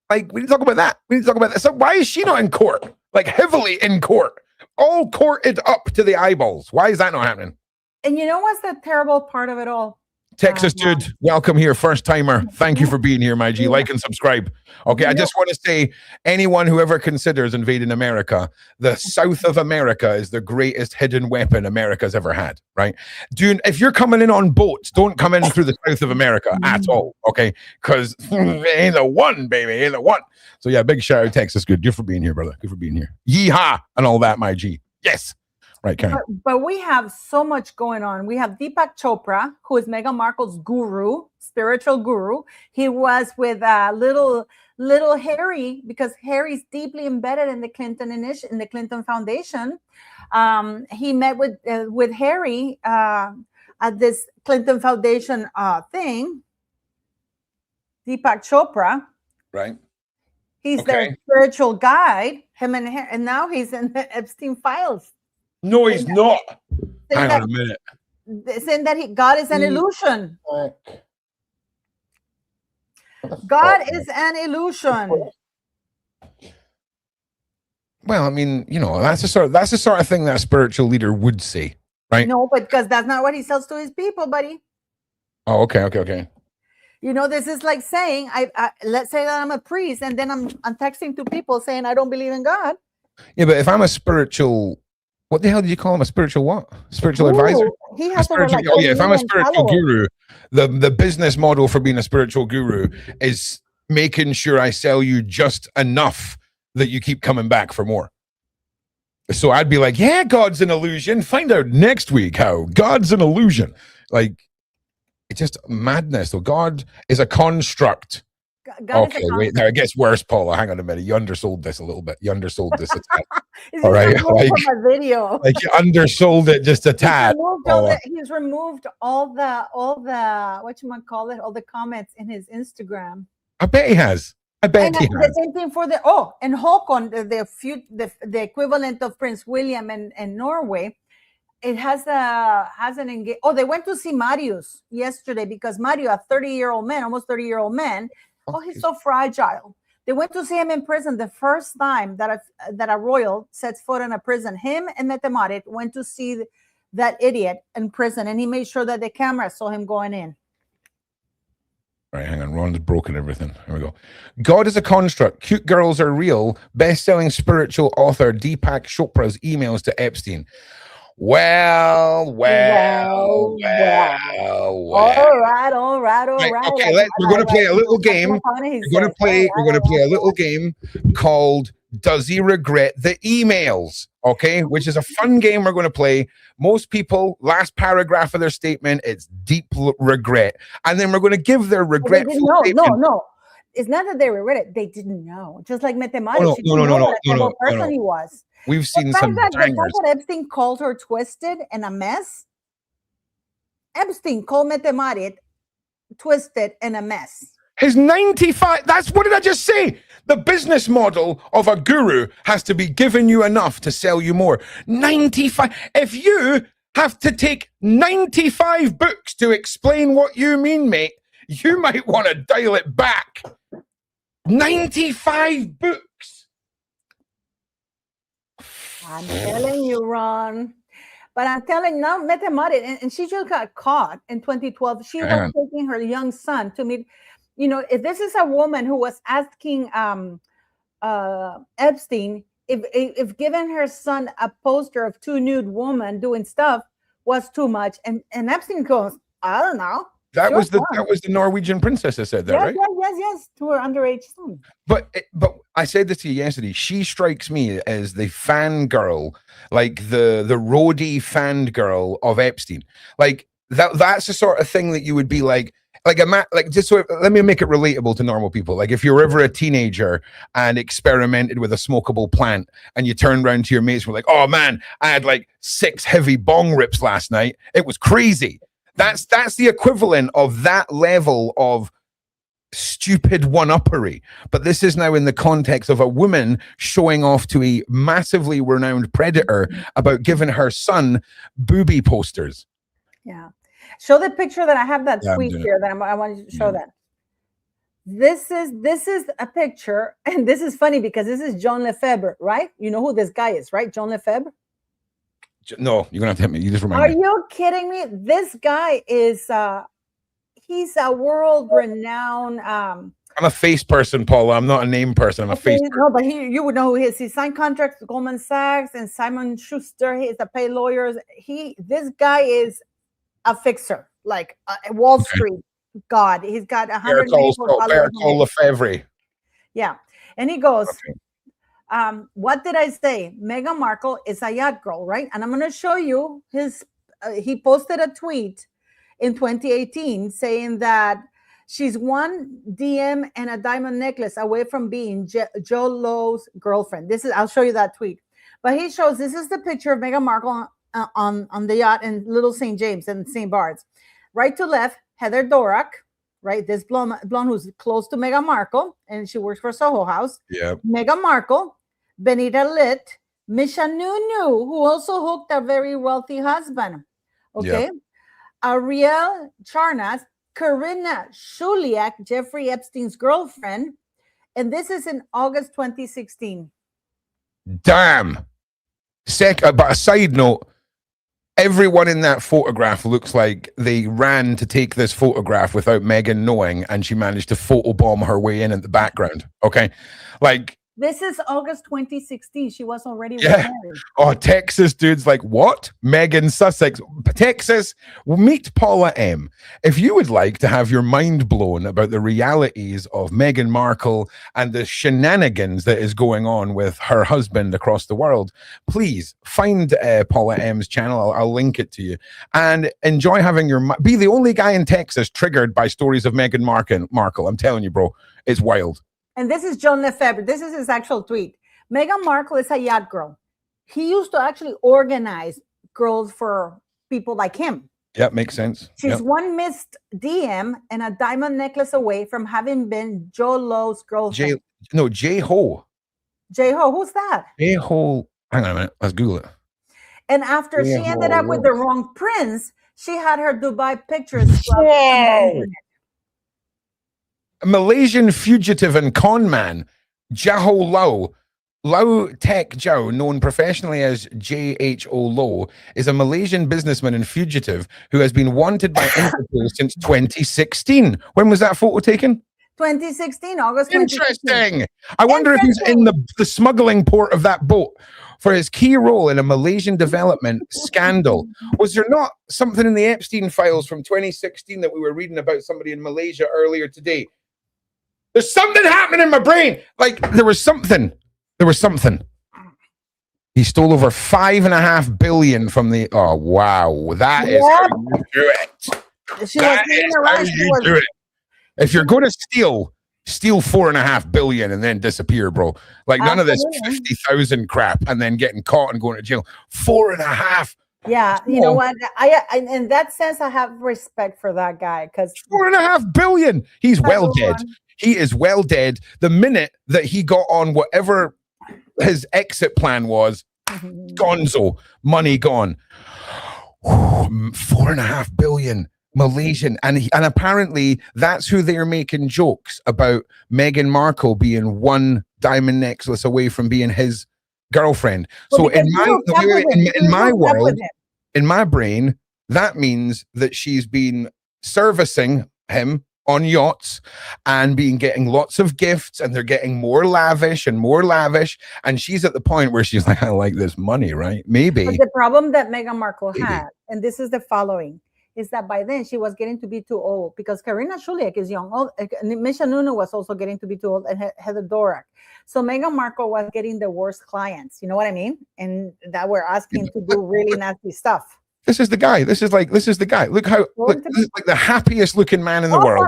Like, we need to talk about that. We need to talk about that. So why is she not in court? Like, heavily in court, all courted up to the eyeballs. Why is that not happening? And you know what's the terrible part of it all? Texas dude, welcome here, first timer. Thank you for being here, my G. Like and subscribe. Okay, I just want to say, anyone who ever considers invading America, the South of America is the greatest hidden weapon America's ever had, right? Dude, if you're coming in on boats, don't come in through the South of America at all, okay? Because ain't the one, baby, ain't the one. So yeah, big shout out, Texas. Good for being here, brother. Good for being here. Yeehaw and all that, my G. Yes. Right, Karen. But we have so much going on. We have Deepak Chopra, who is Meghan Markle's guru, spiritual guru. He was with little Harry, because Harry's deeply embedded in the Clinton Foundation. He met with Harry at this Clinton Foundation thing. Deepak Chopra, right? He's their spiritual guide. Him and now he's in the Epstein files. No, he's not. Hang on a minute. Saying that God is an illusion. God is an illusion. Well, I mean, you know, that's the sort of thing that a spiritual leader would say, right? No, but because that's not what he sells to his people, buddy. Oh, okay. You know, this is like saying, let's say that I'm a priest, and then I'm texting to people saying I don't believe in God. Yeah, but if I'm a spiritual, what the hell did you call him? A spiritual what? Spiritual advisor? He has if I'm a spiritual guru, the business model for being a spiritual guru is making sure I sell you just enough that you keep coming back for more. So I'd be like, yeah, God's an illusion. Find out next week how God's an illusion. Like, it's just madness. So God is a construct. Okay, wait, now it gets worse, Paula. Hang on a minute. You undersold this a little bit. You undersold this a tad. All right, like you undersold it just a tad. He's removed all the all the comments in his Instagram. I bet he has. I bet he has. The same thing for and Håkon, the equivalent of Prince William in Norway. It has an engagement. Oh, they went to see Marius yesterday because Marius, a 30-year-old man, almost 30-year-old man. Oh, he's so fragile. They went to see him in prison the first time that a royal sets foot in a prison. Him and Mette-Marit went to see that idiot in prison, and he made sure that the camera saw him going in. All right, hang on. Ron's broken everything. Here we go. God is a construct. Cute girls are real. Best-selling spiritual author Deepak Chopra's emails to Epstein. Well. All right. Okay, we're going to play a little game. We're going to play a little game called Does He Regret the Emails? Okay, which is a fun game we're going to play. Most people, last paragraph of their statement, it's deep regret. And then we're going to give their regret. No. It's not that they regret it. They didn't know. Just like Mette-Marit. No. Person he was. We've seen some bangers. The fact that Epstein called her twisted and a mess. Epstein called Mette-Marit twisted and a mess. His 95, what did I just say? The business model of a guru has to be giving you enough to sell you more. 95. If you have to take 95 books to explain what you mean, mate, you might want to dial it back. 95 books. I'm telling you, Ron. But I'm telling you now, Mette-Marit, and she just got caught in 2012. She was taking her young son to meet. You know, if this is a woman who was asking Epstein if giving her son a poster of two nude women doing stuff was too much, and Epstein goes, I don't know. That was the Norwegian princess that said that, right? Yes, to her underage son. But I said this to you yesterday. She strikes me as the fangirl, like the roadie fangirl of Epstein. Like that's the sort of thing that you would be like just so let me make it relatable to normal people. Like if you're ever a teenager and experimented with a smokable plant, and you turned around to your mates and were like, "Oh man, I had like 6 heavy bong rips last night. It was crazy." That's the equivalent of that level of stupid one-uppery. But this is now in the context of a woman showing off to a massively renowned predator about giving her son booby posters. Yeah. Show the picture that I have, that tweet here that I wanted to show that. This is a picture, and this is funny because this is John Lefebvre, right? You know who this guy is, right? John Lefebvre? No, you're gonna have to hit me. You just remind me. Are you kidding me? This guy is he's a world renowned I'm a face person, Paula. I'm not a name person. I'm a face person. No, but you would know who he is. He signed contracts with Goldman Sachs and Simon Schuster. He is a pay lawyers. This guy is a fixer, like Wall Street god. He's got 100 Better call Lefebvre. Yeah, and he goes. Okay. What did I say? Meghan Markle is a yacht girl, right? And I'm going to show you his. He posted a tweet in 2018 saying that she's one DM and a diamond necklace away from being Joe Low's girlfriend. I'll show you that tweet. But he shows, this is the picture of Meghan Markle on the yacht in Little St. James and St. Bart's. Right to left, Heather Dorak, right? This blonde who's close to Meghan Markle, and she works for Soho House. Yeah. Meghan Markle, Benita Litt, Misha Nunu, who also hooked a very wealthy husband. Okay. Yep. Ariel Charnas, Karina Shuliak, Jeffrey Epstein's girlfriend. And this is in August 2016. Damn. But a side note, everyone in that photograph looks like they ran to take this photograph without Meghan knowing, and she managed to photobomb her way in at the background. Okay. Like, this is August 2016. She was already married. Oh, Texas dudes like, what? Megan Sussex. Texas, meet Paula M. If you would like to have your mind blown about the realities of Meghan Markle and the shenanigans that is going on with her husband across the world, please find Paula M's channel. I'll link it to you. And enjoy having be the only guy in Texas triggered by stories of Meghan Markle. I'm telling you, bro, it's wild. And this is John Lefebvre. This is his actual tweet. Meghan Markle is a yacht girl. He used to actually organize girls for people like him. Yeah, makes sense. She's one missed DM and a diamond necklace away from having been Joe Low's girlfriend. J-Ho. J-Ho, who's that? J-Ho. Hang on a minute. Let's Google it. And after she ended up with the wrong prince, she had her Dubai pictures. A Malaysian fugitive and con man, Jaho Lau Tek Jiao, known professionally as JHO Low, is a Malaysian businessman and fugitive who has been wanted by Interpol since 2016. When was that photo taken? 2016, August 2016. Interesting. I wonder if he's in the smuggling port of that boat for his key role in a Malaysian development scandal. Was there not something in the Epstein files from 2016 that we were reading about somebody in Malaysia earlier today? There's something happening in my brain. Like there was something. He stole over $5.5 billion from the. Oh wow, that is how you do it. Do it. If you're going to steal $4.5 billion and then disappear, bro. Like none of this 50,000 crap and then getting caught and going to jail. 4.5. Yeah, you know what? I in that sense, I have respect for that guy because $4.5 billion. He's well dead. He is well dead. The minute that he got on whatever his exit plan was, gonzo, money gone. $4.5 billion Malaysian, and apparently that's who they're making jokes about. Meghan Markle being one diamond necklace away from being his girlfriend. So in my world, in my brain, that means that she's been servicing him on yachts and getting lots of gifts, and they're getting more lavish and more lavish. And she's at the point where she's like, I like this money, right? Maybe. But the problem that Meghan Markle had, and this is the following, is that by then she was getting to be too old, because Karina Shuliak is young. Old, Misha Nunu was also getting to be too old, and Heather Dorak. So Meghan Markle was getting the worst clients. You know what I mean? And that we're asking to do really nasty stuff. This is the guy. This is the guy. Look, this is like the happiest looking man in the world.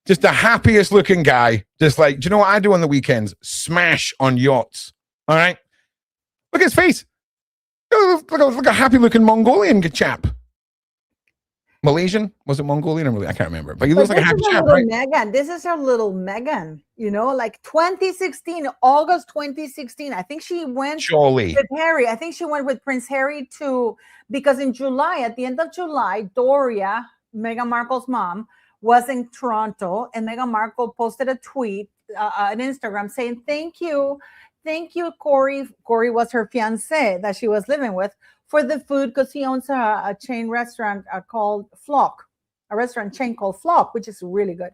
Just the happiest looking guy. Just like, do you know what I do on the weekends? Smash on yachts. All right. Look at his face. Look a happy looking Mongolian chap. Malaysian? Was it Mongolian? I can't remember. But he looks like a happy chap, right? Meghan. This is her little Meghan. You know, like 2016, August 2016. I think she went with Harry. I think she went with Prince Harry because in July, at the end of July, Doria, Meghan Markle's mom, was in Toronto, and Meghan Markle posted a tweet on Instagram saying, thank you, Corey. Corey was her fiance that she was living with, for the food, because he owns a chain restaurant called Flock, a restaurant chain called Flock, which is really good.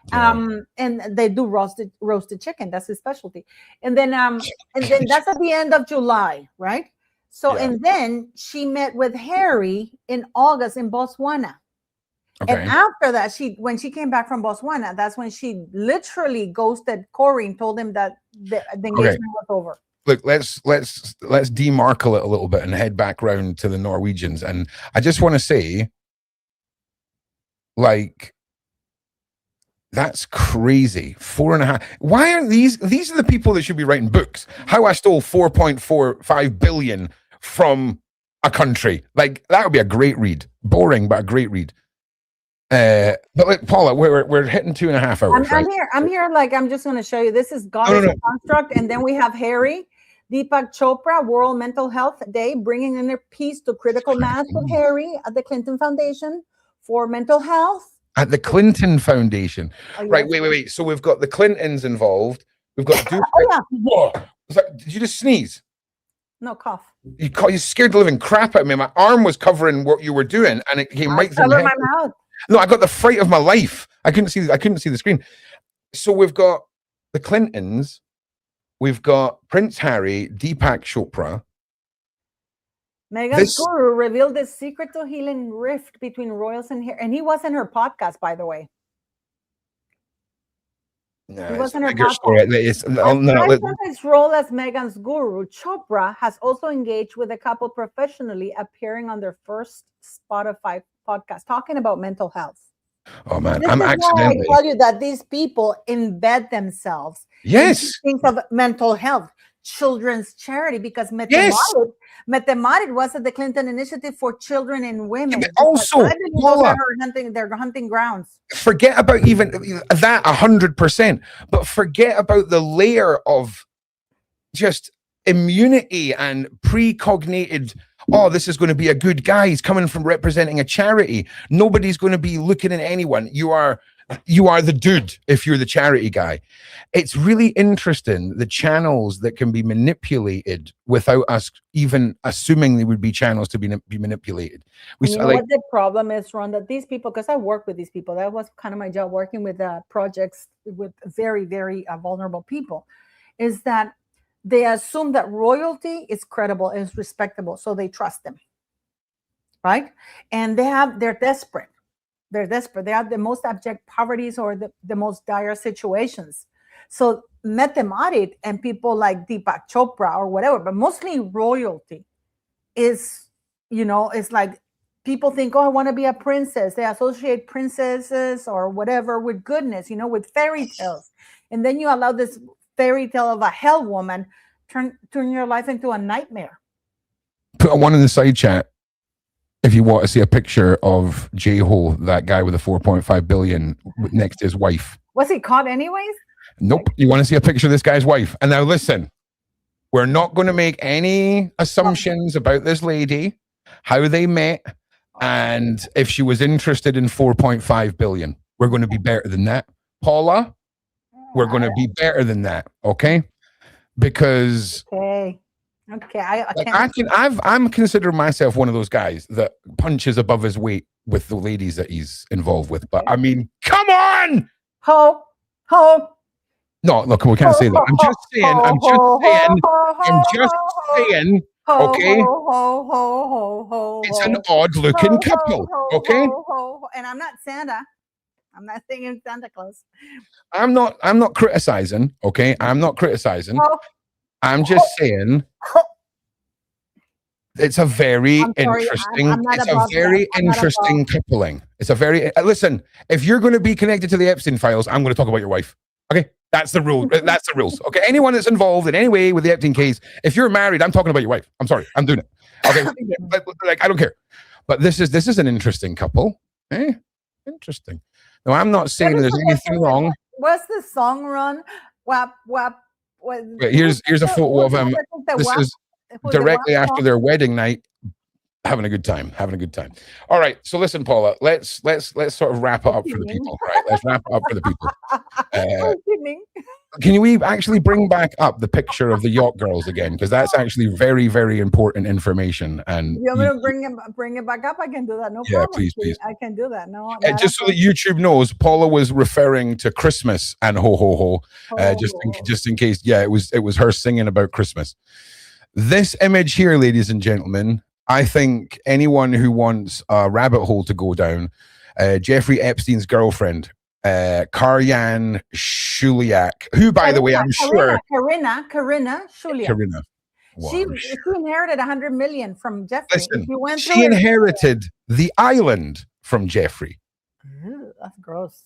Yeah. And they do roasted chicken. That's his specialty. And then that's at the end of July, right? So, and then she met with Harry in August in Botswana. Okay. And after that, when she came back from Botswana, that's when she literally ghosted Corey and told him that the engagement was over. Look, let's demarkle it a little bit and head back round to the Norwegians. And I just want to say, like, that's crazy. 4.5. Why aren't these are the people that should be writing books? How I stole 4.45 billion from a country. Like, that would be a great read. Boring, but a great read. But look, Paula, we're hitting 2.5 hours. I'm here. Like, I'm just going to show you. This is Goddess Construct, and then we have Harry, Deepak Chopra, World Mental Health Day, bringing inner peace to critical mass with Harry at the Clinton Foundation for mental health. At the Clinton Foundation, right? Wait. So we've got the Clintons involved. We've got. Whoa! Did you just sneeze? No, cough. You scared the living crap out of me. My arm was covering what you were doing, and it came right through my mouth. No, I got the fright of my life. I couldn't see the screen. So we've got the Clintons, we've got Prince Harry, Deepak Chopra. Meghan's guru revealed the secret to healing rift between royals and Harry, and he was in her podcast, by the way. No, he wasn't her podcast. His role as Meghan's guru, Chopra has also engaged with the couple professionally, appearing on their first Spotify podcast talking about mental health. Oh man, I'm accidentally. I tell you that these people embed themselves. Yes. In things of mental health, children's charity, because Metemarit was at the Clinton Initiative for Children and Women. Yeah, also, they're hunting grounds. Forget about even that 100%, but forget about the layer of just immunity and precognited. Oh, this is going to be a good guy. He's coming from representing a charity. Nobody's going to be looking at anyone. You are the dude if you're the charity guy. It's really interesting, the channels that can be manipulated without us even assuming they would be channels to be manipulated. What the problem is, Ron, that these people, because I work with these people, that was kind of my job, working with projects with very, very vulnerable people, is that they assume that royalty is credible, is respectable, so they trust them, right? And they're desperate. They're desperate. They have the most abject poverties or the most dire situations. So Metemarit and people like Deepak Chopra or whatever, but mostly royalty is, it's like people think, oh, I want to be a princess. They associate princesses or whatever with goodness, with fairy tales. And then you allow this fairy tale of a hell woman turn your life into a nightmare. Put one in the side chat if you want to see a picture of J-Ho, that guy with the 4.5 billion next to his wife. Was he caught anyways? Nope. You want to see a picture of this guy's wife? And now listen, we're not going to make any assumptions about this lady, how they met, and if she was interested in 4.5 billion. We're going to be better than that. Paula, we're going to be better than that, okay? Because Okay, I Like can't. I'm considering myself one of those guys that punches above his weight with the ladies that he's involved with. But I mean, come on! Ho, ho. No, look, we can't say that. I'm just saying. I'm just saying. Okay, it's an odd-looking couple. Okay, and I'm not Santa. I'm not singing Santa Claus. I'm not criticizing. Okay, I'm not criticizing. I'm just saying. It's a very interesting. It's a very interesting coupling. It's a very listen. If you're going to be connected to the Epstein files, I'm going to talk about your wife. Okay, that's the rule. That's the rules. Okay, anyone that's involved in any way with the Epstein case, if you're married, I'm talking about your wife. I'm sorry, I'm doing it. Okay, like I don't care. But this is an interesting couple. Interesting. No, I'm not saying there's anything wrong. What's the song run? Wap wap. Here's a photo of him. This is directly after their wedding night, having a good time. All right, so listen, Paula, let's sort of wrap it up for the people. Right, let's wrap it up for the people. Can we actually bring back up the picture of the yacht girls again? Because that's actually very, very important information. And you want me to bring it back up? I can do that. No problem. Please. I can do that. No, just so that YouTube knows, Paula was referring to Christmas and ho ho ho. Just in case. Yeah, it was her singing about Christmas. This image here, ladies and gentlemen, I think anyone who wants a rabbit hole to go down, Jeffrey Epstein's girlfriend, Karyan Shuliak, who, by the way, I'm sure Karina Shuliak. Karina. Wow. She inherited 100 million from Jeffrey. Listen, she inherited the island from Jeffrey. Ew, that's gross.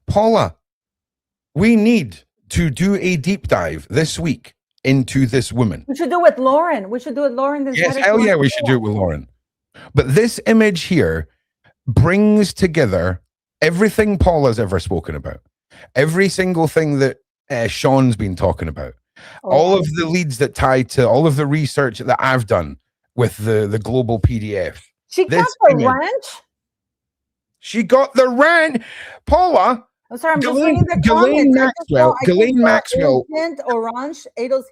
Paula, we need to do a deep dive this week into this woman. We should do it with Lauren. Yes, hell yeah, we should do it with Lauren. But this image here brings together everything Paula's ever spoken about, every single thing that Shaun's been talking about, all of the leads that tie to all of the research that I've done with the global PDF. She got the ranch. She got the ranch, Paula. I'm sorry, I'm just reading the comments. Ghislaine Maxwell. Orange, Ados.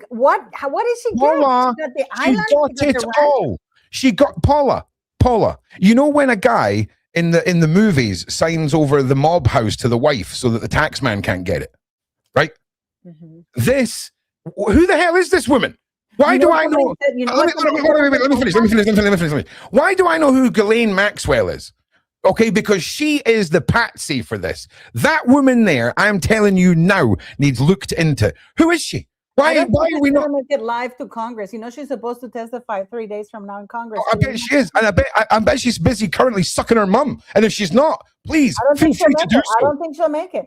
What did she get? Paula, she got the island. She got it all. She got Paula. You know when a guy in the movies signs over the mob house to the wife so that the tax man can't get it, right? Mm-hmm. Who the hell is this woman? Why do I know? Let me finish. Why do I know who Ghislaine Maxwell is? Okay, because she is the patsy for this. That woman there, I'm telling you now, needs looked into. Who is she? Why are we not make it live to Congress? You know, she's supposed to testify 3 days from now in Congress. I bet she is, and I bet she's busy currently sucking her mum. And if she's not, please feel free to do so. I don't think she'll make it.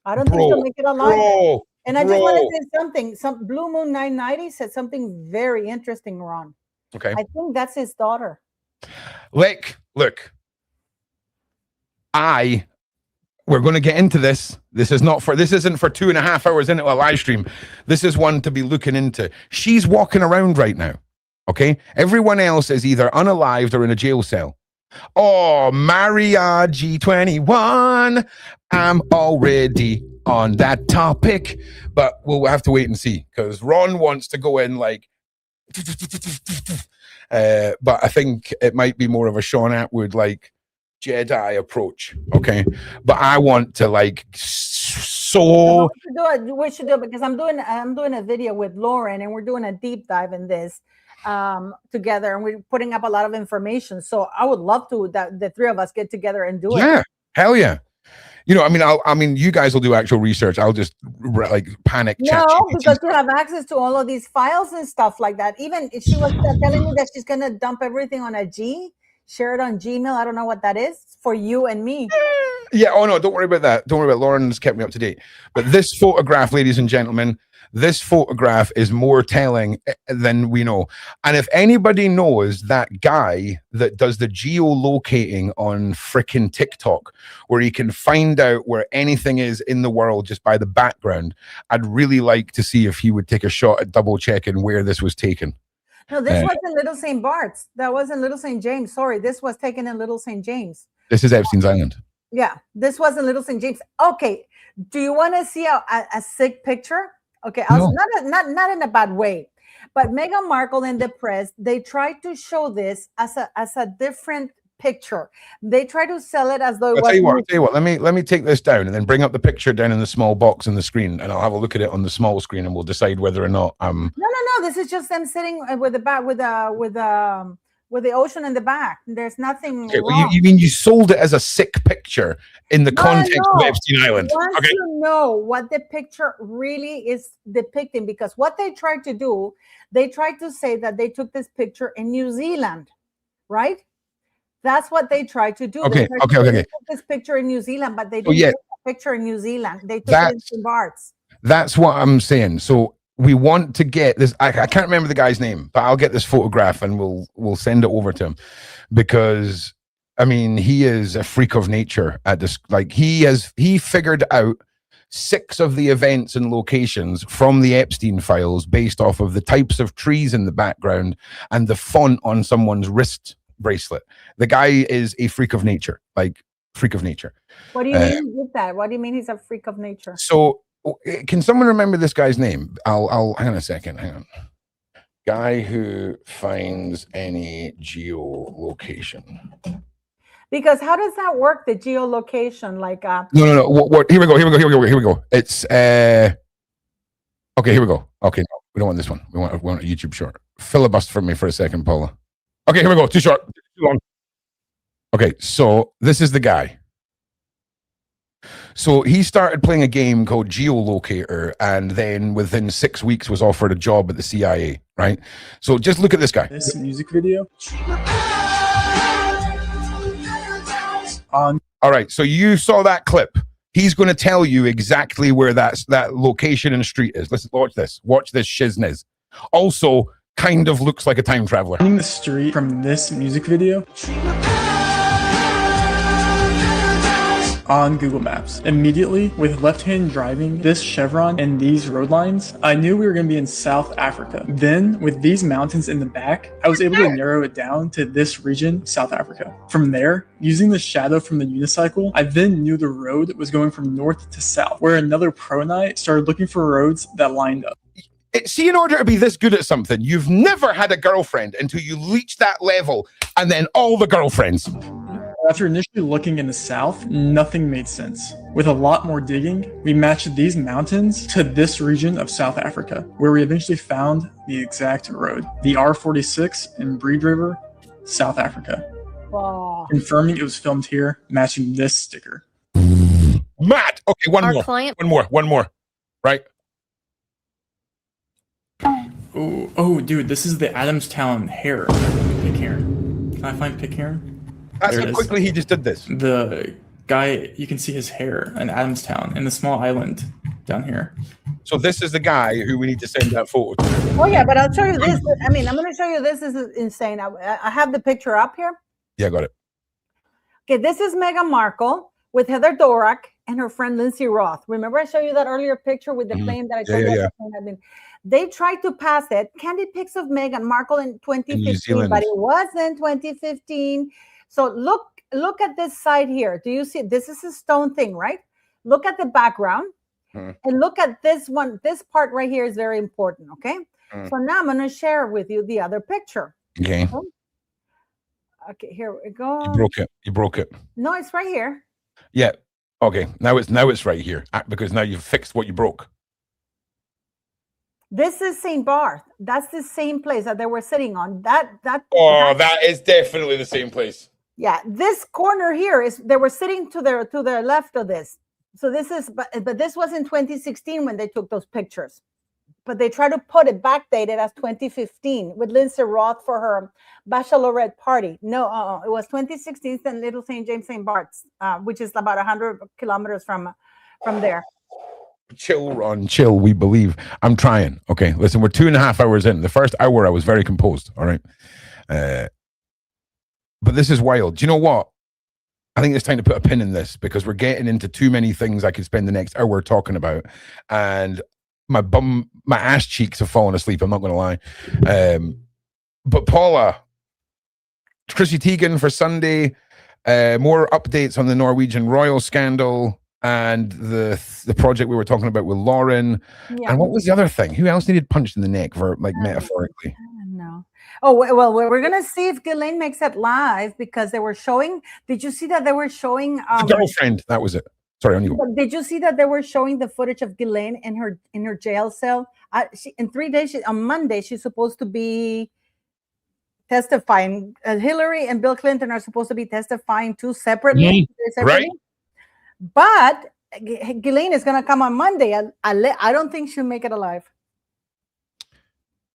I don't think she'll make it alive. And I just want to say something. Some Blue Moon 990 said something very interesting, Ron. Okay, I think that's his daughter. Look. We're going to get into this. This isn't for 2.5 hours into a live stream. This is one to be looking into. She's walking around right now. Okay. Everyone else is either unalived or in a jail cell. Oh, Maria G21. I'm already on that topic, but we'll have to wait and see because Ron wants to go in like, but I think it might be more of a Shaun Attwood like Jedi approach, okay? But I want to like We should do it because I'm doing a video with Lauren and we're doing a deep dive in this together and we're putting up a lot of information. So I would love to that the three of us get together and do it. Yeah, hell yeah. You know, I mean, you guys will do actual research. I'll just like panic. No, because you have access to all of these files and stuff like that. Even if she was telling me that she's gonna dump everything on share it on Gmail. I don't know what that is for you and me. Yeah. Oh no, don't worry about that. Don't worry about Lauren's kept me up to date. But this photograph, ladies and gentlemen, this photograph is more telling than we know. And if anybody knows that guy that does the geolocating on freaking TikTok, where he can find out where anything is in the world just by the background, I'd really like to see if he would take a shot at double checking where this was taken. No, this wasn't Little St. Bart's. That wasn't Little St. James. Sorry, this was taken in Little St. James. This is Epstein's Island. Yeah, this wasn't Little St. James. Okay, do you want to see a sick picture? Okay, No. not in a bad way, but Meghan Markle in the press, they try to show this as a different picture. They try to sell it as though it I'll was. tell you what. Let me take this down and then bring up the picture down in the small box on the screen, and I'll have a look at it on the small screen, and we'll decide whether or not No. This is just them sitting with the back with the ocean in the back. There's nothing Okay, wrong. well, you mean you sold it as a sick picture in the context of No. Epstein Island? I want Okay. to know what the picture really is depicting, because what they tried to do, they tried to say that they took this picture in New Zealand, right? That's what they tried to do. Okay, They tried okay. to take this picture in New Zealand, but they didn't yeah. take the picture in New Zealand. They took it in St. Bart's. That's what I'm saying. So we want to get this. I can't remember the guy's name, but I'll get this photograph and we'll send it over to him, because I mean, he is a freak of nature at this. Like he figured out 6 of the events and locations from the Epstein files based off of the types of trees in the background and the font on someone's wrist bracelet. The guy is a freak of nature, like freak of nature. What do you mean with that? What do you mean he's a freak of nature? So can someone remember this guy's name? I'll hang on a second. Hang on. Guy who finds any geolocation. Because how does that work? The geolocation, like No. What? Here we go. It's okay. Here we go. Okay, no, we don't want this one. We want a YouTube short. Filibuster for me for a second, Paula. Okay, here we go. Too short. Too long. Okay, so this is the guy. So he started playing a game called Geolocator, and then within 6 weeks was offered a job at the CIA, right? So just look at this guy. This music video. On All right, so you saw that clip. He's going to tell you exactly where that location and street is. Let's watch this. Watch this shizness. Also, kind of looks like a time traveler. finding the street from this music video on Google Maps. Immediately, with left-hand driving, this chevron and these road lines, I knew we were going to be in South Africa. Then, with these mountains in the back, I was able to narrow it down to this region, South Africa. From there, using the shadow from the unicycle, I then knew the road was going from north to south, where another pro night started looking for roads that lined up. See, in order to be this good at something, you've never had a girlfriend until you reach that level, and then all the girlfriends. After initially looking in the south, nothing made sense. With a lot more digging, we matched these mountains to this region of South Africa, where we eventually found the exact road, the R46 in Breed River, South Africa. wow. Confirming it was filmed here, matching this sticker. Matt. Okay, one Our more. client- One more. Right? Oh, dude, this is the Adamstown hare. Pick heron. Can I find pick heron? That's There how it is. quickly he just did this. The guy, you can see his hair in Adamstown, in the small island down here. So this is the guy who we need to send that photo to. Oh yeah, but I'll show you this. I mean, I'm going to show you this. This is insane. I have the picture up here. Yeah, got it. Okay, this is Meghan Markle with Heather Dorak and her friend Lindsay Roth. Remember I showed you that earlier picture with the plane that I told you the plane had been. They tried to pass it. Candid pics of Meghan Markle in 2015, Zealand. but it wasn't 2015. So look at this side here. Do you see? This is a stone thing, right? Look at the background and look at this one. This part right here is very important, okay? So now I'm going to share with you the other picture. Okay. Okay, here we go. You broke it. No, it's right here. Yeah. Okay. Now it's right here because now you've fixed what you broke. This is St. Barth. That's the same place that they were sitting on. That Is definitely the same place. yeah. This corner here is they were sitting to their left of this. So this is but this was in 2016 when they took those pictures. But they tried to put it backdated as 2015 with Lindsay Roth for her bachelorette party. No, it was 2016 in Little St. James St. Bart's, which is about 100 kilometers from there. Chill, Ron, chill. We believe. I'm trying. Okay, listen, we're 2.5 hours in. The first hour, I was very composed. All right. But this is wild. Do you know what? I think it's time to put a pin in this because we're getting into too many things I could spend the next hour talking about. And my ass cheeks have fallen asleep. I'm not going to lie. But Paula, Chrissy Teigen for Sunday, more updates on the Norwegian royal scandal. and the project we were talking about with Lauren. Yeah. And what was the other thing? Who else needed punched in the neck for like metaphorically? No. Oh, well, we're gonna see if Ghislaine makes it live because they were showing. Did you see that they were showing The girlfriend. That was it. Sorry, on you. Did you see that they were showing the footage of Ghislaine in her jail cell? In 3 days, on Monday, she's supposed to be testifying. Hillary and Bill Clinton are supposed to be testifying too separately. Right. But Ghislaine is gonna come on Monday. I don't think she'll make it alive.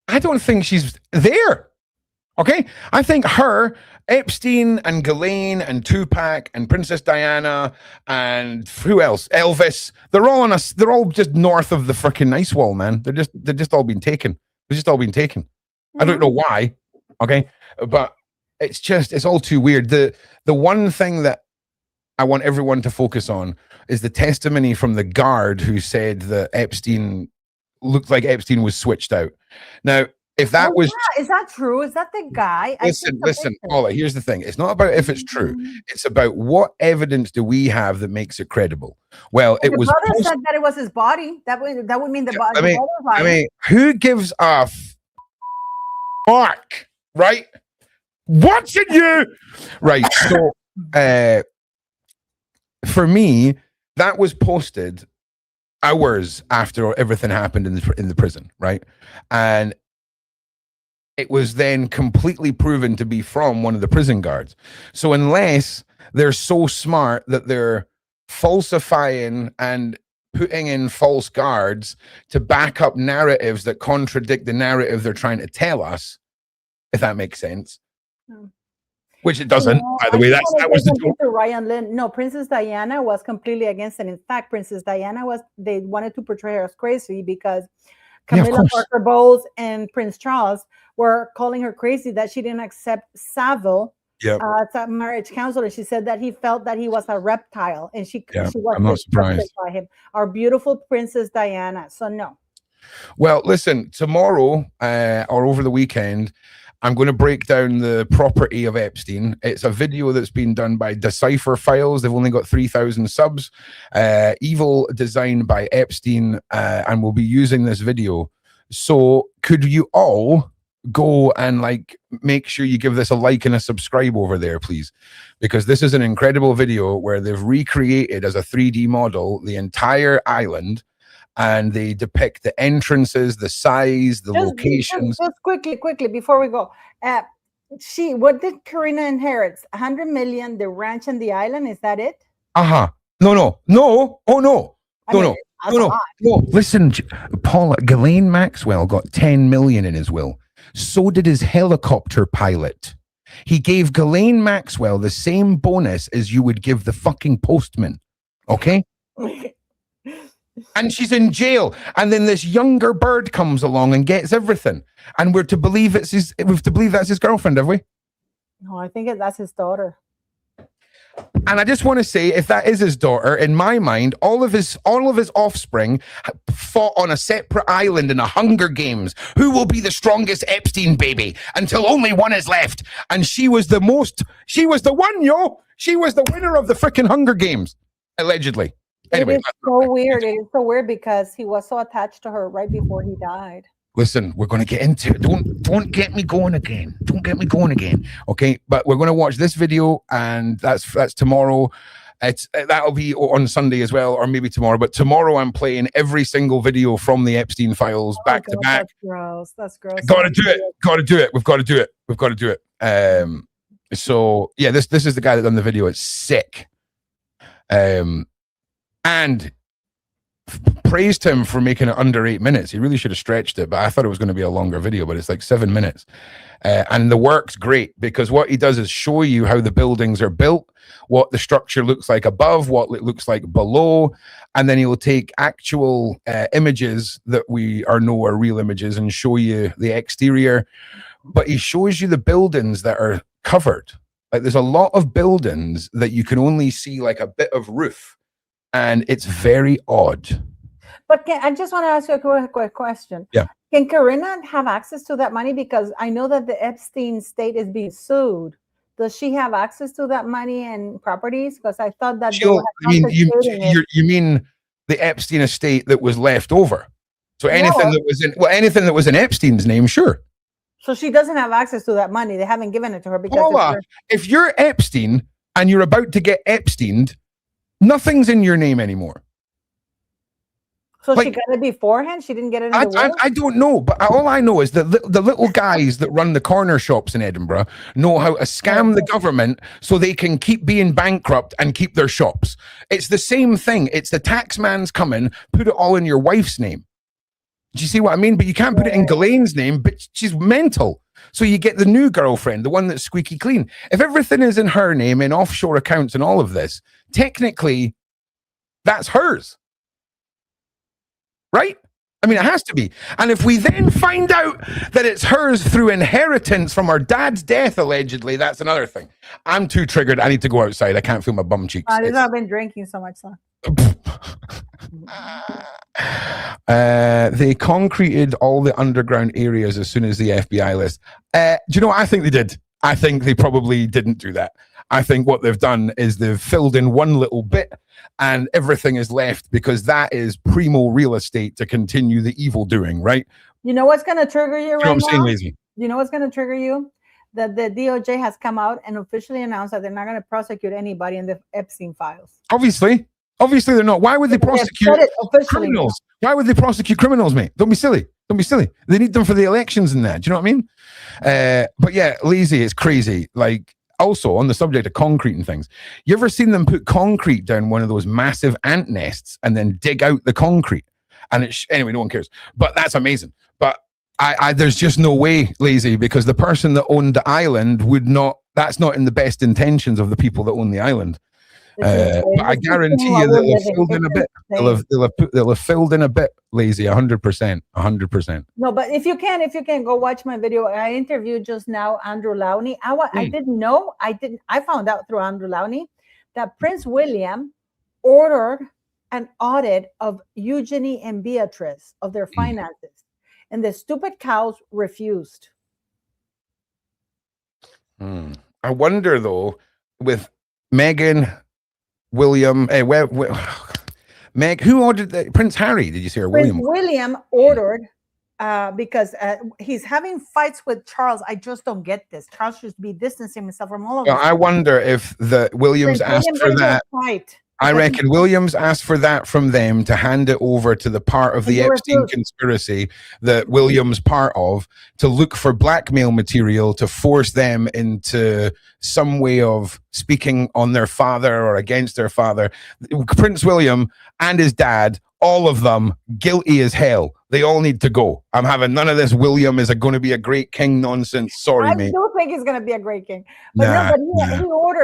I don't think she's there. Okay, I think her, Epstein, and Ghislaine, and Tupac, and Princess Diana, and who else? Elvis. They're all on us. They're all just north of the freaking ice wall, man. They're just all been taken. They're just all been taken. I don't know why. Okay, but it's all too weird. The one thing that I want everyone to focus on is the testimony from the guard who said that Epstein looked like Epstein was switched out. Now, if that was... Yeah. Is that true? Is that the guy? Listen, Paula, here's the thing. It's not about if it's true. It's about what evidence do we have that makes it credible. Well, it was... The brother said that it was his body. That would mean the body. I mean, who gives a fuck, right? Watching you! Right, so... for me, that was posted hours after everything happened in the prison, right? And it was then completely proven to be from one of the prison guards. So unless they're so smart that they're falsifying and putting in false guards to back up narratives that contradict the narrative they're trying to tell us, if that makes sense. Which it doesn't, by the way. That was the Ryan Lynn. No, Princess Diana was completely against it. In fact, Princess Diana they wanted to portray her as crazy because Camilla Parker Bowles and Prince Charles were calling her crazy that she didn't accept Savile as a marriage counselor. She said that he felt that he was a reptile, and she was I'm not surprised by him. Our beautiful Princess Diana. So no. Well, listen, tomorrow or over the weekend, I'm going to break down the property of Epstein. It's a video that's been done by Decipher Files. They've only got 3,000 subs. Evil designed by Epstein, and we'll be using this video. So could you all go and make sure you give this a like and a subscribe over there, please? Because this is an incredible video where they've recreated as a 3D model the entire island. And they depict the entrances, the size, the locations. Just quickly before we go. What did Karina inherit? 100 million, the ranch and the island. Is that it? No. Oh no. No. Listen, Paula, Ghislaine Maxwell got 10 million in his will. So did his helicopter pilot. He gave Ghislaine Maxwell the same bonus as you would give the fucking postman. Okay? And she's in jail, and then this younger bird comes along and gets everything, and we're to believe that's his girlfriend, have we? No, I think that's his daughter. And I just want to say, if that is his daughter, in my mind, all of his offspring fought on a separate island in a Hunger Games. Who will be the strongest Epstein baby until only one is left? And she was the one, She was the winner of the freaking Hunger Games, allegedly. Anyway, it's so weird. It is so weird because he was so attached to her right before he died. Listen, we're going to get into it. Don't get me going again. Okay, but we're going to watch this video, and that's tomorrow. That'll be on Sunday as well, or maybe tomorrow. But tomorrow, I'm playing every single video from the Epstein files back to back. That's gross. Got to do it. We've got to do it. So yeah, this is the guy that done the video. It's sick. And praised him for making it under 8 minutes. He really should have stretched it, but I thought it was going to be a longer video, but it's like 7 minutes. And the work's great because what he does is show you how the buildings are built, what the structure looks like above, what it looks like below, and then he will take actual images that we know are real images and show you the exterior. But he shows you the buildings that are covered. Like there's a lot of buildings that you can only see like a bit of roof. And it's very odd. But I just want to ask you a quick question. Yeah. Can Karina have access to that money? Because I know that the Epstein state is being sued. Does she have access to that money and properties? Because I thought that they I were mean, confiscating it. you mean the Epstein estate that was left over? So No. anything that was in Epstein's name, sure. So she doesn't have access to that money. They haven't given it to her because Paula, if you're Epstein and you're about to get Epsteined, nothing's in your name anymore. So she got it beforehand? She didn't get it in the will? I don't know, but all I know is that the little guys that run the corner shops in Edinburgh know how to scam the government so they can keep being bankrupt and keep their shops. It's the same thing. It's the tax man's coming, put it all in your wife's name. Do you see what I mean? But you can't put it in Ghislaine's name, but she's mental. So you get the new girlfriend, the one that's squeaky clean. If everything is in her name, in offshore accounts and all of this, technically, that's hers. Right? I mean, it has to be. And if we then find out that it's hers through inheritance from her dad's death, allegedly, that's another thing. I'm too triggered. I need to go outside. I can't feel my bum cheeks. I've been drinking so much. So. They concreted all the underground areas as soon as the FBI list. Do you know what I think they did? I think they probably didn't do that. I think what they've done is they've filled in one little bit and everything is left because that is primo real estate to continue the evil doing, right? You know what's going to trigger you right now? Lazy. You know what's going to trigger you? That the DOJ has come out and officially announced that they're not going to prosecute anybody in the Epstein files. Obviously they're not. Why would they prosecute criminals? Why would they prosecute criminals, mate? Don't be silly. They need them for the elections and that. Do you know what I mean? But yeah, lazy, it's crazy. Like, also on the subject of concrete and things, you ever seen them put concrete down one of those massive ant nests and then dig out the concrete? And anyway, no one cares. But that's amazing. But I there's just no way, lazy, because the person that owned the island would not. That's not in the best intentions of the people that own the island. But I guarantee you they'll have filled in a bit. They'll have filled in a bit, lazy, 100%. No, but if you can go watch my video. I interviewed just now Andrew Lowney. I didn't know. I found out through Andrew Lowney that Prince William ordered an audit of Eugenie and Beatrice of their finances, and the stupid cows refused. I wonder though, with Meghan, William, Meg, who ordered Prince Harry? Did you say, or William? Prince William ordered because he's having fights with Charles. I just don't get this. Charles should be distancing himself from all of this. I wonder if the Williams asked for that. I reckon Williams asked for that from them to hand it over to the part of the Epstein conspiracy that Williams part of, to look for blackmail material to force them into some way of speaking on their father or against their father. Prince William and his dad, all of them guilty as hell. They all need to go. I'm having none of this William is going to be a great king nonsense. Sorry, mate. I do think he's going to be a great king. But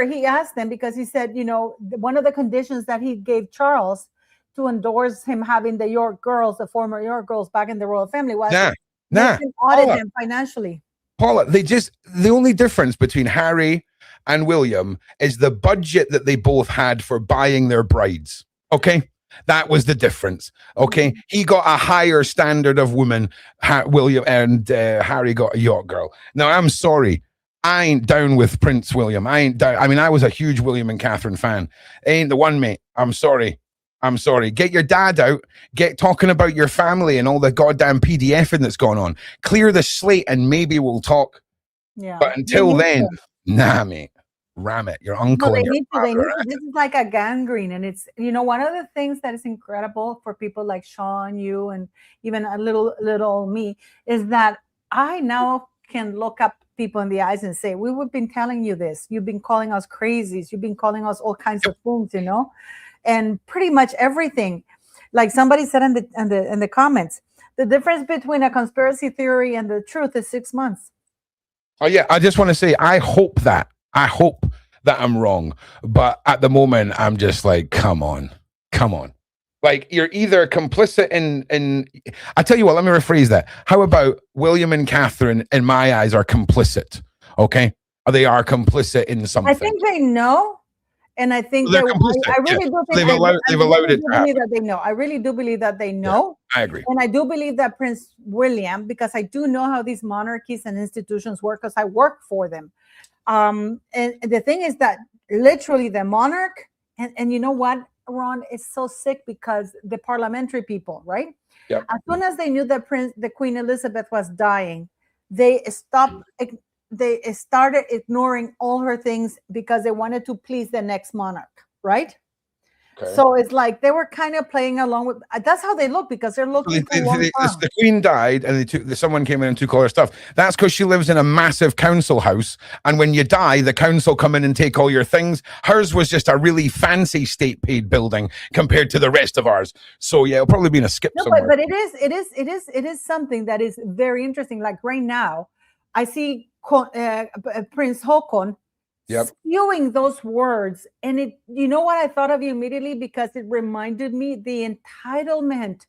he asked them because he said, one of the conditions that he gave Charles to endorse him having the York girls, the former York girls back in the royal family was audit them financially. Paula, the only difference between Harry and William is the budget that they both had for buying their brides. Okay? That was the difference. Okay, he got a higher standard of woman. William and Harry got a yacht girl. Now, I'm sorry, I ain't down with Prince William. I ain't down. I mean, I was a huge William and Catherine fan. Ain't the one, mate. I'm sorry. Get your dad out. Get talking about your family and all the goddamn PDFing that's going on. Clear the slate, and maybe we'll talk. Yeah. But until then, nah, mate. Ram it, your uncle. They need to. This is like a gangrene, and it's one of the things that is incredible for people like Shaun, you, and even a little me, is that I now can look up people in the eyes and say, "We've been telling you this. You've been calling us crazies. You've been calling us all kinds of things, and pretty much everything." Like somebody said in the comments, the difference between a conspiracy theory and the truth is 6 months. Oh yeah, I just want to say, I hope that I'm wrong, but at the moment I'm just like, come on. Like, you're either complicit in I tell you what, let me rephrase that. How about William and Catherine, in my eyes, are complicit? Okay, they are complicit in something. I think they know, and I think they're complicit. I really do think they've allowed it. That they know. I really do believe that they know. Yeah, I agree, and I do believe that Prince William, because I do know how these monarchies and institutions work, because I work for them. And the thing is that literally the monarch, and you know what, Ron, is so sick because the parliamentary people, right? Yep. As soon as they knew that the Queen Elizabeth was dying, they stopped. They started ignoring all her things because they wanted to please the next monarch, right? Okay. So it's like they were kind of playing along with. That's how they look because they're looking for long term. The Queen died, and someone came in and took all her stuff. That's because she lives in a massive council house, and when you die, the council come in and take all your things. Hers was just a really fancy state-paid building compared to the rest of ours. So yeah, it'll probably be in a skip somewhere. But it is something that is very interesting. Like right now, I see Prince Haakon. Yep. Spewing those words, and it, you know what I thought of you immediately because it reminded me the entitlement,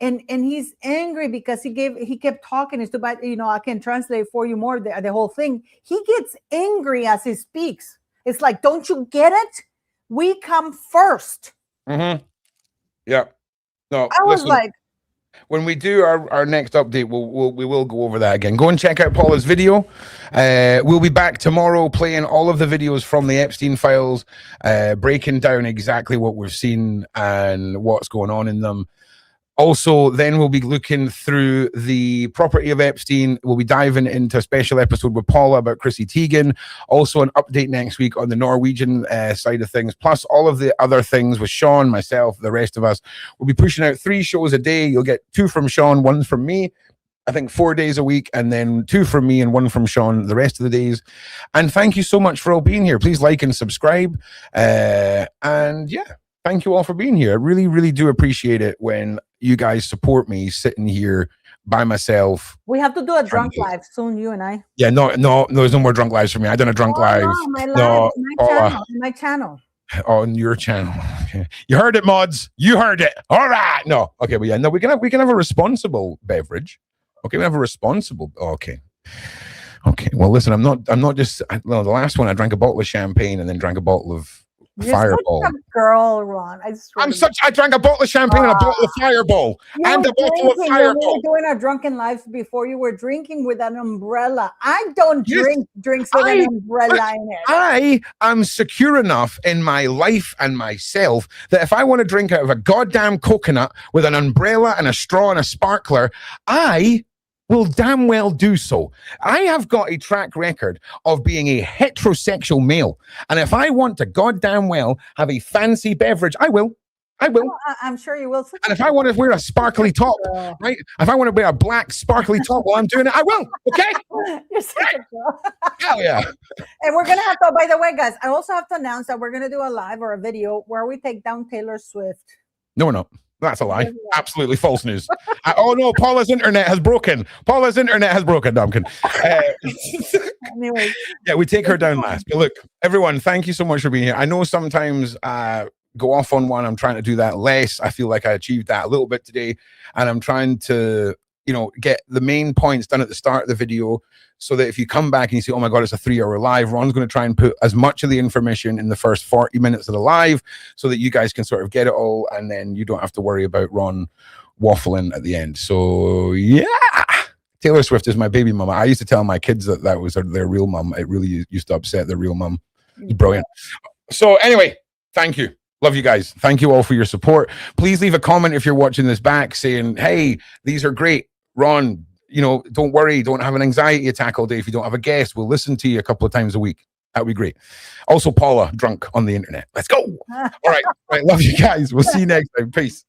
and he's angry because he kept talking. It's too bad, I can translate for you more the whole thing. He gets angry as he speaks. It's like, don't you get it? We come first. Mm-hmm. Yeah. No, I was like, when we do our next update, we will go over that again. Go and check out Paula's video. We'll be back tomorrow playing all of the videos from the Epstein files, breaking down exactly what we've seen and what's going on in them. Also, then we'll be looking through the property of Epstein. We'll be diving into a special episode with Paula about Chrissy Teigen. Also, an update next week on the Norwegian side of things, plus all of the other things with Shaun, myself, the rest of us. We'll be pushing out 3 shows a day. You'll get 2 from Shaun, 1 from me. I think 4 days a week, and then 2 from me and 1 from Shaun the rest of the days. And thank you so much for all being here. Please like and subscribe. And yeah, thank you all for being here. I really, really do appreciate it when you guys support me sitting here by myself. We have to do a drunk live soon, you and I. Yeah, no, there's no more drunk lives for me. I done a drunk live. No, my channel. On your channel. Okay. You heard it, mods. You heard it. All right. No. Okay, but yeah, no, we can have a responsible beverage. Okay, we have a responsible. Okay. Well, listen, I'm not just. The last one I drank a bottle of champagne and then drank a bottle of Fireball. Such a girl, Ron. I drank a bottle of champagne and a bottle of Fireball and a bottle of Fireball. We were doing our drunken lives before. You were drinking with an umbrella. I don't drink drinks with an umbrella in it. I am secure enough in my life and myself that if I want to drink out of a goddamn coconut with an umbrella and a straw and a sparkler, I will damn well do so. I have got a track record of being a heterosexual male. And if I want to goddamn well have a fancy beverage, I will. I'm sure you will. And if I want to wear a sparkly top, right? If I want to wear a black sparkly top while I'm doing it, I will. Okay? You're such a girl. Hell yeah. And we're going to have to, by the way, guys, I also have to announce that we're going to do a live or a video where we take down Taylor Swift. No, we're not. That's a lie. Absolutely false news. Oh no, Paula's internet has broken. No, I'm kidding. Anyway. Yeah, we take her down last. But look, everyone, thank you so much for being here. I know sometimes go off on one. I'm trying to do that less. I feel like I achieved that a little bit today. And I'm trying to, get the main points done at the start of the video so that if you come back and you say, oh my God, it's a 3-hour live, Ron's going to try and put as much of the information in the first 40 minutes of the live so that you guys can sort of get it all. And then you don't have to worry about Ron waffling at the end. So yeah, Taylor Swift is my baby mama. I used to tell my kids that was their real mom. It really used to upset their real mom. It's brilliant. So anyway, thank you. Love you guys. Thank you all for your support. Please leave a comment if you're watching this back saying, hey, these are great. Ron, don't worry. Don't have an anxiety attack all day if you don't have a guest. We'll listen to you a couple of times a week. That would be great. Also, Paula, drunk on the internet. Let's go. All right. Love you guys. We'll see you next time. Peace.